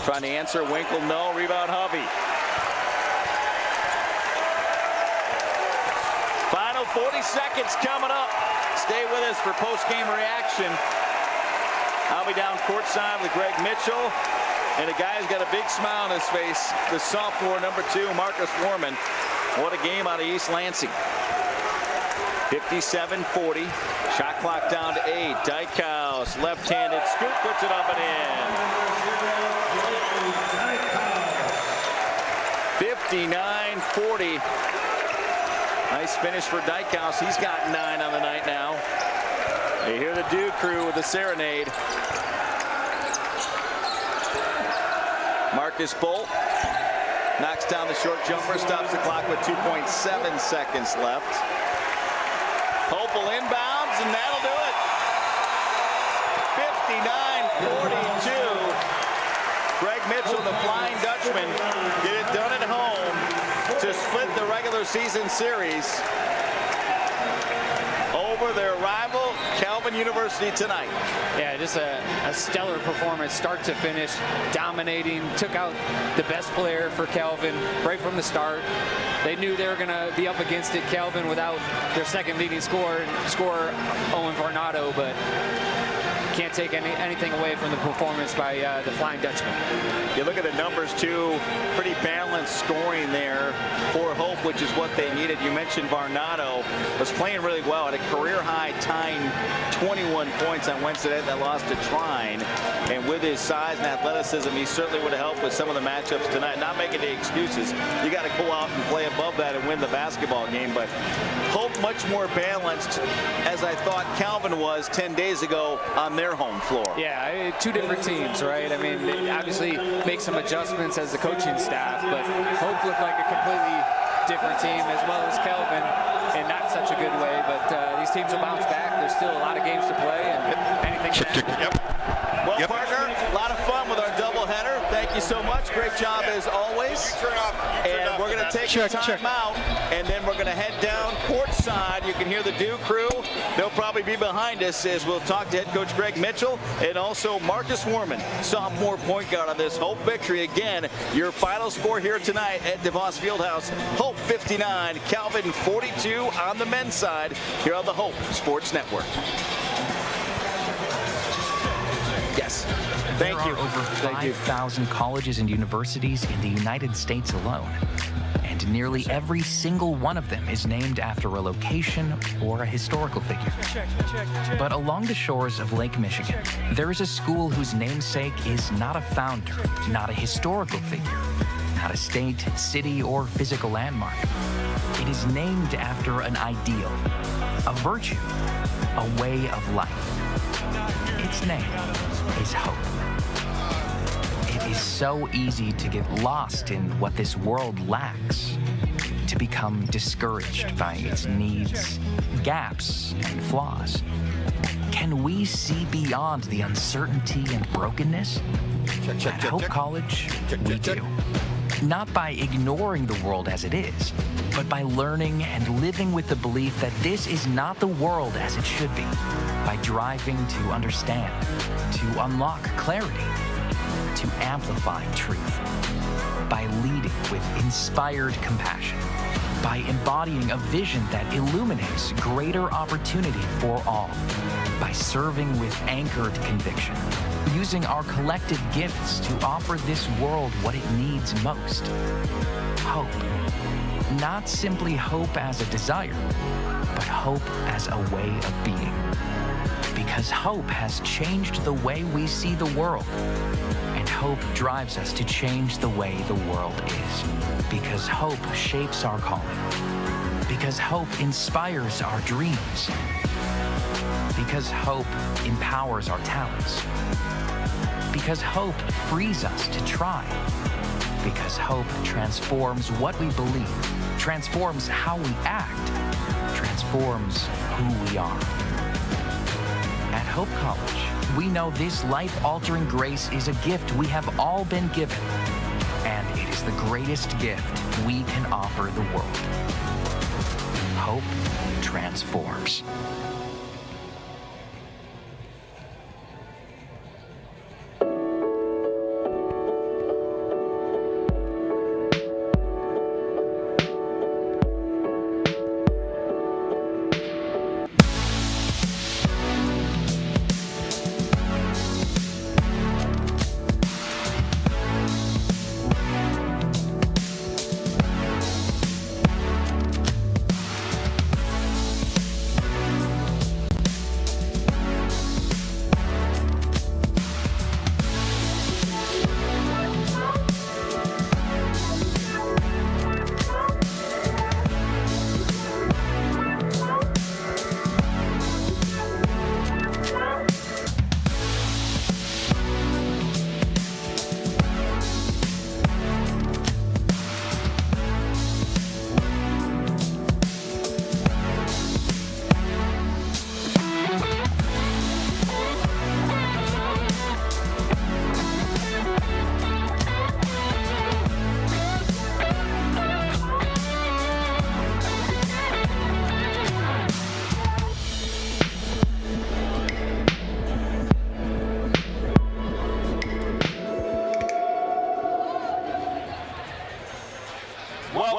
B: Trying to answer. Winkle, no. Rebound, Hovey. Final 40 seconds coming up. Stay with us for post-game reaction. I'll be down courtside with Greg Mitchell. And a guy who's got a big smile on his face, the sophomore, number 2, Marcus Warman. What a game out of East Lansing. 57-40. Shot clock down to 8. Dykehouse, left-handed scoop, puts it up and in. 59-40. Nice finish for Dykehouse. He's got 9 on the night now. You hear the Duke crew with the serenade. Marcus Bolt knocks down the short jumper, stops the clock with 2.7 seconds left. Hope will inbounds, and that'll do it. 59-42. Greg Mitchell, the Flying Dutchman, get it done at home to split the regular season series over their rival Calvin University tonight.
D: Yeah, just a stellar performance, start to finish, dominating, took out the best player for Calvin right from the start. They knew they were going to be up against it, Calvin, without their second leading scorer, Owen Varnado, but can't take anything away from the performance by the Flying Dutchman.
B: You look at the numbers, too. Pretty balanced scoring there for Hope, which is what they needed. You mentioned Varnado was playing really well at a career-high, tying 21 points on Wednesday night that lost to Trine. And with his size and athleticism, he certainly would have helped with some of the matchups tonight. Not making any excuses. You got to go out and play above that and win the basketball game. But Hope much more balanced, as I thought Calvin was 10 days ago on their home floor.
D: Yeah, two different teams, right? I mean, they obviously make some adjustments as the coaching staff, but Hope looked like a completely different team, as well as Calvin, in not such a good way. But these teams will bounce back. There's still a lot of games to play, and anything can happen.
B: Well, partner, a lot of fun with our doubleheader. Thank you so much. Great job as always. And we're going to take a time out, and then we're going to head down courtside. You can hear the Dew crew. They'll probably be behind us as we'll talk to head coach Greg Mitchell and also Marcus Warman, sophomore point guard on this Hope victory. Again, your final score here tonight at DeVos Fieldhouse, Hope 59, Calvin 42 on the men's side here on the Hope Sports Network. Yes.
F: There are over 5,000 colleges and universities in the United States alone, and nearly every single one of them is named after a location or a historical figure. But along the shores of Lake Michigan, there is a school whose namesake is not a founder, not a historical figure, not a state, city, or physical landmark. It is named after an ideal, a virtue, a way of life. Its name is hope. It is so easy to get lost in what this world lacks, to become discouraged by its needs, gaps, and flaws. Can we see beyond the uncertainty and brokenness? At Hope College, we do. Not by ignoring the world as it is, but by learning and living with the belief that this is not the world as it should be, by driving to understand, to unlock clarity, to amplify truth, by leading with inspired compassion, by embodying a vision that illuminates greater opportunity for all, by serving with anchored conviction, using our collective gifts to offer this world what it needs most. Hope. Not simply hope as a desire, but hope as a way of being. Because hope has changed the way we see the world, and hope drives us to change the way the world is. Because hope shapes our calling. Because hope inspires our dreams. Because hope empowers our talents. Because hope frees us to try. Because hope transforms what we believe, transforms how we act, transforms who we are. At Hope College, we know this life-altering grace is a gift we have all been given, and it is the greatest gift we can offer the world. Hope transforms.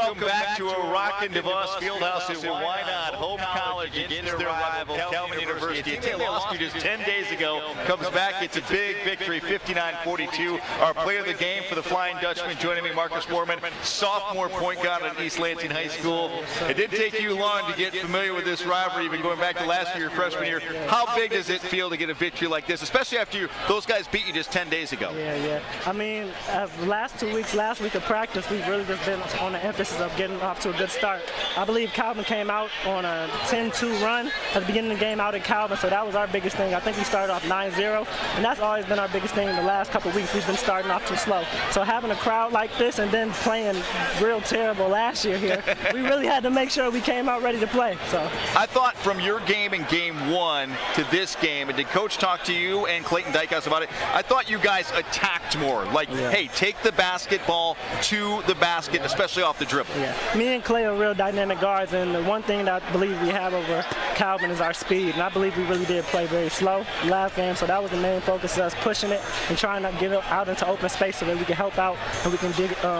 B: Welcome back to a rockin' DeVos Fieldhouse at Why Not? Home College against their rival, Calvin University. A team they lost to just 10 days ago comes back. It's a big victory, 59-42. Our player of the game for the Flying Dutchman joining me, Marcus Moorman, sophomore point guard at East Lansing High School. It didn't take you long to get familiar with this rivalry, even going back to last year, your freshman year. How big does it feel to get a victory like this, especially after those guys beat you just 10 days ago?
G: Yeah. I mean, the last 2 weeks, last week of practice, we've really just been on the emphasis of getting off to a good start. I believe Calvin came out on a 10-2 run at the beginning of the game out at Calvin, so that was our biggest thing. I think we started off 9-0, and that's always been our biggest thing in the last couple of weeks. We've been starting off too slow. So having a crowd like this and then playing real terrible last year here, we really had to make sure we came out ready to play. So
B: I thought from your game in game one to this game, and did Coach talk to you and Clayton Dykehouse about it? I thought you guys attacked more. Like, hey, take the basketball to the basket, especially off the dribble.
G: Yeah. Me and Clay are real dynamic guards, and the one thing that I believe we have over Calvin is our speed, and I believe we really did play very slow last game, so that was the main focus of us pushing it and trying to get it out into open space so that we can help out and we can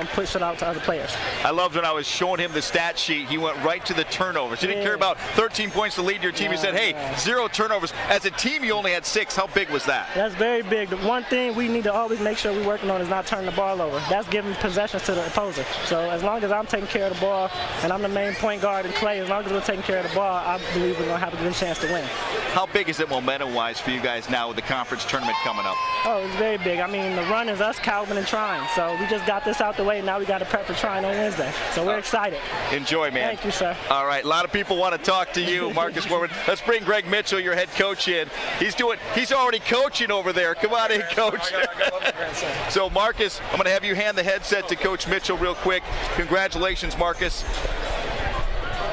G: push it out to other players.
B: I loved when I was showing him the stat sheet, he went right to the turnovers. He didn't care about 13 points to lead your team. He said, hey, 0 turnovers. As a team, you only had 6. How big was that?
G: That's very big. The one thing we need to always make sure we're working on is not turning the ball over. That's giving possessions to the opposer. So as long as I'm taking care of the ball and I'm the main point guard and Clay, as long as we're taking care of the ball, I believe we're going to have a good chance to win.
B: How big is it momentum-wise for you guys now with the conference tournament coming up?
G: Oh, it's very big. I mean, the run is us, Calvin, and Trine. So we just got this out the way. Now we got to prep for Trine on Wednesday. So we're excited.
B: Enjoy, man.
G: Thank you, sir.
B: All right, a lot of people want to talk to you, Marcus Moorman. Let's bring Greg Mitchell, your head coach, in. He's already coaching over there. Come on in, Coach. So, Marcus, I'm going to have you hand the headset to Coach Mitchell real quick. Congratulations, Marcus.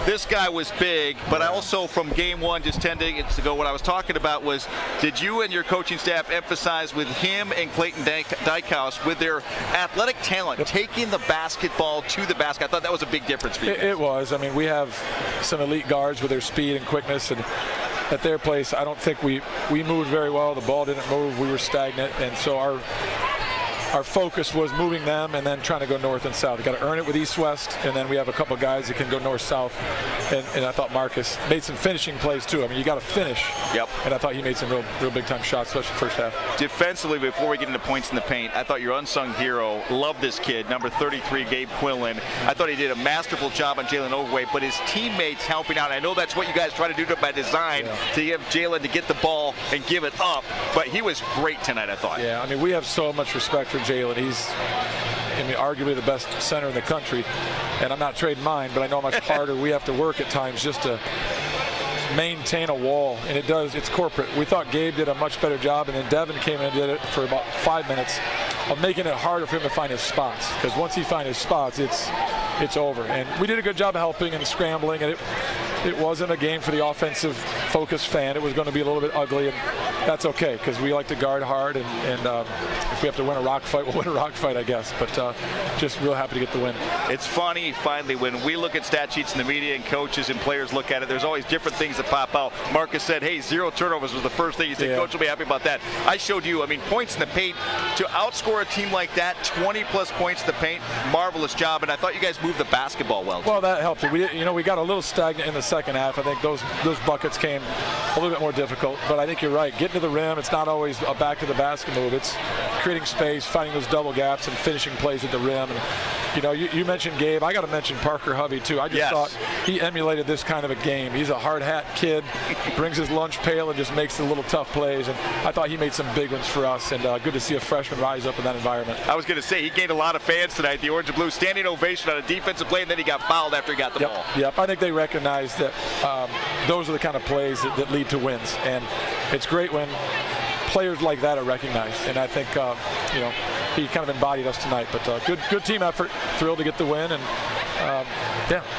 B: This guy was big, but I also, from game one, just 10 days ago, what I was talking about was, did you and your coaching staff emphasize with him and Clayton Dykehouse with their athletic talent, taking the basketball to the basket? I thought that was a big difference for you guys.
I: It was. I mean, we have some elite guards with their speed and quickness, and at their place, I don't think we moved very well. The ball didn't move. We were stagnant, and so our focus was moving them and then trying to go north and south. We've got to earn it with east-west, and then we have a couple of guys that can go north-south. And I thought Marcus made some finishing plays, too. I mean, you got to finish. Yep. And I thought he made some real big-time shots, especially the first half.
B: Defensively, before we get into points in the paint, I thought your unsung hero, loved this kid, number 33, Gabe Quinlan. I thought he did a masterful job on Jalen Overweight, but his teammates helping out. I know that's what you guys try to do by design, to give Jalen to get the ball and give it up, but he was great tonight, I thought.
I: Yeah, I mean, we have so much respect for Jalen. He's, arguably the best center in the country, and I'm not trading mine, but I know how much harder we have to work at times just to maintain a wall, and it's corporate. We thought Gabe did a much better job, and then Devin came in and did it for about 5 minutes of making it harder for him to find his spots, because once he finds his spots, it's over. And we did a good job of helping and scrambling, and it wasn't a game for the offensive focused fan. It was going to be a little bit ugly, and that's okay, because we like to guard hard, and if we have to win a rock fight, we'll win a rock fight, I guess. But just real happy to get the win.
B: It's funny, finally, when we look at stat sheets in the media and coaches and players look at it, there's always different things that pop out. Marcus said, hey, 0 turnovers was the first thing. He said, Coach will be happy about that. I showed you, points in the paint. To outscore a team like that, 20-plus points in the paint, marvelous job. And I thought you guys moved the basketball well.
I: Well, that helped. We got a little stagnant in the second half. I think those buckets came a little bit more difficult. But I think you're right. Getting to the rim, it's not always a back to the basket move. It's creating space, finding those double gaps, and finishing plays at the rim. And, you mentioned Gabe. I got to mention Parker Hovey, too. I just thought he emulated this kind of a game. He's a hard hat kid, brings his lunch pail and just makes the little tough plays. And I thought he made some big ones for us. And good to see a freshman rise up in that environment.
B: I was going to say, he gained a lot of fans tonight. The Orange and Blue standing ovation on a defensive play, and then he got fouled after he got the ball.
I: Yep. I think they recognize that those are the kind of plays that lead to wins. And it's great when players like that are recognized, and I think he kind of embodied us tonight. But good team effort. Thrilled to get the win, and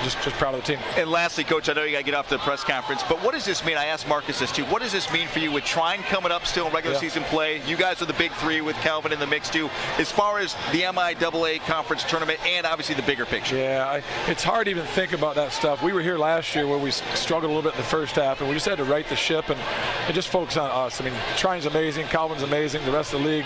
I: just proud of the team.
B: And lastly, Coach, I know you got to get off to the press conference, but what does this mean? I asked Marcus this too. What does this mean for you with Trine coming up still in regular season play? You guys are the big three with Calvin in the mix too, as far as the MIAA conference tournament and obviously the bigger picture.
I: Yeah, it's hard to even think about that stuff. We were here last year where we struggled a little bit in the first half, and we just had to right the ship and just focus on us. Trine's amazing, Calvin's amazing, the rest of the league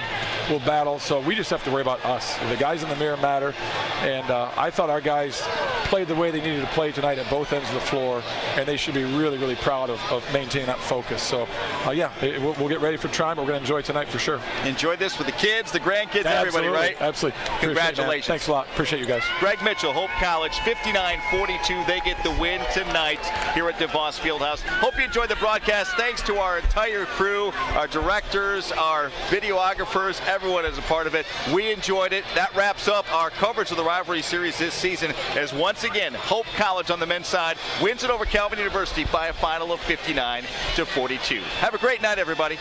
I: will battle. So we just have to worry about us. The guys in the mirror matter. And I thought our guys played the way they needed to play tonight at both ends of the floor, and they should be really, really proud of maintaining that focus. So, we'll get ready for Trine, but we're going to enjoy tonight for sure.
B: Enjoy this with the kids, the grandkids, everybody, right?
I: Absolutely.
B: Congratulations.
I: Thanks a lot. Appreciate you guys.
B: Greg Mitchell, Hope College, 59-42. They get the win tonight here at DeVos Fieldhouse. Hope you enjoyed the broadcast. Thanks to our entire crew, our directors, our videographers, everyone is a part of it. We enjoyed it. That wraps up our coverage of the Rivalry Series this season, as once again, Hope College on the men's side wins it over Calvin University by a final of 59-42. Have a great night, everybody.